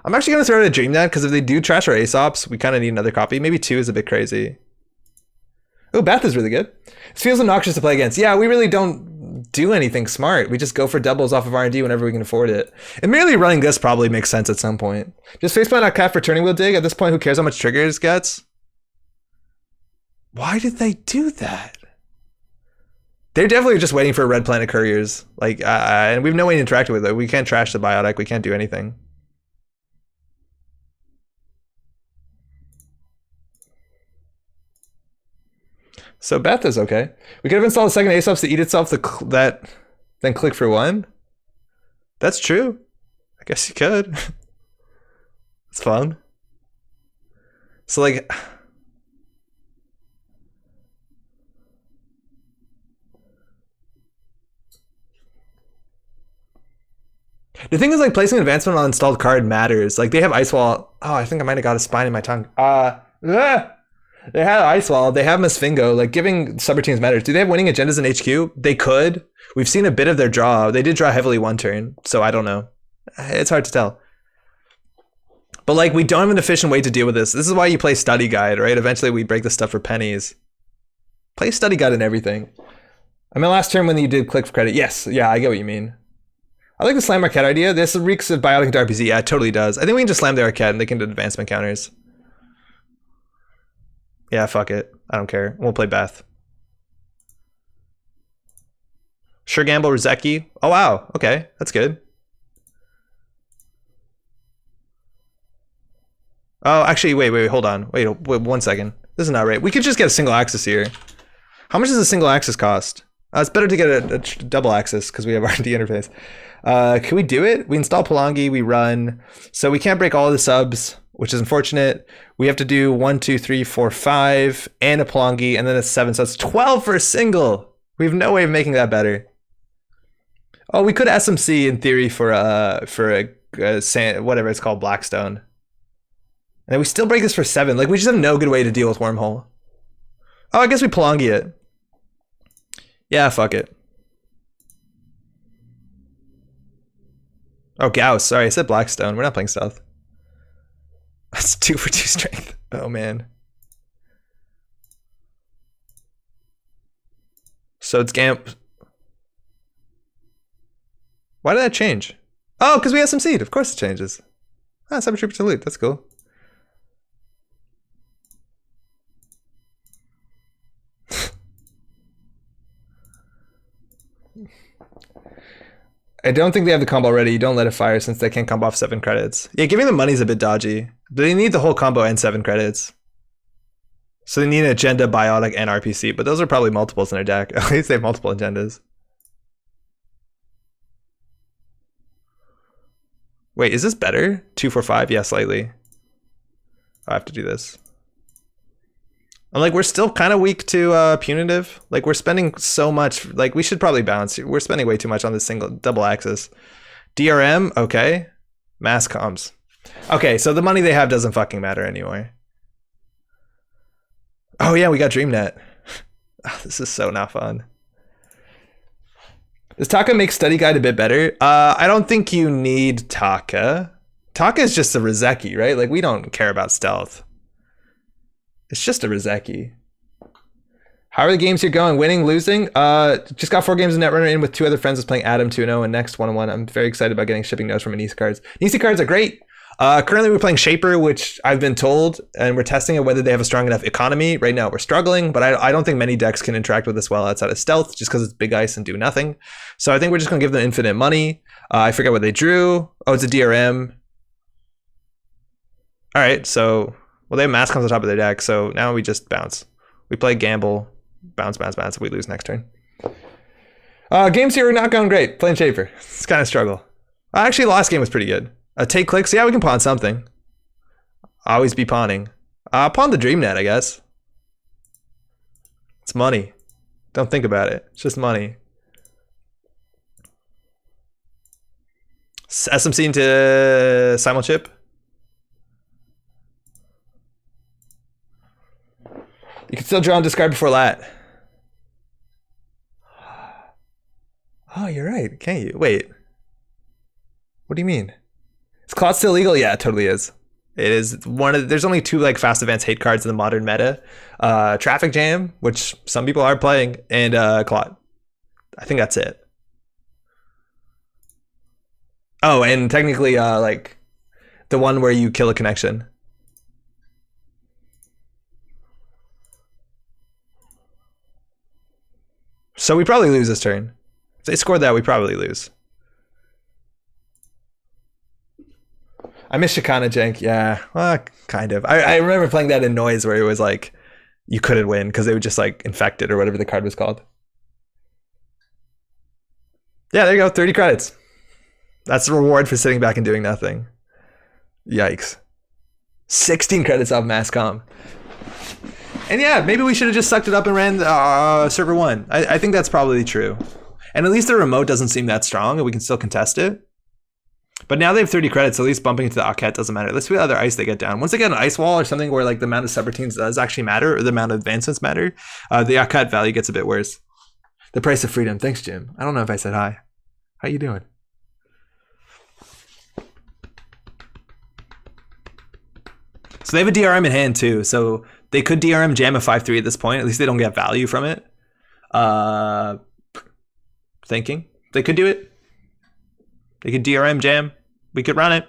I'm actually gonna throw out a Dream Net, because if they do trash our Aesops, we kind of need another copy. Maybe 2 is a bit crazy. Oh, Beth is really good. It feels obnoxious to play against. Yeah, we really don't do anything smart. We just go for doubles off of R&D whenever we can afford it. And merely running this probably makes sense at some point. Just faceplant out cat for turning wheel dig. At this point, who cares how much triggers gets? Why did they do that? They're definitely just waiting for Red Planet Couriers. Like, and we have no way to interact with it. We can't trash the biotic. We can't do anything. So Beth is okay. We could have installed a second Aesops to eat itself then click for 1. That's true. I guess you could. It's fun. So like, the thing is, like, placing advancement on installed card matters. Like, they have Ice Wall. Oh, I think I might have got a spine in my tongue. They have Ice Wall. They have Misfingo. Like, giving subroutines matters. Do they have winning agendas in HQ? They could. We've seen a bit of their draw. They did draw heavily one turn, so I don't know. It's hard to tell. But, like, we don't have an efficient way to deal with this. This is why you play Study Guide, right? Eventually, we break this stuff for pennies. Play Study Guide and everything. I mean, last turn when you did click for credit. Yes, yeah, I get what you mean. I like the slam Arquette idea. This reeks of biotic into RPZ. Yeah, it totally does. I think we can just slam the Arquette and they can do advancement counters. Yeah, fuck it. I don't care. We'll play Beth. Sure gamble Rizeki. Oh, wow. Okay, that's good. Oh, actually, wait, hold on. Wait 1 second. This is not right. We could just get a single axis here. How much does a single axis cost? It's better to get a double axis because we have R&D interface. Can we do it? We install Palangi, we run. So we can't break all the subs, which is unfortunate. We have to do 1, 2, 3, 4, 5, and a Palangi, and then a 7. So it's 12 for a single. We have no way of making that better. Oh, we could SMC in theory for a whatever it's called, Blackstone. And we still break this for 7. Like, we just have no good way to deal with Wormhole. Oh, I guess we Palangi it. Yeah, fuck it. Oh, Gauss. Sorry, I said Blackstone. We're not playing Stealth. That's 2 for 2 strength. Oh, man. So it's Gamp. Why did that change? Oh, because we have some seed. Of course it changes. Ah, Cyber Trooper to loot. That's cool. I don't think they have the combo ready. You don't let it fire since they can't combo off 7 credits. Yeah, giving them money is a bit dodgy. But they need the whole combo and 7 credits. So they need an agenda, biotic, and RPC. But those are probably multiples in their deck. At least they have multiple agendas. Wait, is this better? 2, 4, 5? Yeah, slightly. I have to do this. And like, we're still kind of weak to punitive. Like, we're spending so much. Like, we should probably balance. We're spending way too much on this double axis. DRM, okay. Mass comms. Okay, so the money they have doesn't fucking matter anymore. Oh yeah, we got DreamNet. Oh, this is so not fun. Does Taka make Study Guide a bit better? I don't think you need Taka. Taka is just a Rizeki, right? Like, we don't care about stealth. It's just a Rizeki. How are the games you're going? Winning, losing? Just got 4 games of Netrunner in with 2 other friends. Was playing Adam 2-0 and next 1-1. I'm very excited about getting shipping notes from Anisi cards. Anisi cards are great. Currently we're playing Shaper, which I've been told, and we're testing it whether they have a strong enough economy. Right now we're struggling, but I don't think many decks can interact with this well outside of stealth, just because it's big ice and do nothing. So I think we're just gonna give them infinite money. I forget what they drew. Oh, it's a DRM. All right, so well, they have Mask on the top of their deck, so now we just bounce. We play Gamble, bounce, bounce, bounce. If we lose next turn. Games here are not going great. Playing Shaper, it's kind of struggle. Actually, last game was pretty good. Take clicks. Yeah, we can pawn something. Always be pawning. Pawn the DreamNet, I guess. It's money. Don't think about it. It's just money. SMC into Simulchip. You can still draw and discard before lat. Oh, you're right. Can't you? Wait. What do you mean? Is Clot still legal? Yeah, it totally is. It is one of there's only 2 like fast advance hate cards in the modern meta. Traffic Jam, which some people are playing, and Clot. I think that's it. Oh, and technically like the one where you kill a connection. So we probably lose this turn. If they scored that, we probably lose. I miss Shikana Jank. Yeah, well, kind of. I remember playing that in Noise where it was like you couldn't win because they would just like infect it or whatever the card was called. Yeah, there you go. 30 credits. That's the reward for sitting back and doing nothing. Yikes. 16 credits off Masscom. And yeah, maybe we should have just sucked it up and ran server 1. I think that's probably true. And at least the remote doesn't seem that strong and we can still contest it. But now they have 30 credits, at least bumping into the Akhet doesn't matter. Let's see what other ice they get down. Once they get an ice wall or something where like the amount of subroutines does actually matter, or the amount of advancements matter, the Akhet value gets a bit worse. The price of freedom. Thanks, Jim. I don't know if I said hi. How you doing? So they have a DRM in hand too, so they could DRM jam a 5-3 at this point. At least they don't get value from it. Thinking. They could do it. They could DRM jam. We could run it.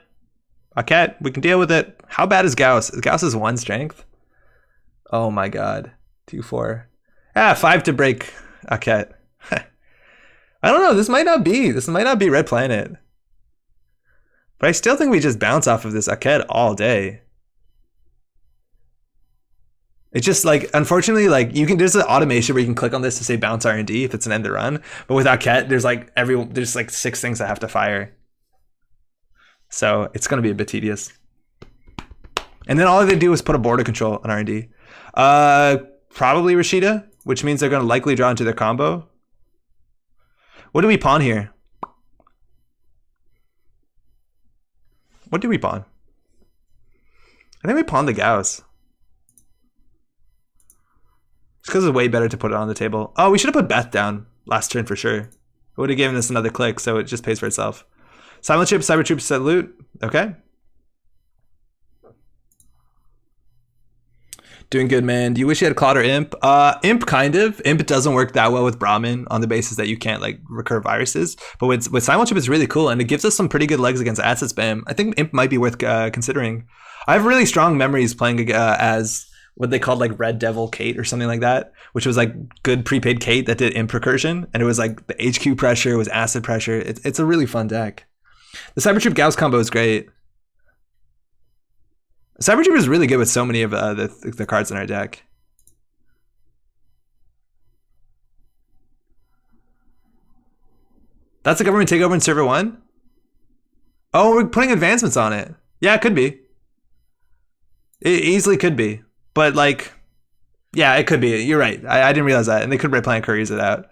Akhet, we can deal with it. How bad is Gauss? Gauss is 1 strength. Oh my god. 2-4. 5 to break Akhet. I don't know. This might not be Red Planet. But I still think we just bounce off of this Akhet all day. It's just like, unfortunately, like there's an automation where you can click on this to say bounce R&D if it's an end to run. But with Akhet, there's like 6 things that have to fire. So it's going to be a bit tedious. And then all they do is put a border control on R&D. Probably Rashida, which means they're going to likely draw into their combo. What do we pawn here? What do we pawn? I think we pawn the Gauss. Just because it's way better to put it on the table. Oh, we should have put Beth down last turn for sure. It would have given us another click, so it just pays for itself. Silent Chip, Cyber Troop, Salute. Okay. Doing good, man. Do you wish you had Clot or Imp? Imp, kind of. Imp doesn't work that well with Brahmin on the basis that you can't like recur viruses. But with Silent Chip, it's really cool, and it gives us some pretty good legs against asset spam. I think Imp might be worth considering. I have really strong memories playing as what they called like Red Devil Kate or something like that, which was like good prepaid Kate that did imp recursion, and it was like the HQ pressure was acid pressure. It's a really fun deck. The Cybertroop Gauss combo is great. Cybertroop is really good with so many of the cards in our deck. That's a government takeover in server 1? Oh, we're putting advancements on it. Yeah, it could be. It easily could be. But like, yeah, it could be. You're right. I didn't realize that. And they could Red Planet Couriers it out.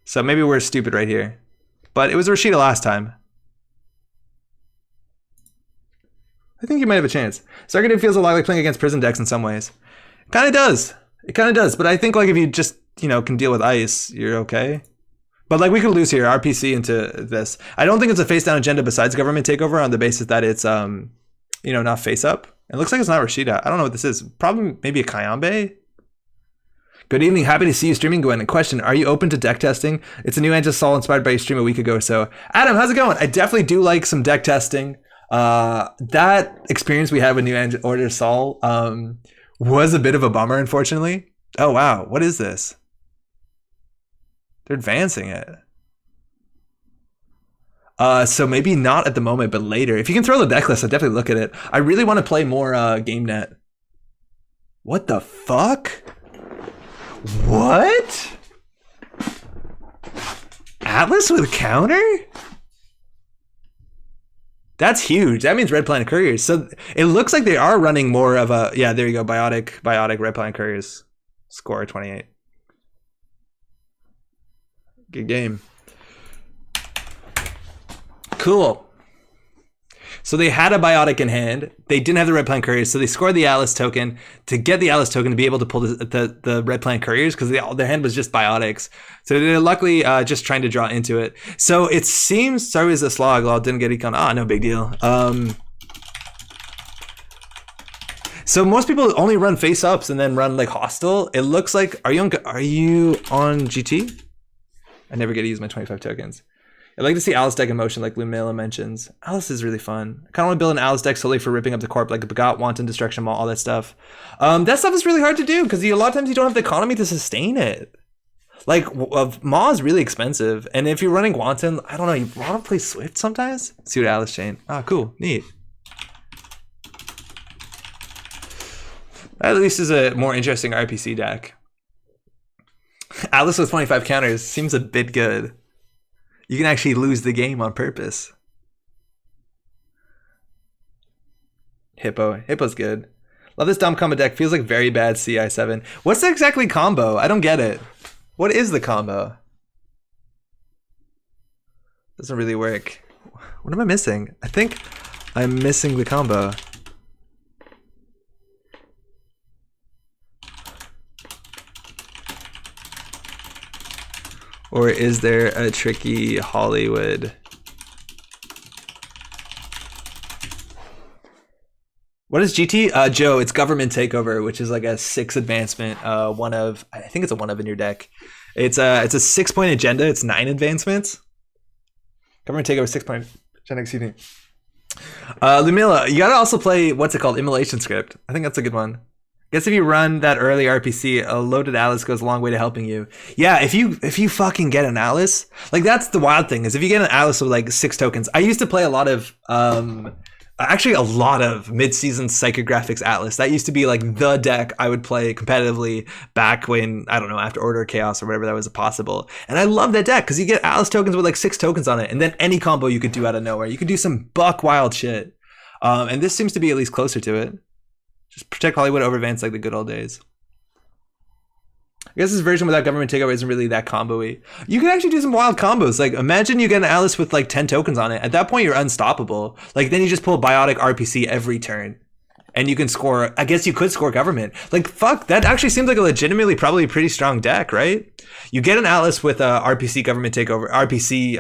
So maybe we're stupid right here. But it was Rashida last time. I think you might have a chance. Sarkadin feels a lot like playing against prison decks in some ways. It kind of does. It kind of does, but I think like if you just, you know, can deal with ice, you're okay. But like we could lose here, RPC into this. I don't think it's a face down agenda besides government takeover on the basis that it's you know, not face up. It looks like it's not Rashida. I don't know what this is. Probably maybe a Kayambe. Good evening. Happy to see you streaming, Gwen. Question, are you open to deck testing? It's a new Angel Sol inspired by your stream a week ago or so. Adam, how's it going? I definitely do like some deck testing. That experience we had with New Angel Order Sol was a bit of a bummer, unfortunately. Oh, wow. What is this? They're advancing it. So maybe not at the moment, but later. If you can throw the deck list, I'll definitely look at it. I really want to play more GameNet. What the fuck? What? Atlas with counter? That's huge. That means Red Planet Couriers. So it looks like they are running more of a... Yeah, there you go. Biotic Red Planet Couriers. Score 28. Good game. Cool. So they had a Biotic in hand. They didn't have the Red Planet Couriers, so they scored the Atlas token to get the Atlas token to be able to pull the Red Planet Couriers because their hand was just Biotics. So they're luckily just trying to draw into it. So it seems... Sorry, was a slog. Well, didn't get econ. Ah, no big deal. So most people only run face ups and then run like hostile. It looks like... Are you on GT? I never get to use my 25 tokens. I'd like to see Alice deck in motion like Lumela mentions. Alice is really fun. I kind of want to build an Alice deck solely for ripping up the corp, like the Begot, Wanton, Destruction Mall, all that stuff. That stuff is really hard to do because a lot of times you don't have the economy to sustain it. Like, Maw is really expensive. And if you're running Wanton, I don't know, you want to play Swift sometimes? See what Alice chain. Ah, cool. Neat. That at least is a more interesting RPC deck. Alice with 25 counters seems a bit good. You can actually lose the game on purpose. Hippo's good. Love this dumb combo deck. Feels like very bad CI7. What's the exactly combo? I don't get it. What is the combo? Doesn't really work. What am I missing? I think I'm missing the combo. Or is there a tricky Hollywood? What is GT? Joe, it's Government Takeover, which is like a 6 advancement. I think it's a 1 of in your deck. It's a 6-point agenda. It's 9 advancements. Government Takeover 6-point agenda. Excuse me. Lumila, you gotta also play what's it called? Immolation Script. I think that's a good one. Guess if you run that early RPC, a loaded Alice goes a long way to helping you. Yeah, if you fucking get an Alice, like that's the wild thing is if you get an Alice with like 6 tokens. I used to play a lot of mid-season Psychographics Atlas. That used to be like the deck I would play competitively back when, I don't know, after Order of Chaos or whatever that was possible. And I love that deck because you get Alice tokens with like 6 tokens on it, and then any combo you could do out of nowhere. You could do some buck wild shit. And this seems to be at least closer to it. Just protect Hollywood over Vance like the good old days. I guess this version without Government Takeover isn't really that combo-y. You can actually do some wild combos. Like, imagine you get an Alice with like 10 tokens on it. At that point, you're unstoppable. Like, then you just pull Biotic RPC every turn. And you can score, I guess you could score Government. Like, fuck, that actually seems like a legitimately probably pretty strong deck, right? You get an Atlas with a RPC Government Takeover, RPC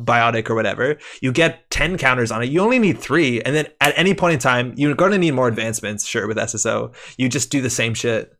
Biotic or whatever. You get 10 counters on it. You only need 3. And then at any point in time, you're going to need more advancements, sure, with SSO. You just do the same shit.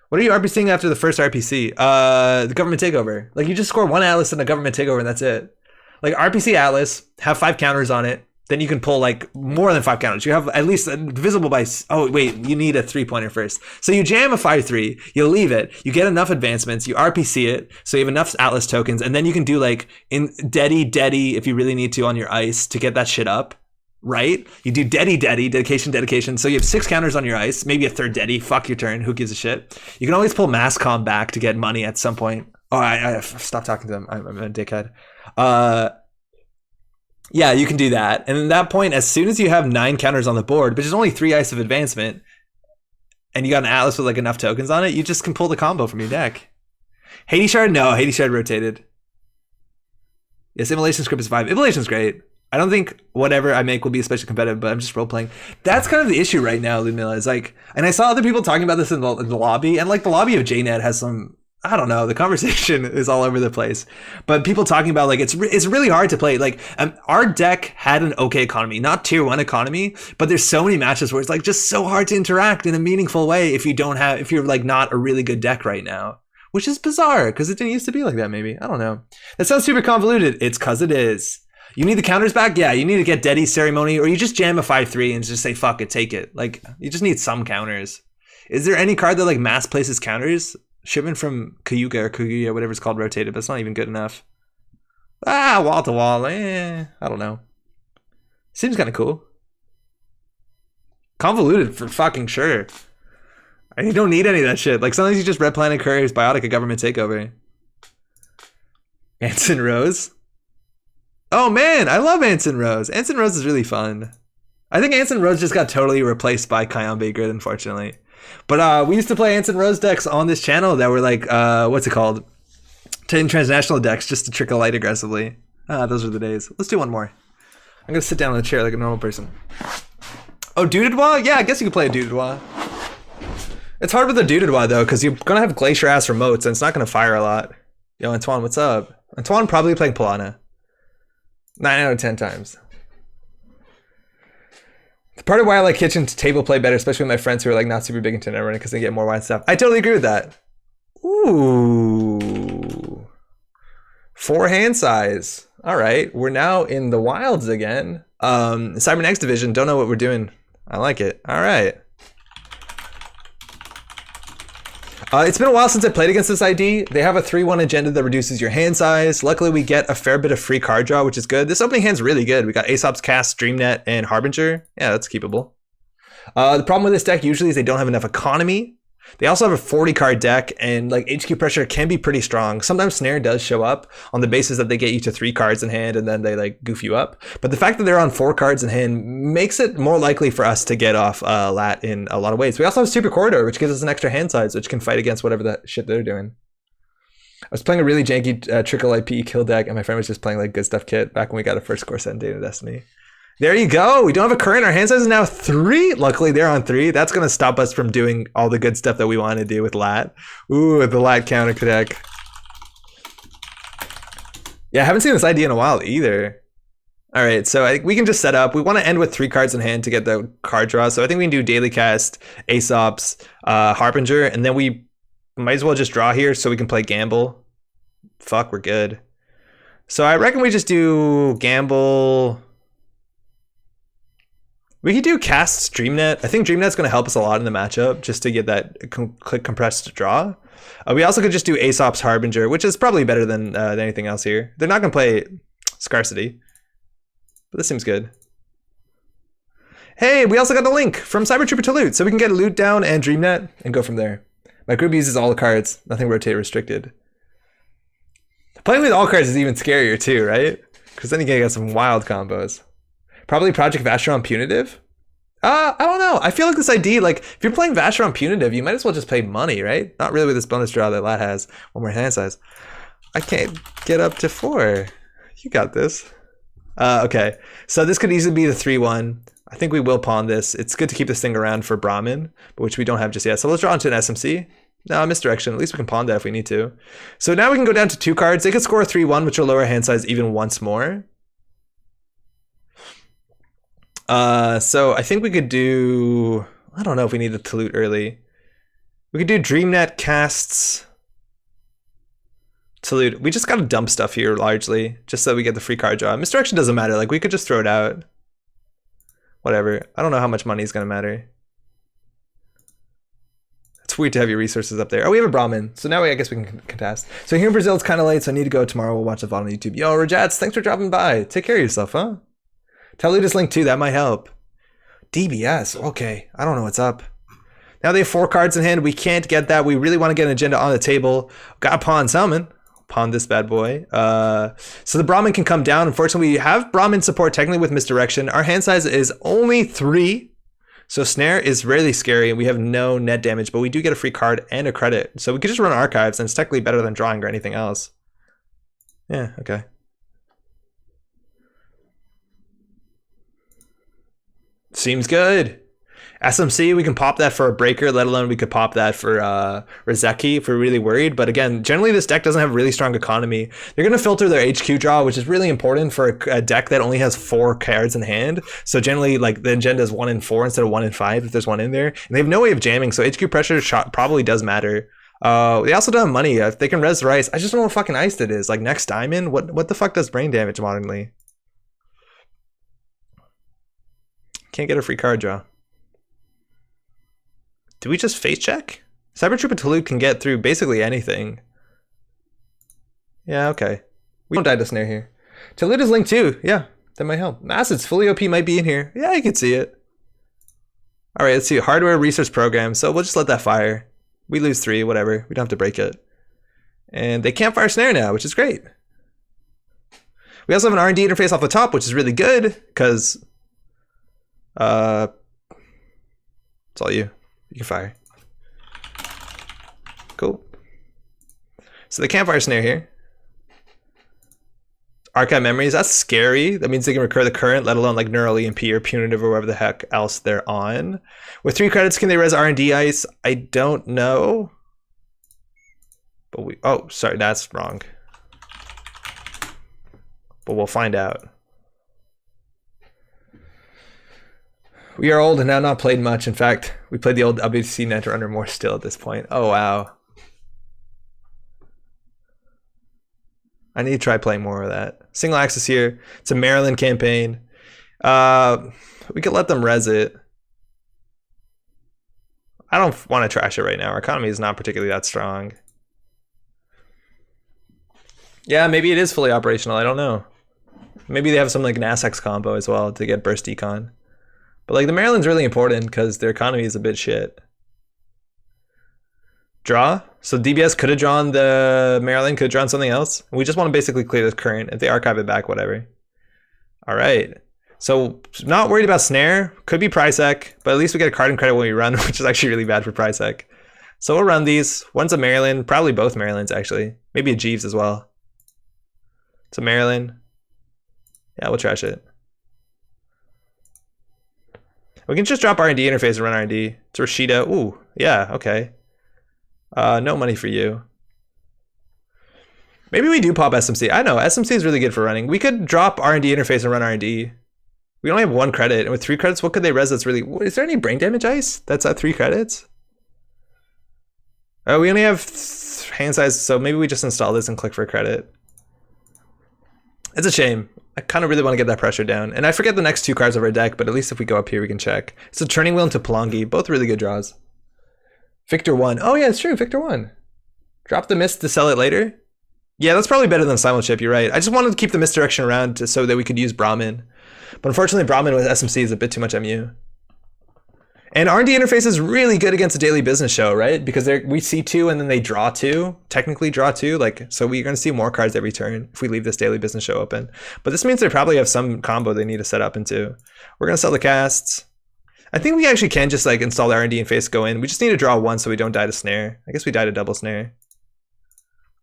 What are you RPCing after the first RPC? The Government Takeover. Like, you just score 1 Atlas and a Government Takeover and that's it. Like, RPC Atlas, have 5 counters on it. Then you can pull like more than 5 counters. You have at least divisible by, oh wait, you need a 3-pointer first. So you jam a 5-3, you leave it, you get enough advancements, you RPC it, so you have enough Atlas tokens, and then you can do like in Deddy if you really need to on your ice to get that shit up, right? You do Deddy, dedication. So you have 6 counters on your ice, maybe a 3rd Deddy, fuck your turn, who gives a shit? You can always pull Mass Comm back to get money at some point. Oh, I stopped talking to them, I'm a dickhead. Yeah, you can do that. And at that point, as soon as you have 9 counters on the board, but there's only 3 ice of advancement, and you got an Atlas with like enough tokens on it, you just can pull the combo from your deck. Hades Shard? No, Hades Shard rotated. Yes, Immolation Script is 5. Immolation's great. I don't think whatever I make will be especially competitive, but I'm just role playing. That's kind of the issue right now, Ludmilla. Is like, and I saw other people talking about this in the lobby, and like the lobby of JNet has some. I don't know. The conversation is all over the place, but people talking about like it's really hard to play. Like our deck had an okay economy, not tier 1 economy, but there's so many matches where it's like just so hard to interact in a meaningful way if you're like not a really good deck right now, which is bizarre because it didn't used to be like that. Maybe I don't know. That sounds super convoluted. It's because it is. You need the counters back? Yeah, you need to get Daddy's Ceremony, or you just jam a 5/3 and just say fuck it, take it. Like you just need some counters. Is there any card that like mass places counters? Shipment from Kayuga or Kaguya, whatever it's called, rotated, but it's not even good enough. Wall to wall. I don't know. Seems kind of cool. Convoluted for fucking sure. You don't need any of that shit. Like sometimes you just Red Planet Couriers, Biotic, a government takeover. Anson Rose. Oh man, I love Anson Rose. Anson Rose is really fun. I think Anson Rose just got totally replaced by Kayambe Grid, unfortunately. But we used to play Anson Rose decks on this channel that were like, what's it called? 10 transnational decks just to trickle light aggressively. Those were the days. Let's do one more. I'm going to sit down in the chair like a normal person. Oh, Doodadwa? Yeah, I guess you could play a Doodadwa. It's hard with the Doodadwa, though, because you're going to have glacier-ass remotes, and it's not going to fire a lot. Yo, Antoine, what's up? Antoine probably playing Polana. 9 out of 10 times. Part of why I like kitchen table play better, especially with my friends who are like not super big into Netrunner, because they get more wide stuff. I totally agree with that. Ooh. 4 hand size. All right. We're now in the wilds again. Cybernex division. Don't know what we're doing. I like it. All right. It's been a while since I played against this ID. They have a 3/1 agenda that reduces your hand size. Luckily, we get a fair bit of free card draw, which is good. This opening hand's really good. We got Aesop's Cast, Dreamnet, and Harbinger. Yeah, that's keepable. The problem with this deck usually is they don't have enough economy. They also have a 40 card deck, and like HQ pressure can be pretty strong. Sometimes Snare does show up on the basis that they get you to 3 cards in hand and then they like goof you up. But the fact that they're on 4 cards in hand makes it more likely for us to get off Lat in a lot of ways. We also have Super Corridor, which gives us an extra hand size, which can fight against whatever that shit they're doing. I was playing a really janky Trickle IP kill deck, and my friend was just playing like Good Stuff Kit back when we got a first core set in Data Destiny. There you go. We don't have a current. Our hand size is now 3. Luckily, they're on 3. That's going to stop us from doing all the good stuff that we want to do with Lat. Ooh, the Lat counter deck. Yeah, I haven't seen this idea in a while either. All right, so I think we can just set up. We want to end with 3 cards in hand to get the card draw. So I think we can do Daily Cast, Aesop's, Harbinger, and then we might as well just draw here so we can play Gamble. Fuck, we're good. So I reckon we just do Gamble. We could do Cast Dreamnet. I think Dreamnet's going to help us a lot in the matchup just to get that click compressed draw. We also could just do Aesop's Harbinger, which is probably better than anything else here. They're not going to play Scarcity, but this seems good. Hey, we also got the link from Cybertrooper to loot, so we can get a loot down and Dreamnet and go from there. My group uses all the cards, nothing rotate restricted. Playing with all cards is even scarier too, right? Because then you can get some wild combos. Probably Project Vacheron Punitive? I don't know. I feel like this ID, like, if you're playing Vacheron Punitive, you might as well just play money, right? Not really with this bonus draw that Lat has. One more hand size. I can't get up to 4. You got this. Okay. So this could easily be the 3/1. I think we will pawn this. It's good to keep this thing around for Brahmin, which we don't have just yet. So let's draw into an SMC. No, misdirection. At least we can pawn that if we need to. So now we can go down to 2 cards. They could score a 3/1, which will lower hand size even once more. So I think we could do, I don't know if we needed to loot early. We could do Dreamnet Casts to loot. We just gotta dump stuff here largely, just so we get the free card draw. Misdirection doesn't matter, like we could just throw it out. Whatever. I don't know how much money is gonna matter. It's weird to have your resources up there. Oh, we have a Brahmin, so now I guess we can contest. So here in Brazil, it's kind of late, so I need to go tomorrow. We'll watch the VOD on YouTube. Yo, Rajats, thanks for dropping by. Take care of yourself, huh? Tell Ludus Link too, that might help. DBS, okay. I don't know what's up. Now they have 4 cards in hand. We can't get that. We really want to get an agenda on the table. Got pawn summon. Pawn this bad boy. So the Brahmin can come down. Unfortunately, we have Brahmin support technically with misdirection. Our hand size is only 3. So Snare is really scary and we have no net damage, but we do get a free card and a credit. So we could just run Archives and it's technically better than drawing or anything else. Yeah, okay. Seems good. SMC, we can pop that for a breaker, let alone we could pop that for Rizeki if we're really worried. But again, generally this deck doesn't have really strong economy. They're going to filter their HQ draw, which is really important for a deck that only has 4 cards in hand. So generally, like, the agenda is 1 in 4 instead of 1 in 5 if there's one in there. And they have no way of jamming, so HQ pressure shot probably does matter. They also don't have money. If they can res their ice, I just don't know what fucking ice it is. Like, next diamond? What the fuck does brain damage modernly? Can't get a free card draw. Do we just face check? Cyber Troop and Talud can get through basically anything. Yeah, okay. We don't die to snare here. Talud is linked too. Yeah, that might help. Acid's fully OP might be in here. Yeah, I can see it. All right, let's see. Hardware research program. So we'll just let that fire. We lose 3, whatever. We don't have to break it. And they can't fire snare now, which is great. We also have an R&D interface off the top, which is really good because it's all you. You can fire. Cool. So they can't fire snare here. Archive memories, that's scary. That means they can recur the current, let alone like neural EMP or punitive or whatever the heck else they're on. With 3 credits, can they res R&D ice? I don't know. But oh, sorry, that's wrong. But we'll find out. We are old and now not played much. In fact, we played the old WC Netrunner more still at this point. Oh, wow. I need to try playing more of that. Single access here. It's a Maryland campaign. We could let them res it. I don't want to trash it right now. Our economy is not particularly that strong. Yeah, maybe it is fully operational. I don't know. Maybe they have some like NASX combo as well to get burst econ. But like the Maryland's really important because their economy is a bit shit. Draw. So DBS could have drawn the Maryland, could have drawn something else. We just want to basically clear this current. If they archive it back, whatever. All right. So not worried about snare. Could be Prisec, but at least we get a card and credit when we run, which is actually really bad for Prisec. So we'll run these. One's a Maryland, probably both Marylands actually. Maybe a Jeeves as well. It's a Maryland. Yeah, we'll trash it. We can just drop R&D interface and run R&D. It's Rashida. Ooh, yeah, okay. No money for you. Maybe we do pop SMC. I know, SMC is really good for running. We could drop R&D interface and run R&D. We only have 1 credit, and with 3 credits, what could they res that's really... Is there any brain damage ice that's at 3 credits? Oh, we only have hand size, so maybe we just install this and click for a credit. It's a shame. I kind of really want to get that pressure down. And I forget the next 2 cards of our deck, but at least if we go up here, we can check. It's a Turning Wheel into Pelongi. Both really good draws. Victor 1. Oh, yeah, it's true. Victor 1. Drop the mist to sell it later. Yeah, that's probably better than Simulchip. You're right. I just wanted to keep the misdirection around so that we could use Brahmin. But unfortunately, Brahmin with SMC is a bit too much MU. And R&D interface is really good against a daily business show, right? Because we see 2 and then they draw 2, technically draw 2. Like, so we're going to see more cards every turn if we leave this daily business show open. But this means they probably have some combo they need to set up into. We're going to sell the casts. I think we actually can just like install the R&D interface, go in. We just need to draw 1 so we don't die to snare. I guess we die to double snare.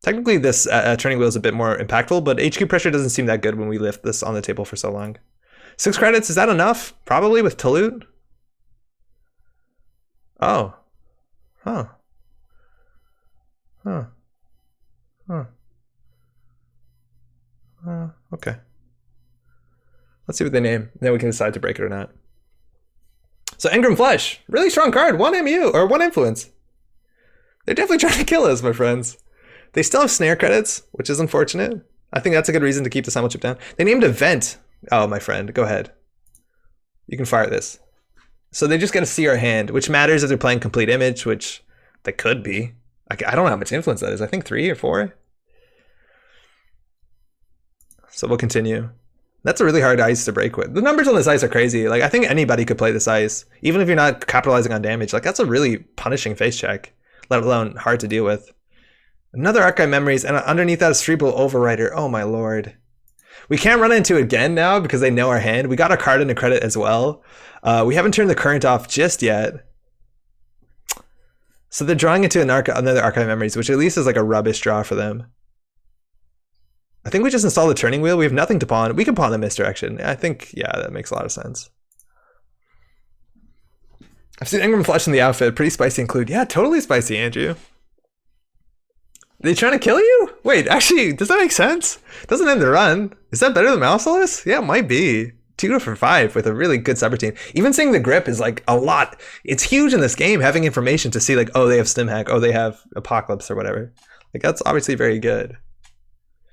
Technically, this turning wheel is a bit more impactful, but HQ pressure doesn't seem that good when we lift this on the table for so long. 6 credits, is that enough? Probably with Talud. Oh. Huh. Huh. Huh. Okay. Let's see what they name. Then we can decide to break it or not. So Engram Flesh, really strong card. 1 MU, or 1 influence. They're definitely trying to kill us, my friends. They still have snare credits, which is unfortunate. I think that's a good reason to keep the Simul chip down. They named Event. Oh, my friend, go ahead. You can fire this. So they just get to see our hand, which matters if they're playing Complete Image, which they could be. I don't know how much influence that is. I think 3 or 4. So we'll continue. That's a really hard ice to break with. The numbers on this ice are crazy. Like, I think anybody could play this ice, even if you're not capitalizing on damage. Like, that's a really punishing face check, let alone hard to deal with. Another Archive Memories, and underneath that is Cerebral Overrider. Oh my lord. We can't run into it again now because they know our hand. We got a card and a credit as well. We haven't turned the current off just yet. So they're drawing into another Archive Memories, which at least is like a rubbish draw for them. I think we just install the Turning Wheel. We have nothing to pawn. We can pawn the misdirection. I think, yeah, that makes a lot of sense. I've seen Ingram flush in the outfit. Pretty spicy include. Yeah, totally spicy, Andrew. Are they trying to kill you? Wait, actually, does that make sense? Doesn't end the run. Is that better than Mouseolus? Yeah, it might be. 2 for 5 with a really good subroutine. Even seeing the grip is like a lot. It's huge in this game, having information to see like, oh, they have Stim Hack, oh, they have Apocalypse or whatever. Like that's obviously very good.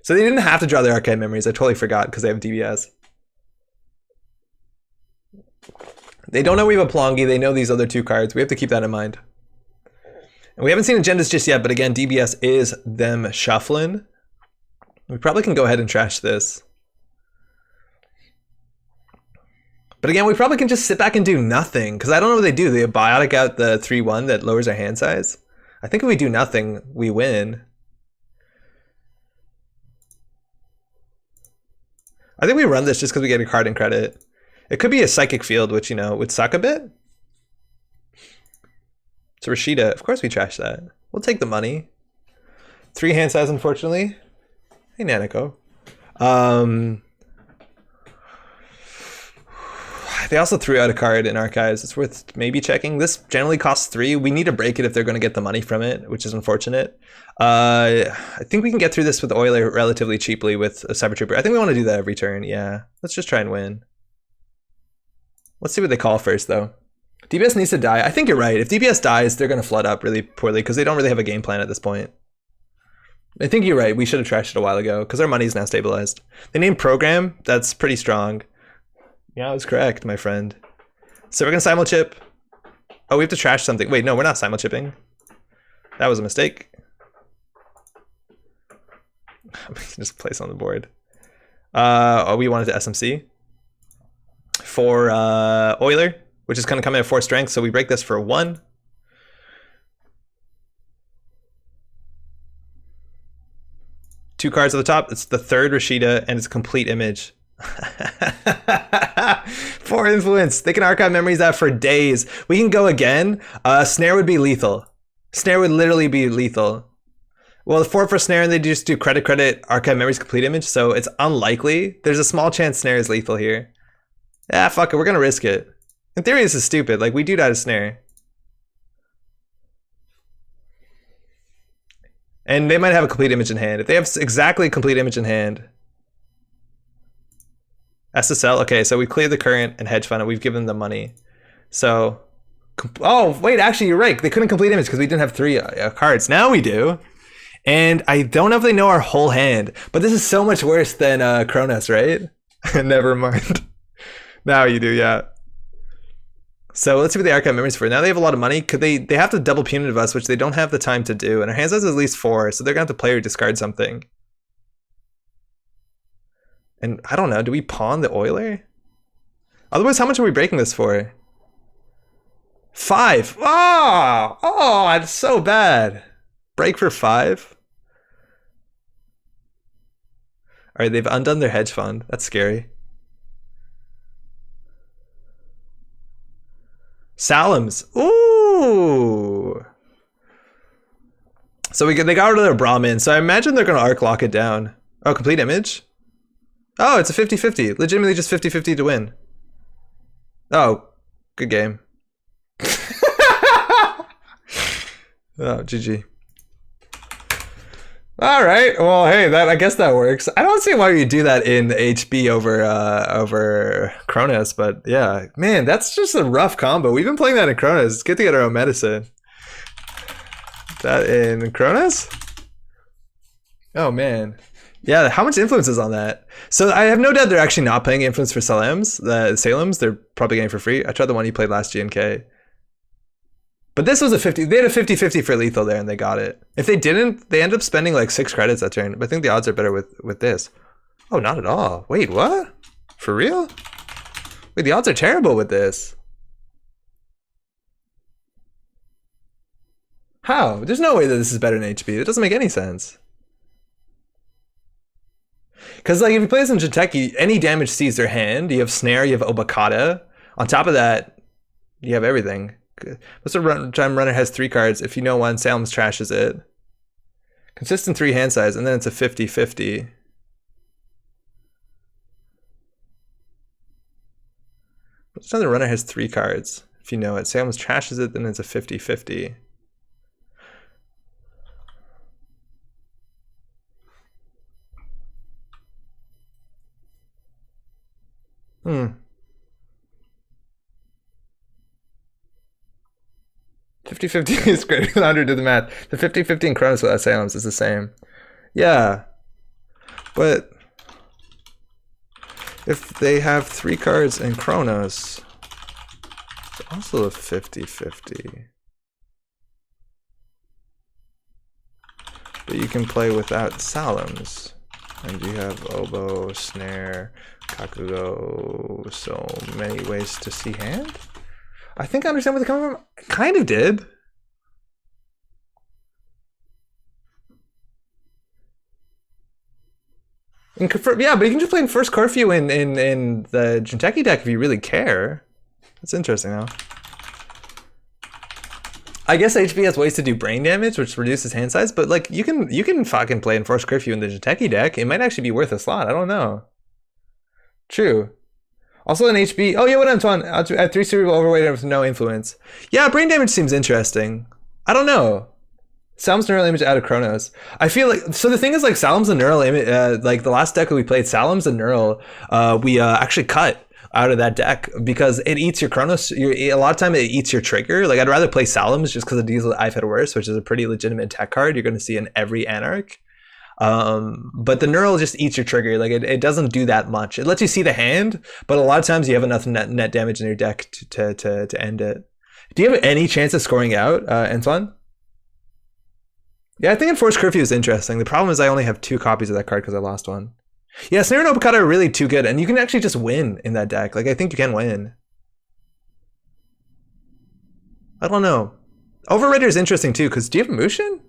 So they didn't have to draw their archive memories. I totally forgot because they have DBS. They don't know we have a Plongi. They know these other 2 cards. We have to keep that in mind. And we haven't seen agendas just yet, but again, DBS is them shuffling. We probably can go ahead and trash this. But again, we probably can just sit back and do nothing, because I don't know what they do. They biotic out the 3-1 that lowers our hand size. I think if we do nothing, we win. I think we run this just because we get a card in credit. It could be a Psychic Field, which, you know, would suck a bit. So Rashida, of course we trash that. We'll take the money. 3 hand size, unfortunately. Hey, Nanako. They also threw out a card in Archives. It's worth maybe checking. This generally costs 3. We need to break it if they're going to get the money from it, which is unfortunate. I think we can get through this with Oiler relatively cheaply with a Cyber Trooper. I think we want to do that every turn. Yeah, let's just try and win. Let's see what they call first, though. DBS needs to die. I think you're right. If DBS dies, they're going to flood up really poorly because they don't really have a game plan at this point. I think you're right. We should have trashed it a while ago because our money's now stabilized. They named Program. That's pretty strong. Yeah, I was correct, my friend. So we're going to simul-chip. Oh, we have to trash something. Wait, no, we're not simul-chipping. That was a mistake. We can just place on the board. Oh, we wanted to SMC. For Oiler, which is going to come in at 4 strength, so we break this for 1. Two cards at the top. It's the 3rd Rashida, and it's a complete image. 4 influence. They can archive memories out for days. We can go again. Snare would be lethal. Snare would literally be lethal. Well, 4 for Snare, and they just do credit, archive memories, complete image, so it's unlikely. There's a small chance Snare is lethal here. Yeah, fuck it, we're gonna risk it. In theory, this is stupid. Like, we do die to Snare. And they might have a complete image in hand. If they have exactly a complete image in hand. SSL, okay, so we cleared the current and hedge fund and we've given them money. So, oh, wait, actually, you're right. They couldn't complete image because we didn't have 3 cards. Now we do. And I don't know if they know our whole hand, but this is so much worse than Kronos, right? Never mind. Now you do, yeah. So let's see what the archive memories for. Now they have a lot of money. Could they have to double punitive us, which they don't have the time to do. And our hand size is at least 4, so they're gonna have to play or discard something. And I don't know, do we pawn the Oiler? Otherwise, how much are we breaking this for? 5. Oh, it's so bad. Break for 5. All right, they've undone their hedge fund. That's scary. Salams. Ooh. So they got rid of their Brahmin. So I imagine they're going to arc lock it down. Oh, complete image? Oh, it's a 50-50. Legitimately just 50-50 to win. Oh, good game. Oh, GG. All right. Well, hey, I guess that works. I don't see why you do that in HB over Kronos, but yeah, man, that's just a rough combo. We've been playing that in Kronos. It's good to get our own medicine. That in Kronos? Oh man. Yeah, how much influence is on that? So I have no doubt they're actually not playing influence for Salem's. They're probably getting for free. I tried the one you played last GNK. But this was a 50. They had a 50-50 for lethal there, and they got it. If they didn't, they end up spending like 6 credits that turn. But I think the odds are better with this. Oh, not at all. Wait, what? For real? Wait, the odds are terrible with this. How? There's no way that this is better than HB. It doesn't make any sense. Because like if you play this in Jiteki, any damage sees their hand. You have Snare, you have Obakata. On top of that, you have everything. What's the time runner has 3 cards? If you know one, Salem's trashes it. Consistent 3 hand size, and then it's a 50-50. What's time the runner has 3 cards? if you know it. Salem's trashes it, then it's a 50-50. Hmm. 50-50 is greater than 100 to the math. The 50-50 in Chronos without Salem's is the same. Yeah. But if they have 3 cards in Chronos, it's also a 50-50. But you can play without Salem's. And you have oboe, snare, kakugo, so many ways to see hand? I think I understand where they're coming from. I kind of did. Yeah, but you can just play in first curfew in the Jinteki deck if you really care. That's interesting though. I guess HB has ways to do brain damage, which reduces hand size, but like you can fucking play in first curfew in the Jinteki deck. It might actually be worth a slot. I don't know. True. Also in HB. Oh yeah, what Antoine? At 3 cerebral overweight with no influence. Yeah, brain damage seems interesting. I don't know. Salem's neural image out of Chronos. I feel like, so the thing is like Salem's and neural image, like the last deck we played, Salem's and neural, we actually cut out of that deck because it eats your Chronos. A lot of time it eats your trigger. Like I'd rather play Salem's just because it deals with I've Had Worse, which is a pretty legitimate tech card you're going to see in every Anarch. But the neural just eats your trigger. Like it doesn't do that much. It lets you see the hand, but a lot of times you have enough net damage in your deck to end it. Do you have any chance of scoring out, Antoine? Yeah, I think Enforced Curfew is interesting. The problem is I only have 2 copies of that card because I lost one. Yeah, Snare and Opakata are really too good, and you can actually just win in that deck. Like, I think you can win. I don't know. Overrider is interesting too, because do you have Mushin?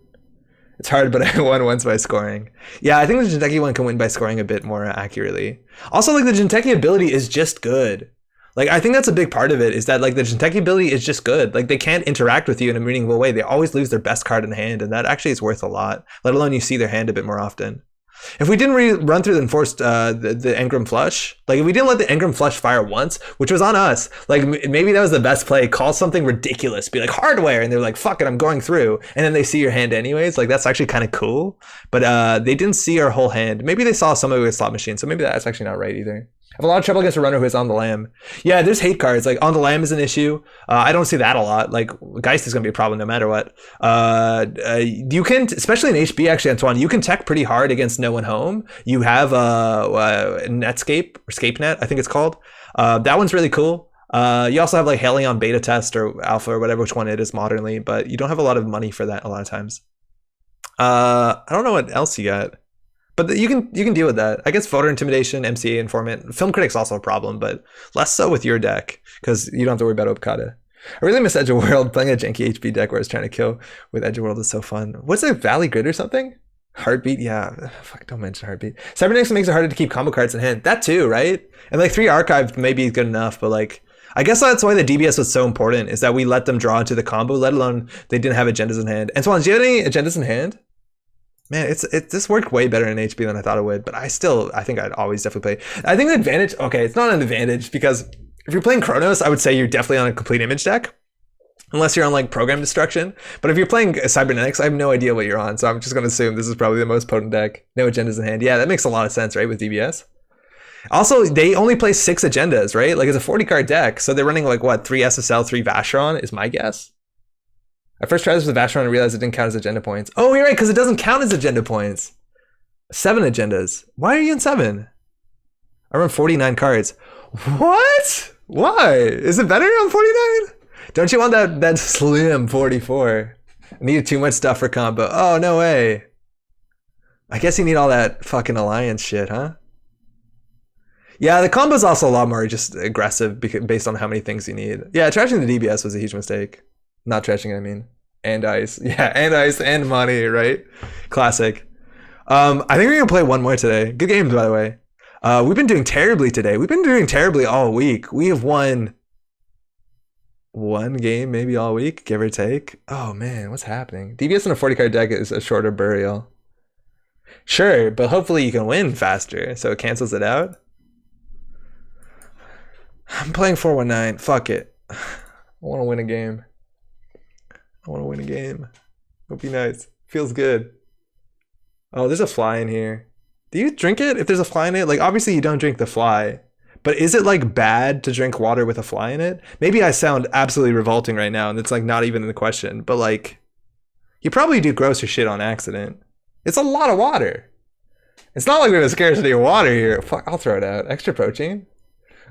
It's hard, but I won once by scoring. Yeah, I think the Jinteki one can win by scoring a bit more accurately. Also, like, the Jinteki ability is just good. Like, I think that's a big part of it, is that, like, the Jinteki ability is just good. Like, they can't interact with you in a meaningful way. They always lose their best card in hand, and that actually is worth a lot, let alone you see their hand a bit more often. If we didn't run through the enforced the Engram Flush, like if we didn't let the Engram Flush fire once, which was on us, like maybe that was the best play. Call something ridiculous, be like hardware, and they're like, fuck it, I'm going through, and then they see your hand anyways. Like that's actually kind of cool. But they didn't see our whole hand. Maybe they saw some of it with slot machine, so maybe that's actually not right either. I have a lot of trouble against a runner who is on the lam. Yeah, there's hate cards. Like on the lam is an issue. I don't see that a lot. Like Geist is going to be a problem no matter what. You can, especially in HB, actually, Antoine, you can tech pretty hard against no one home. You have Netscape or ScapeNet, I think it's called. That one's really cool. You also have like Helion beta test or alpha or whatever, which one it is modernly, but you don't have a lot of money for that a lot of times. I don't know what else you got. But you can deal with that. I guess voter intimidation, MCA informant, film critic's also a problem, but less so with your deck because you don't have to worry about Opakata. I really miss Edge of World. Playing a janky HP deck where I was trying to kill with Edge of World is so fun. What's it, Valley Grid or something? Heartbeat, yeah. Fuck, don't mention Heartbeat. Cybernetics makes it harder to keep combo cards in hand. That too, right? And like 3 archived maybe is good enough, but like I guess that's why the DBS was so important, is that we let them draw into the combo, let alone they didn't have agendas in hand. And Swan, do you have any agendas in hand? Man, this worked way better in HB than I thought it would, but I think I'd always definitely play. I think the advantage, okay, it's not an advantage because if you're playing Chronos, I would say you're definitely on a complete image deck, unless you're on like program destruction. But if you're playing Cybernetics, I have no idea what you're on, so I'm just going to assume this is probably the most potent deck. No agendas in hand. Yeah, that makes a lot of sense, right, with DBS. Also, they only play 6 agendas, right? Like it's a 40 card deck, so they're running like what, 3 SSL, 3 Vacheron is my guess. I first tried this with Vacheron and realized it didn't count as agenda points. Oh, you're right, because it doesn't count as agenda points. 7 agendas. Why are you in 7? I run 49 cards. What? Why? Is it better on 49? Don't you want that slim 44? I needed too much stuff for combo. Oh, no way. I guess you need all that fucking alliance shit, huh? Yeah, the combo's also a lot more just aggressive based on how many things you need. Yeah, trashing the DBS was a huge mistake. Not trashing it, I mean. And ice. Yeah, and ice and money, right? Classic. I think we're going to play one more today. Good games, by the way. We've been doing terribly today. We've been doing terribly all week. We have won 1 game maybe all week, give or take. Oh, man, what's happening? DBS in a 40-card deck is a shorter burial. Sure, but hopefully you can win faster, so it cancels it out. I'm playing 419. Fuck it. I want to win a game. I want to win a game. It'll be nice. Feels good. Oh, there's a fly in here. Do you drink it if there's a fly in it? Like, obviously you don't drink the fly. But is it like bad to drink water with a fly in it? Maybe I sound absolutely revolting right now and it's like not even in the question. But like, you probably do gross your shit on accident. It's a lot of water. It's not like we have a scarcity of water here. Fuck, I'll throw it out. Extra protein.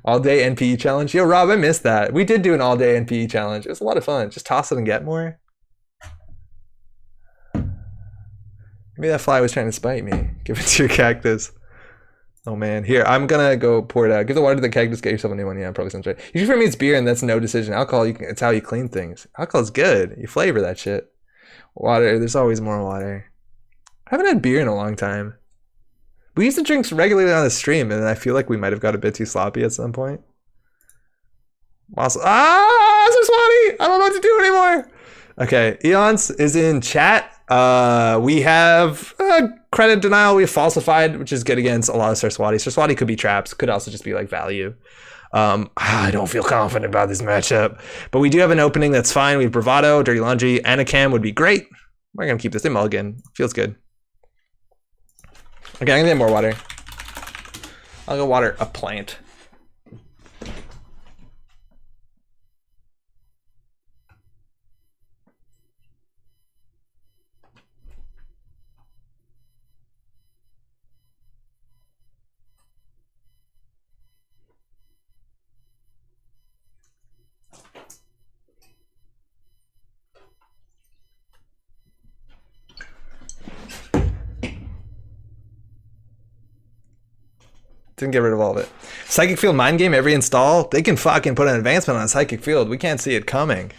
All day NPE challenge. Yo, Rob, I missed that. We did do an all day NPE challenge. It was a lot of fun. Just toss it and get more. Maybe that fly was trying to spite me. Give it to your cactus. Oh man, here, I'm gonna go pour it out. Give the water to the cactus, get yourself a new one. Yeah, probably sounds right. Usually for me it's beer and that's no decision. Alcohol, it's how you clean things. Alcohol's good. You flavor that shit. Water, there's always more water. I haven't had beer in a long time. We used to drink regularly on the stream and I feel like we might have got a bit too sloppy at some point. Also, so swatty! I don't know what to do anymore! Okay, Eons is in chat. We have credit denial. We have falsified, which is good against a lot of Sarswati. Sarswati could be traps, could also just be like value. I don't feel confident about this matchup, but we do have an opening that's fine. We have Bravado, Dirty Laundry, and a Cam would be great. We're gonna keep this in mulligan. Feels good. Okay, I'm gonna get more water. I'll go water a plant. Didn't get rid of all of it. Psychic Field Mind Game, every install, they can fucking put an advancement on Psychic Field. We can't see it coming.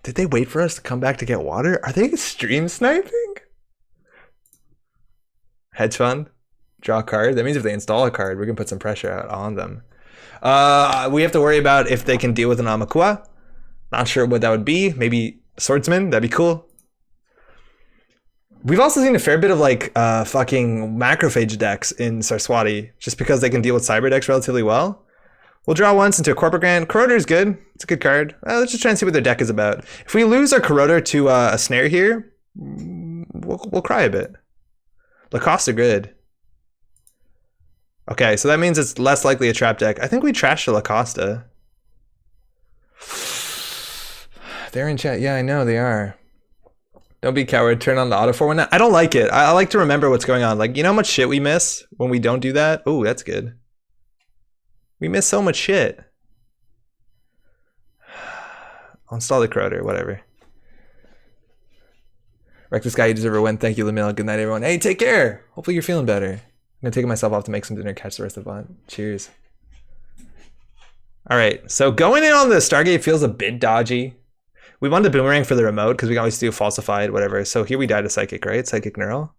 Did they wait for us to come back to get water? Are they stream sniping? Hedge fund, draw a card. That means if they install a card, we can put some pressure out on them. We have to worry about if they can deal with an Amakua. Not sure what that would be. Maybe Swordsman, that'd be cool. We've also seen a fair bit of like fucking macrophage decks in Sarswati, just because they can deal with cyber decks relatively well. We'll draw once into a Corporate Corroder is good. It's a good card. Let's just try and see what their deck is about. If we lose our Corroder to a Snare here, we'll cry a bit. Lacoste are good. Okay, so that means it's less likely a trap deck. I think we trashed the Lacosta. They're in chat. Yeah, I know they are. Don't be a coward. Turn on the auto forward now. I don't like it. I like to remember what's going on. Like, you know how much shit we miss when we don't do that? Oh, that's good. We miss so much shit. I'll install the Corroder, whatever. Wreck this guy, you deserve a win. Thank you, Lamil. Good night, everyone. Hey, take care. Hopefully you're feeling better. I'm gonna take myself off to make some dinner, catch the rest of the bot. Cheers. All right, so going in on the Stargate feels a bit dodgy. We wanted the Boomerang for the remote because we can always do falsified, whatever. So here we died to Psychic, right? Psychic Neural.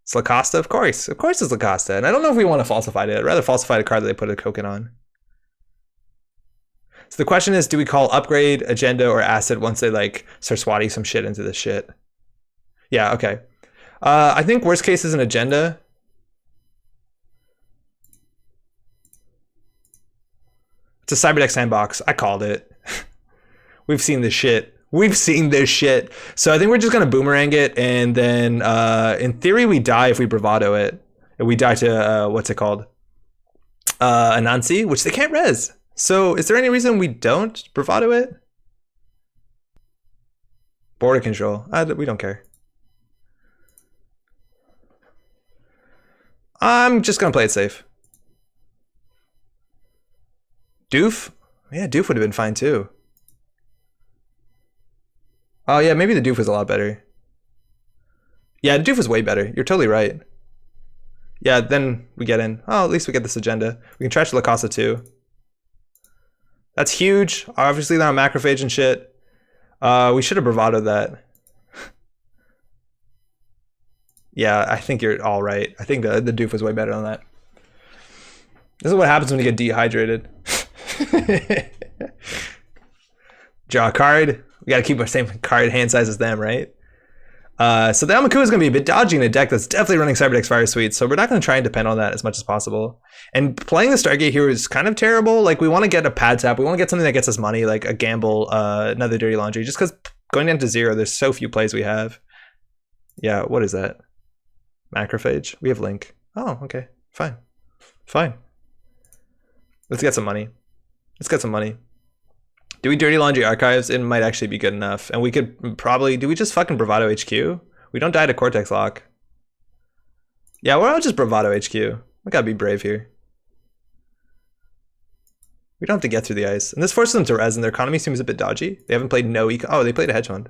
It's Lacosta, of course. Of course it's Lacosta. And I don't know if we want to falsify it. I'd rather falsify a card that they put a token on. So the question is, do we call upgrade, agenda, or acid once they like Sarswati some shit into this shit? Yeah, okay. I think worst case is an agenda. It's a Cyberdeck sandbox. I called it. We've seen this shit. We've seen this shit. So I think we're just gonna Boomerang it, and then in theory we die if we Bravado it. And we die to what's it called? Anansi, which they can't res. So is there any reason we don't Bravado it? Border control. We don't care. I'm just gonna play it safe. Doof? Yeah, Doof would have been fine too. Oh yeah, maybe the Doof was a lot better. Yeah, the Doof was way better. You're totally right. Yeah, then we get in. Oh, at least we get this agenda. We can trash Lacosta too. That's huge. Obviously they're on macrophage and shit. We should have bravadoed that. Yeah, I think you're all right. I think the Doof was way better than that. This is what happens when you get dehydrated. Draw a card. We gotta keep our same card hand size as them, right? So the Amaku is going to be a bit dodgy in a deck that's definitely running Cyberdeck's Fire Suite, so we're not going to try and depend on that as much as possible. And playing the Stargate here is kind of terrible. Like, we want to get a pad tap. We want to get something that gets us money, like a gamble, another Dirty Laundry, just because going down to 0, there's so few plays we have. Yeah, what is that? Macrophage? We have Link. Oh, okay. Fine. Fine. Let's get some money. Let's get some money. Do we Dirty Laundry Archives? It might actually be good enough. And we could probably... Do we just fucking Bravado HQ? We don't die to Cortex Lock. Yeah, we're all just Bravado HQ. We gotta be brave here. We don't have to get through the ice. And this forces them to res, and their economy seems a bit dodgy. They haven't played no eco... Oh, they played a hedge fund.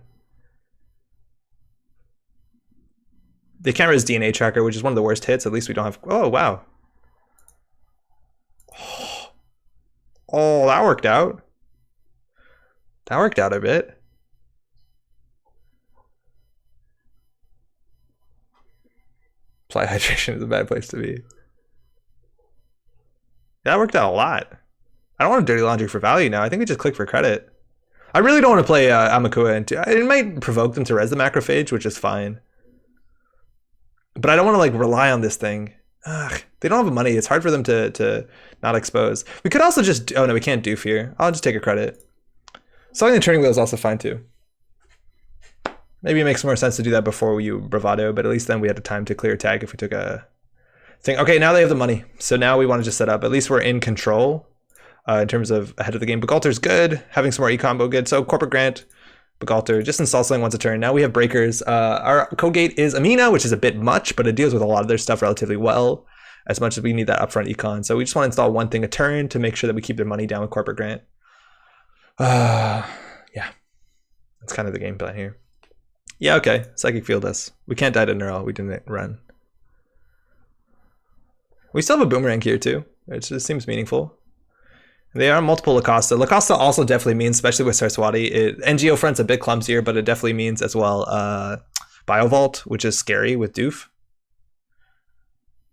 They can't res DNA Tracker, which is one of the worst hits. At least we don't have... Oh, wow. Oh, that worked out. That worked out a bit. Apply Hydration is a bad place to be. That worked out a lot. I don't want to Dirty Laundry for value now. I think we just click for credit. I really don't want to play Amakua into... It might provoke them to res the Macrophage, which is fine. But I don't want to like rely on this thing. Ugh, they don't have money. It's hard for them to not expose. We could also just... Oh no, we can't doof here. I'll just take a credit. Selling the turning wheel is also fine too. Maybe it makes more sense to do that before you Bravado, but at least then we had the time to clear tag if we took a thing. Okay, now they have the money. So now we want to just set up. At least we're in control in terms of ahead of the game. Bagalter's good. Having some more e-combo good. So Corporate Grant, Bagalter, just install something once a turn. Now we have breakers. Our code gate is Amina, which is a bit much, but it deals with a lot of their stuff relatively well, as much as we need that upfront econ. So we just want to install one thing a turn to make sure that we keep their money down with Corporate Grant. Yeah, that's kind of the game plan here. Yeah, okay. Psychic Field us. We can't die to Neural. We didn't run. We still have a Boomerang here too. It just seems meaningful. They are multiple Lacosta. Lacosta also definitely means, especially with Sarswati, NGO front's a bit clumsier, but it definitely means as well Biovault, which is scary with Doof.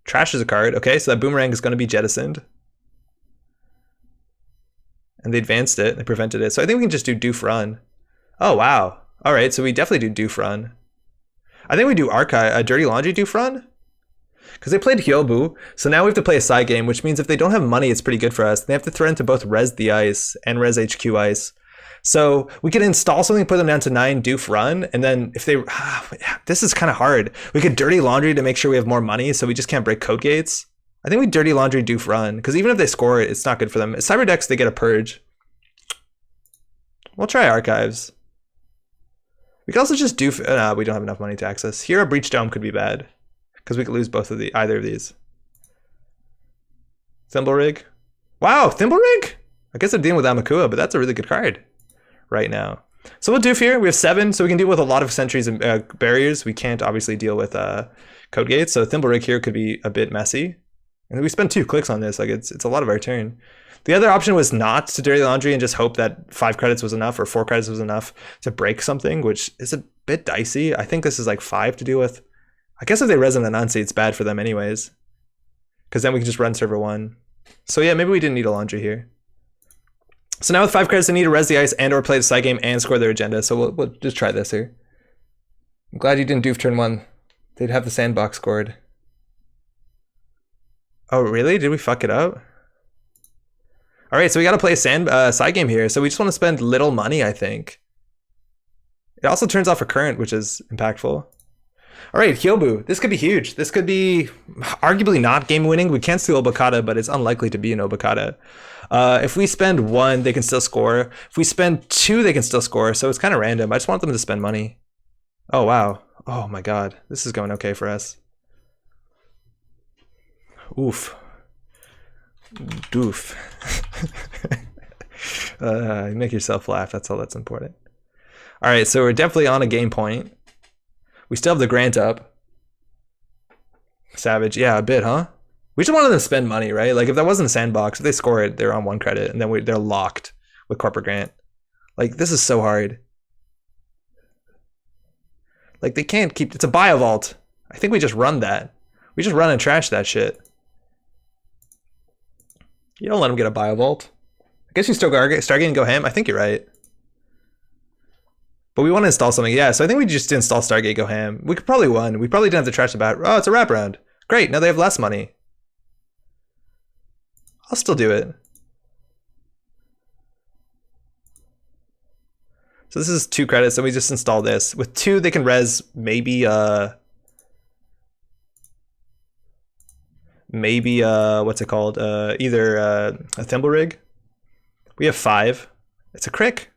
Trash is a card. Okay, so that Boomerang is going to be jettisoned. And they advanced it. They prevented it. So I think we can just do Doof Run. Oh, wow. All right, so we definitely do Doof Run. I think we do Archive, Dirty Laundry Doof Run. Because they played Hyobu, so now we have to play a side game, which means if they don't have money, it's pretty good for us. They have to threaten to both res the ice and res HQ ice. So we could install something, put them down to 9, Doof Run, and then if they... this is kind of hard. We could Dirty Laundry to make sure we have more money, so we just can't break code gates. I think we Dirty Laundry Doof Run, because even if they score it, it's not good for them. Cyberdecks, they get a Purge. We'll try Archives. We could also just Doof... we don't have enough money to access. Here, a Breach Dome could be bad, because we could lose either of these. Thimble Rig. Wow, Thimble Rig? I guess I'm dealing with Amakua, but that's a really good card right now. So we'll Doof here. We have 7, so we can deal with a lot of sentries and barriers. We can't obviously deal with code gates, so Thimble Rig here could be a bit messy. And we spent 2 clicks on this. Like it's a lot of our turn. The other option was not to Dirty Laundry and just hope that 5 credits was enough or 4 credits was enough to break something, which is a bit dicey. I think this is like 5 to deal with. I guess if they res on the Nancy, it's bad for them anyways, because then we can just run server 1. So yeah, maybe we didn't need a Laundry here. So now with 5 credits, they need to res the ice and or play the side game and score their agenda. So we'll just try this here. I'm glad you didn't Doof turn 1. They'd have the sandbox scored. Oh really? Did we fuck it up? All right, so we got to play a side game here. So we just want to spend little money, I think. It also turns off a current, which is impactful. All right, Hyobu. This could be huge. This could be arguably not game winning. We can't steal Obokata, but it's unlikely to be an Obokata. If we spend 1, they can still score. If we spend 2, they can still score. So it's kind of random. I just want them to spend money. Oh, wow. Oh, my God. This is going okay for us. Oof. Doof. Make yourself laugh. That's all that's important. All right, so we're definitely on a game point. We still have the grant up. Savage, yeah, a bit, huh? We just wanted them to spend money, right? Like if that wasn't a sandbox, if they score it, they're on 1 credit, and then they're locked with corporate grant. Like this is so hard. Like they can't keep. It's a Biovault. I think we just run that. We just run and trash that shit. You don't let them get a Biovault. I guess you still Stargate and go ham. I think you're right. But we want to install something. Yeah, so I think we just install Stargate Go Ham. We could probably win. We probably didn't have to trash about, oh, it's a wraparound. Great, now they have less money. I'll still do it. So this is 2 credits, so we just install this. With 2, they can res maybe what's it called? Either a thimble rig. We have 5. It's a crick.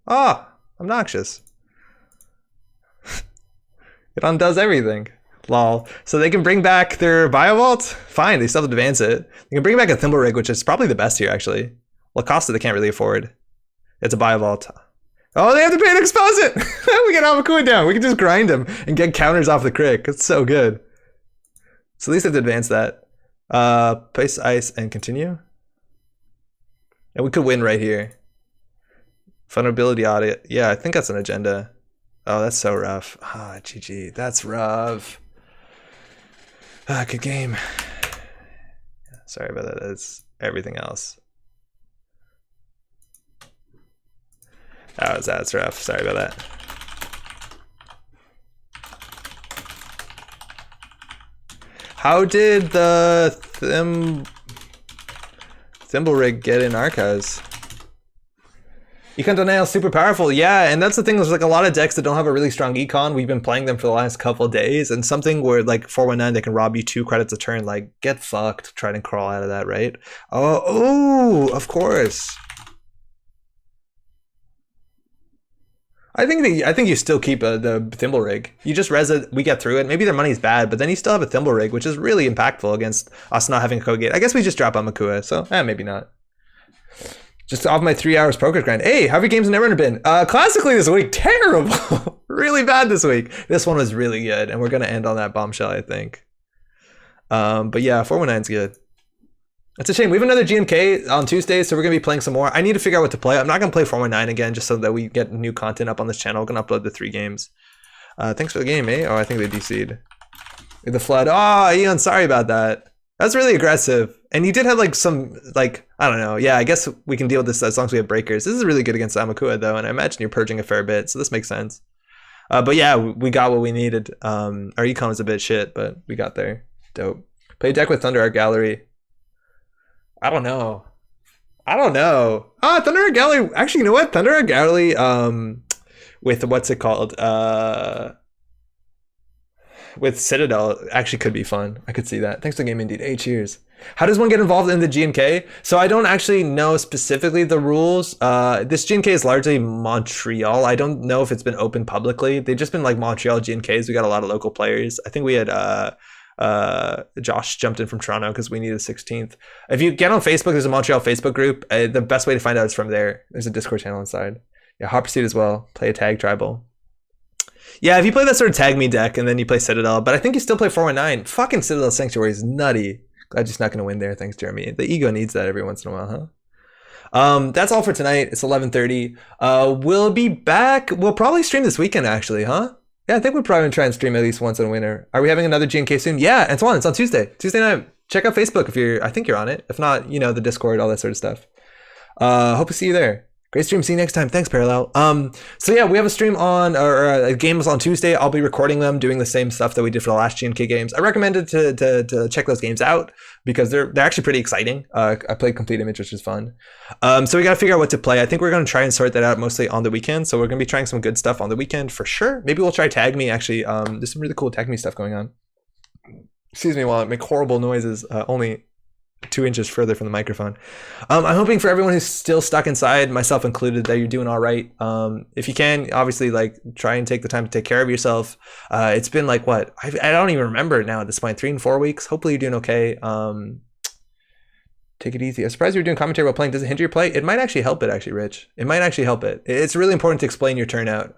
Ah, obnoxious. It undoes everything. Lol. So they can bring back their Biovault? Fine, they still have to advance it. They can bring back a thimble rig, which is probably the best here, actually. Well, Costa they can't really afford. It's a Biovault. Oh, they have to pay to expose it! We get Amakua down. We can just grind him and get counters off the crick. It's so good. So at least they have to advance that. Place ice and continue. And we could win right here. Vulnerability audit. Yeah, I think that's an agenda. Oh, that's so rough. Ah, GG. That's rough. Ah, good game. Sorry about that. That's everything else. That's rough. Sorry about that. How did the thimble rig get in Arcos? Econ Denial is super powerful. Yeah, and that's the thing. There's like a lot of decks that don't have a really strong econ. We've been playing them for the last couple of days, and something where like 419 they can rob you 2 credits a turn. Like, get fucked. Try and crawl out of that, right? Oh, of course. I think you still keep the thimble rig. You just res it, we get through it. Maybe their money's bad, but then you still have a thimble rig, which is really impactful against us not having a code gate. I guess we just drop on Makua, so maybe not. Just off my 3 hours poker grind. Hey, how have your games in Netrunner been? Classically this week, terrible. Really bad this week. This one was really good, and we're gonna end on that bombshell, I think. But yeah, 419's good. It's a shame. We have another GMK on Tuesday, so we're going to be playing some more. I need to figure out what to play. I'm not going to play 419 again, just so that we get new content up on this channel. I'm going to upload the 3 games. Thanks for the game, eh? Oh, I think they DC'd. The flood. Oh, Ian, sorry about that. That's really aggressive. And you did have like some, like, I don't know. Yeah, I guess we can deal with this as long as we have breakers. This is really good against Amakua, though, and I imagine you're purging a fair bit, so this makes sense. But yeah, we got what we needed. Our econ was a bit shit, but we got there. Dope. Play deck with Thunder Art Gallery. I don't know. Thunder Art Gallery. Actually, you know what? Thunder Art Gallery with what's it called? With Citadel actually could be fun. I could see that. Thanks for the game, indeed. 8 cheers. How does one get involved in the GMK? So I don't actually know specifically the rules. This GMK is largely Montreal. I don't know if it's been open publicly. They've just been like Montreal GMKs. We got a lot of local players. I think we had Josh jumped in from Toronto because we need a 16th. If you get on Facebook, there's a Montreal Facebook group. The best way to find out is from there. There's a Discord channel inside. Yeah, Hot Pursuit as well. Play a tag tribal. Yeah, if you play that sort of tag me deck and then you play Citadel, but I think you still play 419. Fucking Citadel Sanctuary is nutty. Glad you're not going to win there. Thanks, Jeremy. The ego needs that every once in a while, huh? That's all for tonight. It's 11:30. We'll be back. We'll probably stream this weekend, actually, huh? Yeah, I think we're probably going to try and stream at least once in a winter. Are we having another GNK soon? Yeah, it's on Tuesday. Tuesday night. Check out Facebook if I think you're on it. If not, you know, the Discord, all that sort of stuff. Hope to see you there. Great stream. See you next time. Thanks, Parallel. So yeah, we have a stream on, or games on Tuesday. I'll be recording them, doing the same stuff that we did for the last GNK games. I recommend it to check those games out because they're actually pretty exciting. I played Complete Image, which is fun. So we got to figure out what to play. I think we're going to try and sort that out mostly on the weekend. So we're going to be trying some good stuff on the weekend for sure. Maybe we'll try Tag Me, actually. There's some really cool Tag Me stuff going on. Excuse me while I make horrible noises, only 2 inches further from the microphone. I'm hoping for everyone who's still stuck inside, myself included, that you're doing all right. If you can, obviously, like, try and take the time to take care of yourself. It's been like, what? I don't even remember now at this point, 3 and 4 weeks. Hopefully you're doing okay. Take it easy. I'm surprised you were doing commentary while playing. Does it hinder your play? It might actually help it, actually, Rich. It might actually help it. It's really important to explain your turnout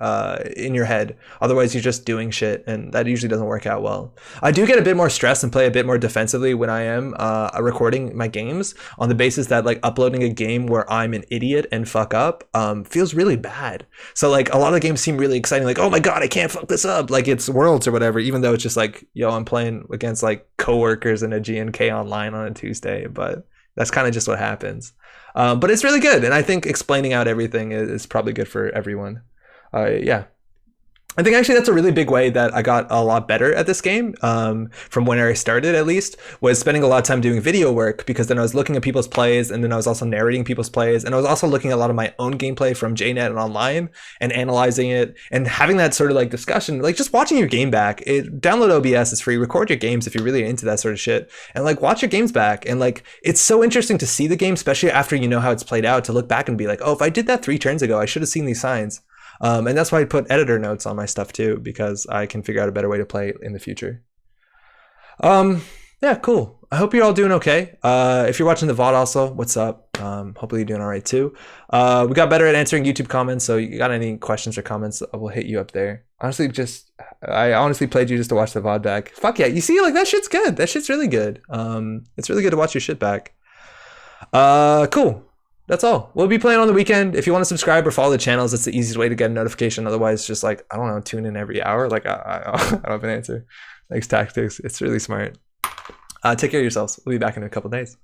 in your head. Otherwise, you're just doing shit, and that usually doesn't work out well. I do get a bit more stressed and play a bit more defensively when I am recording my games on the basis that, like, uploading a game where I'm an idiot and fuck up feels really bad. So, like, a lot of games seem really exciting. Like, oh my god, I can't fuck this up. Like, it's Worlds or whatever, even though it's just like, yo, I'm playing against, like, coworkers in a GNK online on a Tuesday, but that's kind of just what happens. But it's really good. And I think explaining out everything is probably good for everyone. Yeah. I think actually that's a really big way that I got a lot better at this game, from when I started at least, was spending a lot of time doing video work, because then I was looking at people's plays, and then I was also narrating people's plays, and I was also looking at a lot of my own gameplay from JNet and online and analyzing it and having that sort of like discussion, like just watching your game back. Download OBS, it's free, record your games if you're really into that sort of shit, and like watch your games back. And like it's so interesting to see the game, especially after you know how it's played out, to look back and be like, oh, if I did that 3 turns ago, I should have seen these signs. And that's why I put editor notes on my stuff too, because I can figure out a better way to play in the future. Yeah, cool. I hope you're all doing okay. If you're watching the VOD also, what's up? Hopefully you're doing all right too. We got better at answering YouTube comments, so you got any questions or comments, we'll hit you up there. I honestly played you just to watch the VOD back. Fuck yeah, you see, like that shit's good. That shit's really good. It's really good to watch your shit back. Cool. That's all. We'll be playing on the weekend. If you want to subscribe or follow the channels, that's the easiest way to get a notification. Otherwise, just like, I don't know, tune in every hour. Like, I don't have an answer. Thanks, Tactics. It's really smart. Take care of yourselves. We'll be back in a couple days.